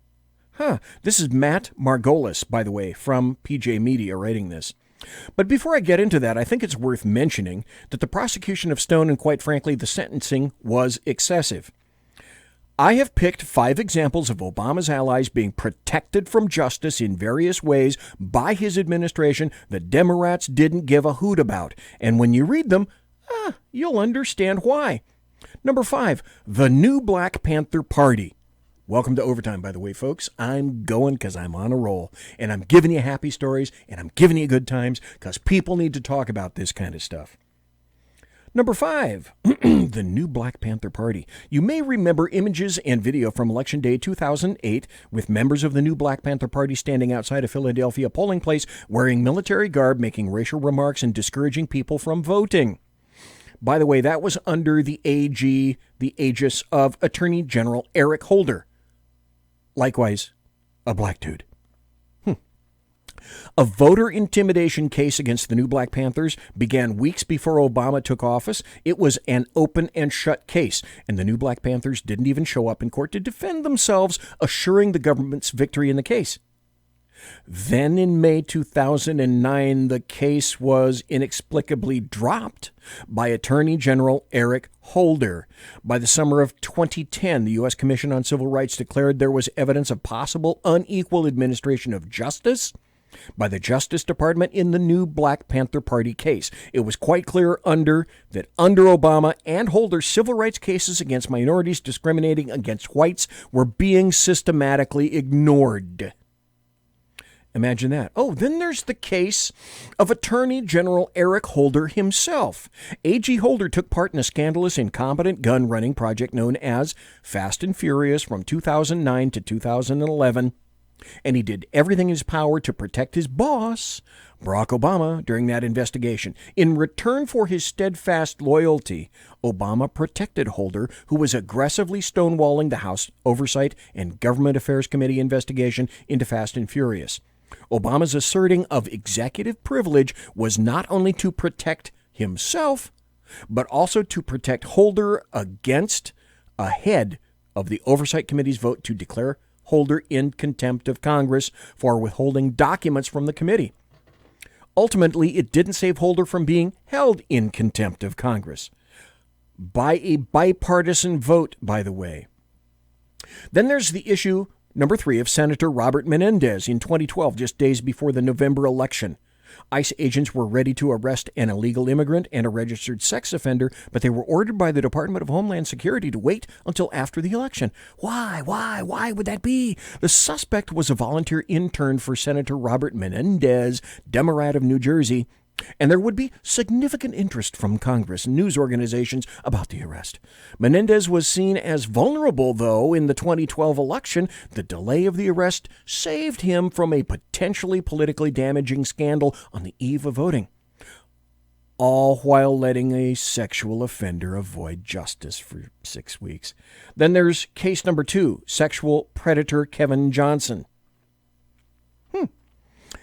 S8: This is Matt Margolis, by the way, from PJ Media writing this. But before I get into that, I think it's worth mentioning that the prosecution of Stone and, quite frankly, the sentencing was excessive. I have picked 5 examples of Obama's allies being protected from justice in various ways by his administration that Democrats didn't give a hoot about. And when you read them, you'll understand why. Number 5, the new Black Panther Party. Welcome to Overtime, by the way, folks. I'm going because I'm on a roll. And I'm giving you happy stories, and I'm giving you good times because people need to talk about this kind of stuff. Number 5, the new Black Panther Party. You may remember images and video from Election Day 2008 with members of the new Black Panther Party standing outside a Philadelphia polling place wearing military garb, making racial remarks, and discouraging people from voting. By the way, that was under the aegis of Attorney General Eric Holder. Likewise, a black dude. A voter intimidation case against the new Black Panthers began weeks before Obama took office. It was an open and shut case, and the new Black Panthers didn't even show up in court to defend themselves, assuring the government's victory in the case. Then in May 2009, the case was inexplicably dropped by Attorney General Eric Holder. By the summer of 2010, the U.S. Commission on Civil Rights declared there was evidence of possible unequal administration of justice by the Justice Department in the new Black Panther Party case. It was quite clear that under Obama and Holder, civil rights cases against minorities discriminating against whites were being systematically ignored. Imagine that. Oh, then there's the case of Attorney General Eric Holder himself. A.G. Holder took part in a scandalous, incompetent gun-running project known as Fast and Furious from 2009 to 2011. And he did everything in his power to protect his boss, Barack Obama, during that investigation. In return for his steadfast loyalty, Obama protected Holder, who was aggressively stonewalling the House Oversight and Government Affairs Committee investigation into Fast and Furious. Obama's asserting of executive privilege was not only to protect himself, but also to protect Holder against a head of the Oversight Committee's vote to declare Holder in contempt of Congress for withholding documents from the committee. Ultimately, it didn't save Holder from being held in contempt of Congress. By a bipartisan vote, by the way. Then there's the issue number 3 of Senator Robert Menendez in 2012, just days before the November election. ICE agents were ready to arrest an illegal immigrant and a registered sex offender, but they were ordered by the Department of Homeland Security to wait until after the election. Why would that be? The suspect was a volunteer intern for Senator Robert Menendez, Democrat of New Jersey, and there would be significant interest from Congress and news organizations about the arrest. Menendez was seen as vulnerable, though, in the 2012 election. The delay of the arrest saved him from a potentially politically damaging scandal on the eve of voting, all while letting a sexual offender avoid justice for 6 weeks. Then there's case number 2, sexual predator Kevin Johnson.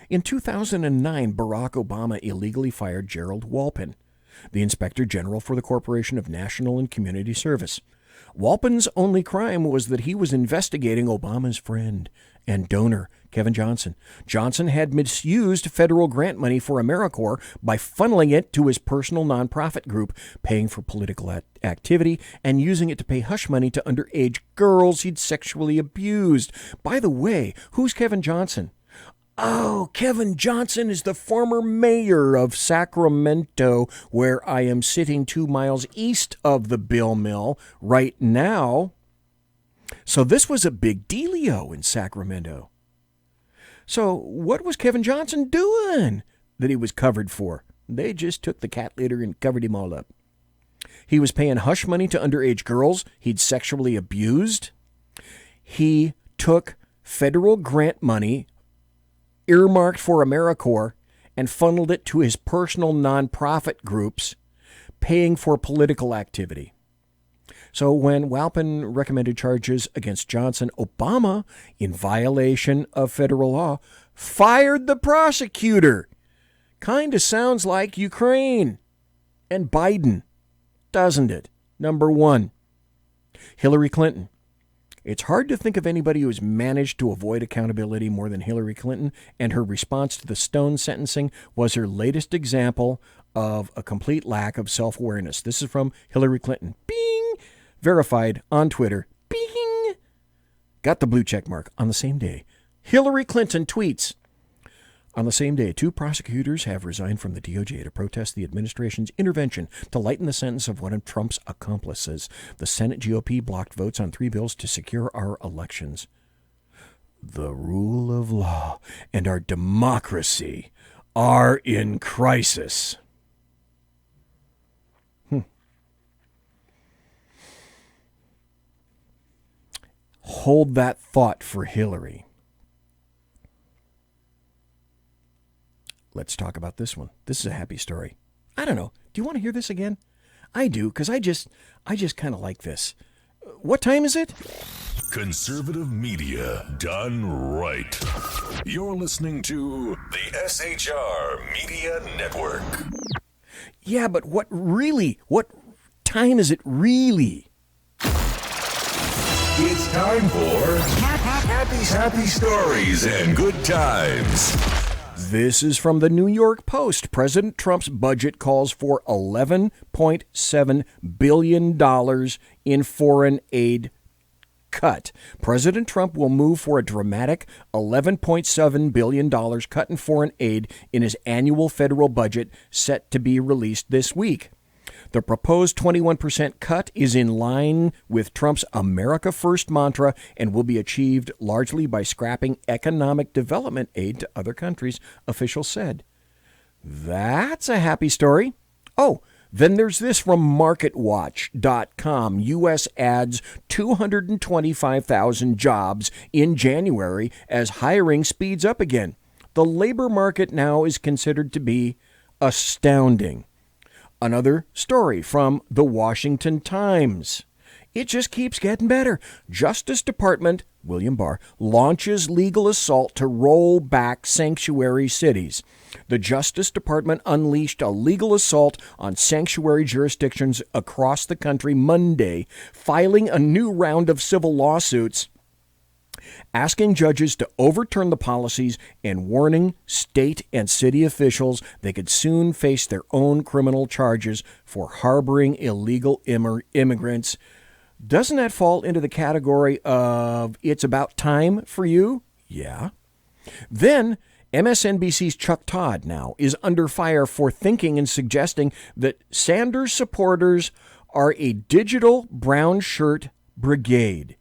S8: In 2009, Barack Obama illegally fired Gerald Walpin, the Inspector General for the Corporation of National and Community Service. Walpin's only crime was that he was investigating Obama's friend and donor, Kevin Johnson. Johnson had misused federal grant money for AmeriCorps by funneling it to his personal nonprofit group, paying for political activity, and using it to pay hush money to underage girls he'd sexually abused. By the way, who's Kevin Johnson? Oh, Kevin Johnson is the former mayor of Sacramento, where I am sitting 2 miles east of the Bill Mill right now. So this was a big dealio in Sacramento. So what was Kevin Johnson doing that he was covered for? They just took the cat litter and covered him all up. He was paying hush money to underage girls he'd sexually abused. He took federal grant money earmarked for AmeriCorps and funneled it to his personal nonprofit groups, paying for political activity. So when Walpin recommended charges against Johnson, Obama, in violation of federal law, fired the prosecutor. Kind of sounds like Ukraine and Biden, doesn't it? Number 1, Hillary Clinton. It's hard to think of anybody who's managed to avoid accountability more than Hillary Clinton, and her response to the Stone sentencing was her latest example of a complete lack of self-awareness. This is from Hillary Clinton. Bing! Verified on Twitter. Bing! Got the blue check mark on the same day. Hillary Clinton tweets, on the same day, 2 prosecutors have resigned from the DOJ to protest the administration's intervention to lighten the sentence of one of Trump's accomplices. The Senate GOP blocked votes on 3 bills to secure our elections. The rule of law and our democracy are in crisis. Hold that thought for Hillary. Let's talk about this one. This is a happy story. I don't know. Do you want to hear this again? I do, because I just kind of like this. What time is it?
S2: Conservative media done right. You're listening to the SHR Media Network.
S8: Yeah, but what time is it really?
S2: It's time for happy stories and good times.
S8: This is from the New York Post. President Trump's budget calls for $11.7 billion in foreign aid cut. President Trump will move for a dramatic $11.7 billion cut in foreign aid in his annual federal budget set to be released this week. The proposed 21% cut is in line with Trump's America First mantra and will be achieved largely by scrapping economic development aid to other countries, officials said. That's a happy story. Oh, then there's this from MarketWatch.com. U.S. adds 225,000 jobs in January as hiring speeds up again. The labor market now is considered to be astounding. Another story from the Washington Times. It just keeps getting better. Justice Department, William Barr, launches legal assault to roll back sanctuary cities. The Justice Department unleashed a legal assault on sanctuary jurisdictions across the country Monday, filing a new round of civil lawsuits asking judges to overturn the policies and warning state and city officials they could soon face their own criminal charges for harboring illegal immigrants. Doesn't that fall into the category of it's about time for you? Yeah. Then MSNBC's Chuck Todd now is under fire for thinking and suggesting that Sanders supporters are a digital brown shirt brigade.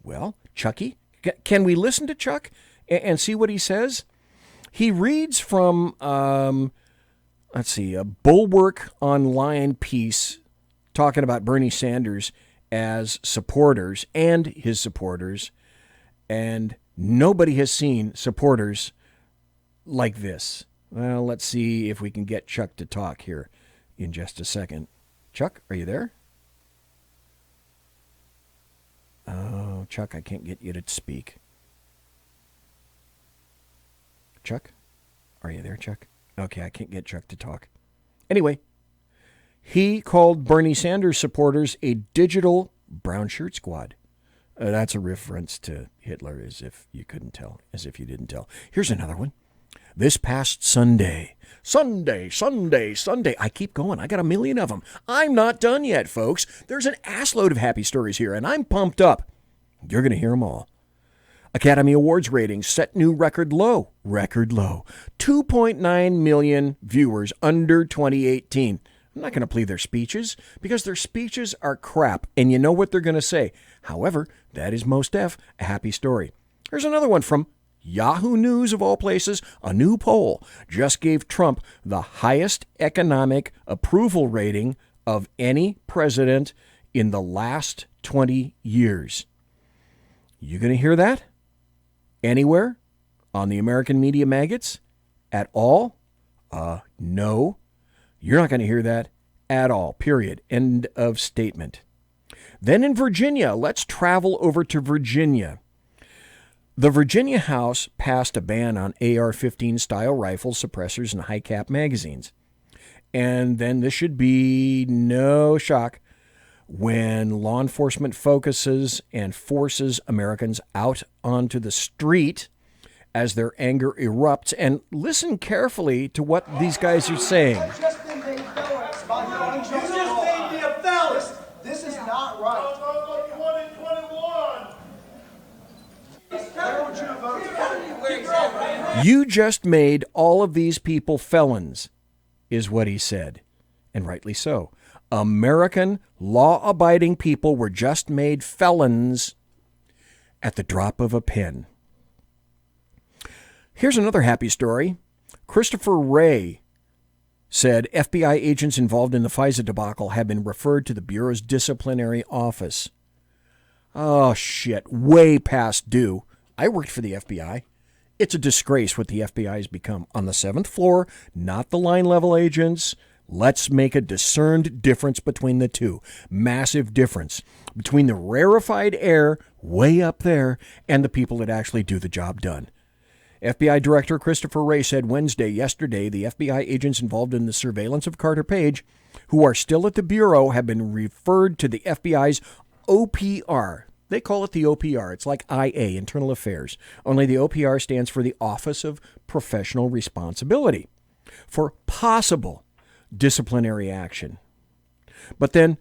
S8: Well, Chucky, can we listen to Chuck and see what he says? He reads from, a Bulwark Online piece talking about Bernie Sanders as supporters and his supporters, and nobody has seen supporters like this. Well, let's see if we can get Chuck to talk here in just a second. Chuck, are you there? Oh, Chuck, I can't get you to speak. Chuck? Are you there, Chuck? Okay, I can't get Chuck to talk. Anyway, he called Bernie Sanders supporters a digital brown shirt squad. That's a reference to Hitler, as if you couldn't tell, as if you didn't tell. Here's another one. This past Sunday. I keep going. I got a million of them. I'm not done yet, folks. There's an assload of happy stories here, and I'm pumped up. You're going to hear them all. Academy Awards ratings set new record low. 2.9 million viewers under 2018. I'm not going to play their speeches because their speeches are crap, and you know what they're going to say. However, that is most a happy story. Here's another one from Yahoo News, of all places. A new poll just gave Trump the highest economic approval rating of any president in the last 20 years. You going to hear that? Anywhere? On the American media maggots? At all? No. You're not going to hear that at all. Period. End of statement. Then in Virginia, let's travel over to Virginia. The Virginia House passed a ban on AR-15 style rifles, suppressors, and high-cap magazines. And then this should be no shock when law enforcement focuses and forces Americans out onto the street as their anger erupts. And listen carefully to what these guys are saying.
S3: You just made me a felon. This is not right.
S8: You just made all of these people felons, is what he said. And rightly so. American law-abiding people were just made felons at the drop of a pen. Here's another happy story. Christopher Wray said FBI agents involved in the FISA debacle have been referred to the Bureau's disciplinary office. Oh, shit. Way past due. I worked for the FBI. It's a disgrace what the FBI has become. On the 7th floor, not the line-level agents. Let's make a discerned difference between the two. Massive difference between the rarefied air way up there and the people that actually do the job done. FBI Director Christopher Wray said yesterday, the FBI agents involved in the surveillance of Carter Page, who are still at the Bureau, have been referred to the FBI's OPR. They call it the OPR. It's like IA, Internal Affairs. Only the OPR stands for the Office of Professional Responsibility for possible disciplinary action. But then,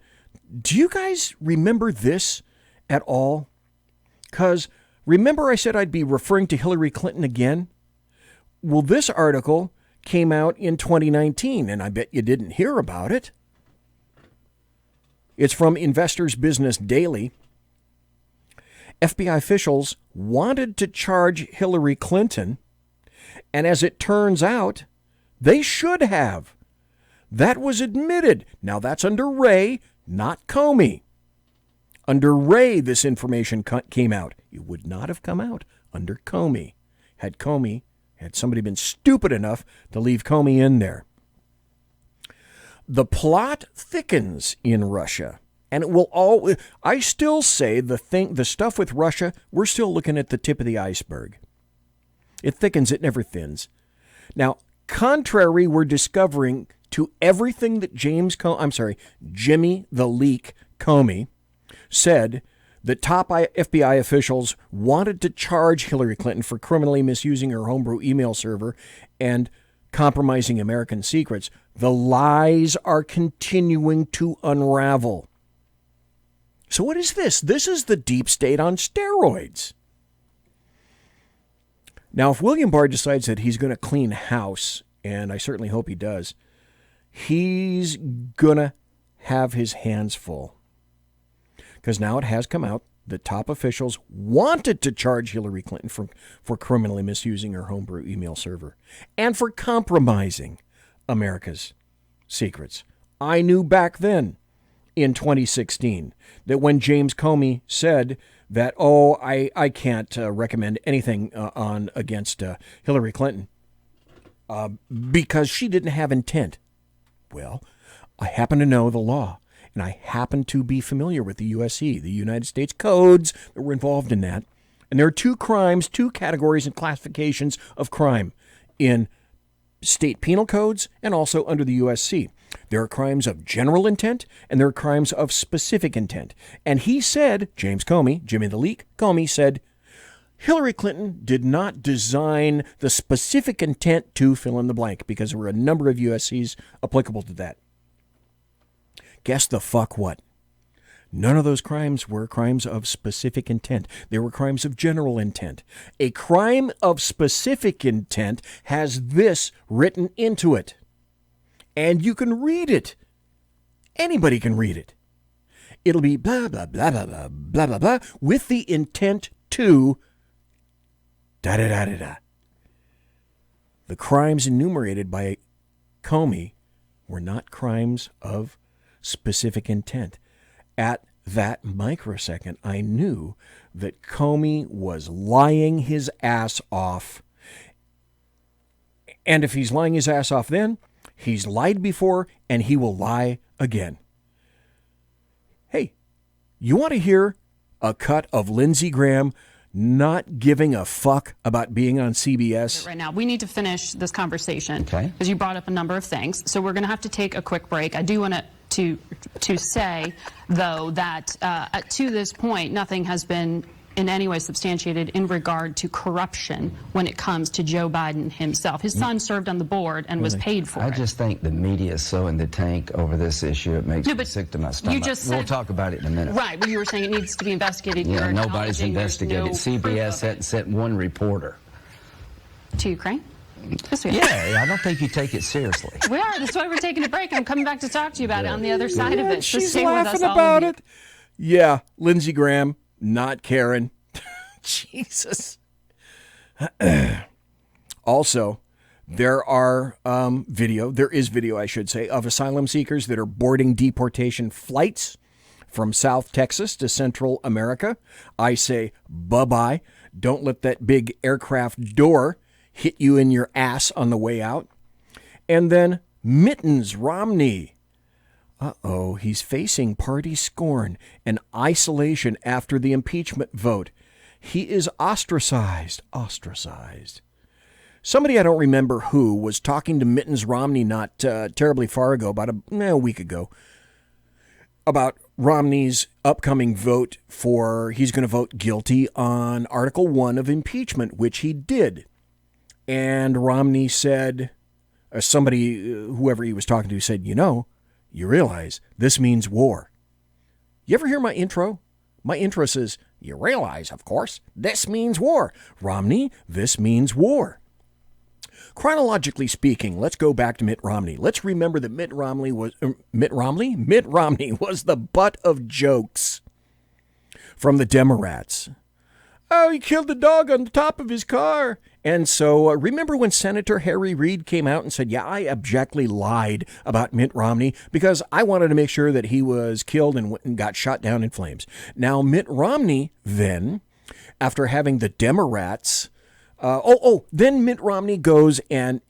S8: do you guys remember this at all? Because remember I said I'd be referring to Hillary Clinton again? Well, this article came out in 2019, and I bet you didn't hear about it. It's from Investors Business Daily. FBI officials wanted to charge Hillary Clinton, and as it turns out, they should have. That was admitted. Now that's under Wray, not Comey. Under Wray, this information came out. It would not have come out under Comey. Had somebody been stupid enough to leave Comey in there. The plot thickens in Russia And it will all. I still say the stuff with Russia, we're still looking at the tip of the iceberg. It thickens, it never thins. Now, contrary, we're discovering to everything that Jimmy the Leak Comey said, that top FBI officials wanted to charge Hillary Clinton for criminally misusing her homebrew email server and compromising American secrets. The lies are continuing to unravel. So what is this? This is the deep state on steroids. Now, if William Barr decides that he's going to clean house, and I certainly hope he does, he's going to have his hands full. Because now it has come out that top officials wanted to charge Hillary Clinton for criminally misusing her homebrew email server and for compromising America's secrets. I knew back then in 2016 that when James Comey said that, I can't recommend anything against Hillary Clinton because she didn't have intent. Well, I happen to know the law. And I happen to be familiar with the USC, the United States codes that were involved in that. And there are two categories and classifications of crime in state penal codes and also under the USC. There are crimes of general intent and there are crimes of specific intent. And he said, James Comey, Jimmy the Leak Comey said, Hillary Clinton did not design the specific intent to fill in the blank because there were a number of USCs applicable to that. Guess the fuck what? None of those crimes were crimes of specific intent. They were crimes of general intent. A crime of specific intent has this written into it. And you can read it. Anybody can read it. It'll be blah, blah, blah, blah, blah, blah, blah, blah, with the intent to da-da-da-da-da. The crimes enumerated by Comey were not crimes of specific intent. At that microsecond, I knew that Comey was lying his ass off. And if he's lying his ass off then, he's lied before and he will lie again. Hey, you want to hear a cut of Lindsey Graham not giving a fuck about being on CBS?
S5: Right now, we need to finish this conversation because you brought up a number of things. So we're going to have to take a quick break. I do want to say, though, that to this point, nothing has been in any way substantiated in regard to corruption when it comes to Joe Biden himself. His son served on the board and was paid for it.
S22: I just think the media is so in the tank over this issue, it makes me sick to my stomach. We'll talk about it in a minute.
S5: Right, but you were saying it needs to be investigated.
S22: Yeah, nobody's investigated. CBS hadn't sent one reporter.
S5: To Ukraine?
S22: Yeah, I don't think you take it seriously.
S5: We are. That's why we're taking a break. I'm coming back to talk to you about it on the other side of it. So
S8: She's
S5: stay with
S8: laughing
S5: us all
S8: about it. Yeah, Lindsey Graham, not Karen. Jesus. Also, there is video, I should say, of asylum seekers that are boarding deportation flights from South Texas to Central America. I say, bye-bye. Don't let that big aircraft door hit you in your ass on the way out. And then Mittens Romney. He's facing party scorn and isolation after the impeachment vote. He is ostracized. Somebody, I don't remember who, was talking to Mittens Romney not terribly far ago, about a week ago, about Romney's upcoming vote he's going to vote guilty on Article 1 of impeachment, which he did. And Romney said, whoever he was talking to said, you realize this means war. You ever hear my intro? My intro says, you realize, of course, this means war. Romney, this means war. Chronologically speaking, let's go back to Mitt Romney. Let's remember that Mitt Romney was the butt of jokes from the Democrats. Oh, he killed the dog on the top of his car. And so remember when Senator Harry Reid came out and said, I abjectly lied about Mitt Romney because I wanted to make sure that he was killed and got shot down in flames. Now, Mitt Romney then, after having the Democrats, then Mitt Romney goes and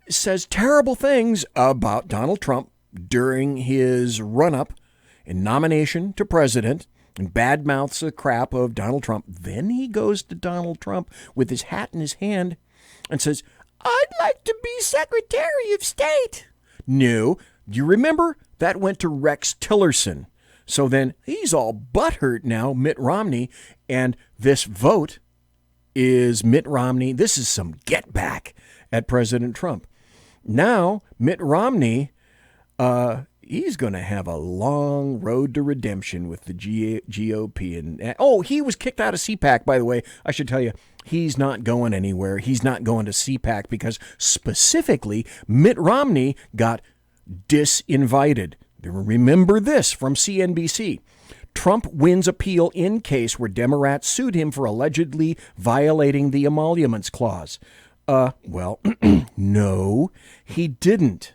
S8: says terrible things about Donald Trump during his run-up in nomination to president and badmouths the crap of Donald Trump. Then he goes to Donald Trump with his hat in his hand and says, I'd like to be Secretary of State. No, do you remember? That went to Rex Tillerson. So then he's all butthurt now, Mitt Romney, and this vote is Mitt Romney. This is some get back at President Trump. Now, Mitt Romney, he's going to have a long road to redemption with the GOP. And he was kicked out of CPAC, by the way. I should tell you, he's not going anywhere. He's not going to CPAC because specifically Mitt Romney got disinvited. Remember this from CNBC. Trump wins appeal in case where Democrats sued him for allegedly violating the emoluments clause. Well, no, he didn't.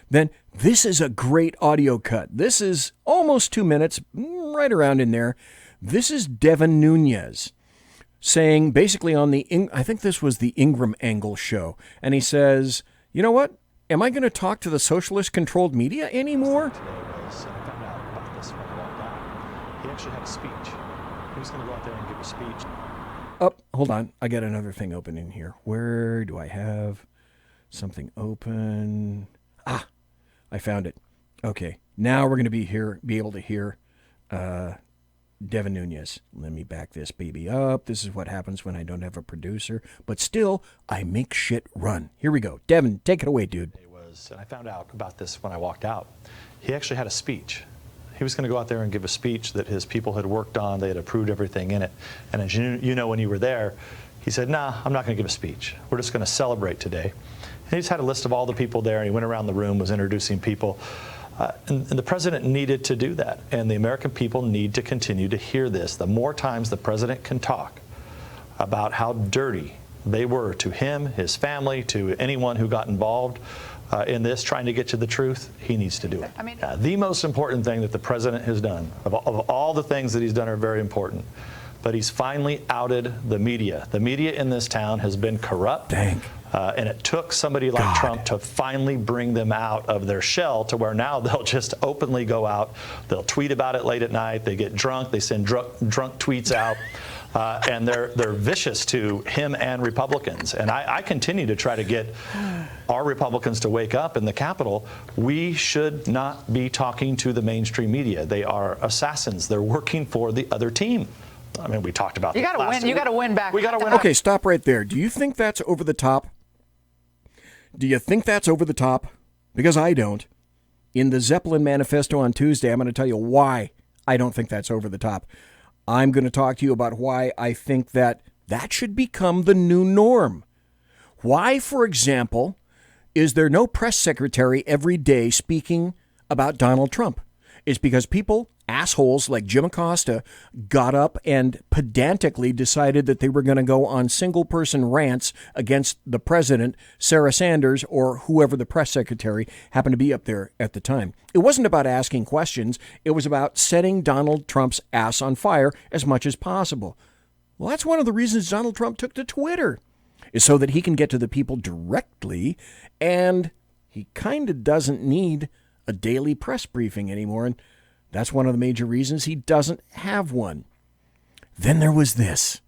S8: Then this is a great audio cut. This is almost 2 minutes, right around in there. This is Devin Nunes saying basically on I think this was the Ingram Angle show. And he says, you know what? Am I going to talk to the socialist-controlled media anymore?
S7: He actually had a speech. He was going to go out there and give a speech.
S8: Oh, hold on. I got another thing open in here. Where do I have something open? I found it. Okay. Now we're going to be able to hear Devin Nunes. Let me back this baby up. This is what happens when I don't have a producer. But still, I make shit run. Here we go. Devin, take it away, dude.
S7: And I found out about this when I walked out. He actually had a speech. He was going to go out there and give a speech that his people had worked on. They had approved everything in it. And as you know, when you were there, he said, nah, I'm not going to give a speech. We're just going to celebrate today. And he just had a list of all the people there, and he went around the room, was introducing people. And the president needed to do that. And the American people need to continue to hear this. The more times the president can talk about how dirty they were to him, his family, to anyone who got involved in this, trying to get to the truth, he needs to do it. The most important thing that the president has done, of all the things that he's done are very important, but he's finally outed the media. The media in this town has been corrupt. And it took somebody like Trump to finally bring them out of their shell to where now they'll just openly go out. They'll tweet about it late at night. They get drunk. They send drunk tweets out. And they're vicious to him and Republicans. And I continue to try to get our Republicans to wake up in the Capitol. We should not be talking to the mainstream media. They are assassins. They're working for the other team. I mean, we talked about
S4: you got to win. You got to win back.
S7: We got to win.
S8: Okay, stop right there. Do you think that's over the top? Do you think that's over the top? Because I don't. In the Zeppelin Manifesto on Tuesday, I'm going to tell you why I don't think that's over the top. I'm going to talk to you about why I think that should become the new norm. Why, for example, is there no press secretary every day speaking about Donald Trump? It's because people, assholes like Jim Acosta, got up and pedantically decided that they were going to go on single-person rants against the president, Sarah Sanders, or whoever the press secretary happened to be up there at the time. It wasn't about asking questions. It was about setting Donald Trump's ass on fire as much as possible. Well, that's one of the reasons Donald Trump took to Twitter, is so that he can get to the people directly, and he kind of doesn't need a daily press briefing anymore, and that's one of the major reasons he doesn't have one. Then there was this.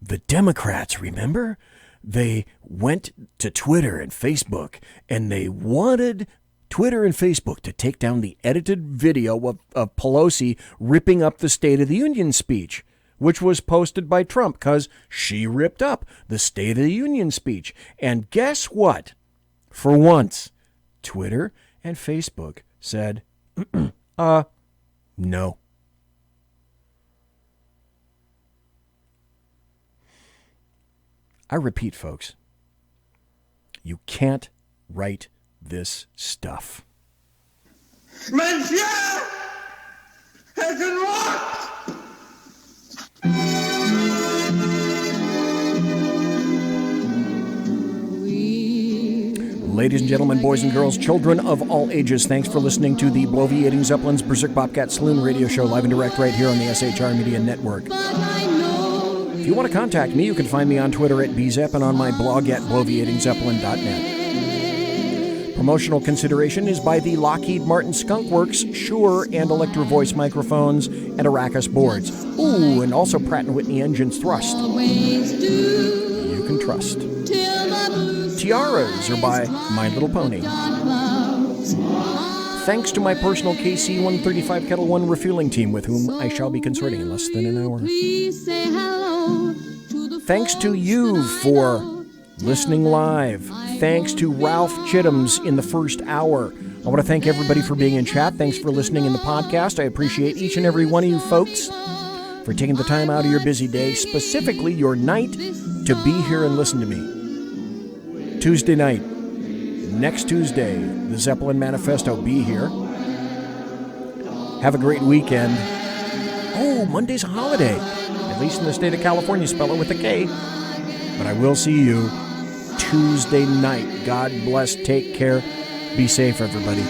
S8: The Democrats, remember? They went to Twitter and Facebook, and they wanted Twitter and Facebook to take down the edited video of Pelosi ripping up the State of the Union speech, which was posted by Trump because she ripped up the State of the Union speech. And guess what? For once, Twitter and Facebook said, no. I repeat, folks, you can't write this stuff.
S3: Monsieur has
S8: Ladies and gentlemen, boys and girls, children of all ages, thanks for listening to the Bloviating Zeppelin's Berserk Bobcat Saloon radio show, live and direct right here on the SHR Media Network. If you want to contact me, you can find me on Twitter at bzepp and on my blog at bloviatingzeppelin.net. Promotional consideration is by the Lockheed Martin Skunk Works, Shure, and Electro Voice microphones and Arrakis boards. Ooh, and also Pratt & Whitney engines thrust. You can trust. Tiaras are by My Little Pony. Thanks to my personal KC-135 Kettle One refueling team with whom I shall be consorting in less than an hour. Thanks to you for listening live. Thanks to Ralph Chittams in the first hour. I want to thank everybody for being in chat. Thanks for listening in the podcast. I appreciate each and every one of you folks for taking the time out of your busy day, specifically your night, to be here and listen to me. Tuesday night, next Tuesday, the Zeppelin Manifesto, be here. Have a great weekend. Oh, Monday's a holiday, at least in the state of California, spell it with a K. But I will see you Tuesday night. God bless, take care, be safe, everybody.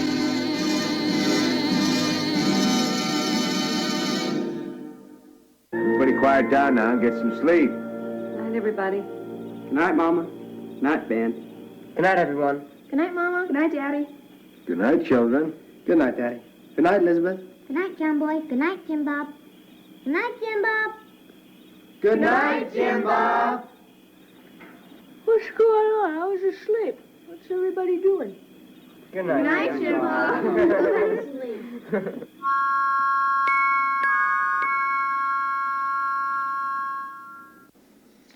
S6: Everybody quiet down now and get some sleep.
S20: Good night, everybody.
S6: Good night, Mama. Good night, Ben.
S20: Good night, everyone. Good night, Mama. Good night, Daddy.
S6: Good night, children. Good night, Daddy. Good night, Elizabeth.
S23: Good night, John Boy. Good night, Jim Bob. Good night, Jim Bob.
S6: Good night, Jim Bob.
S20: What's going on? I was asleep. What's everybody doing?
S6: Good night.
S20: Good night, Jim Bob.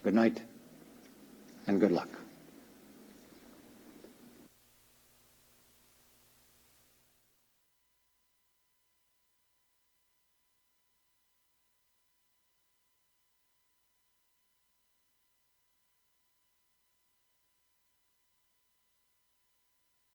S6: Good night, and good luck.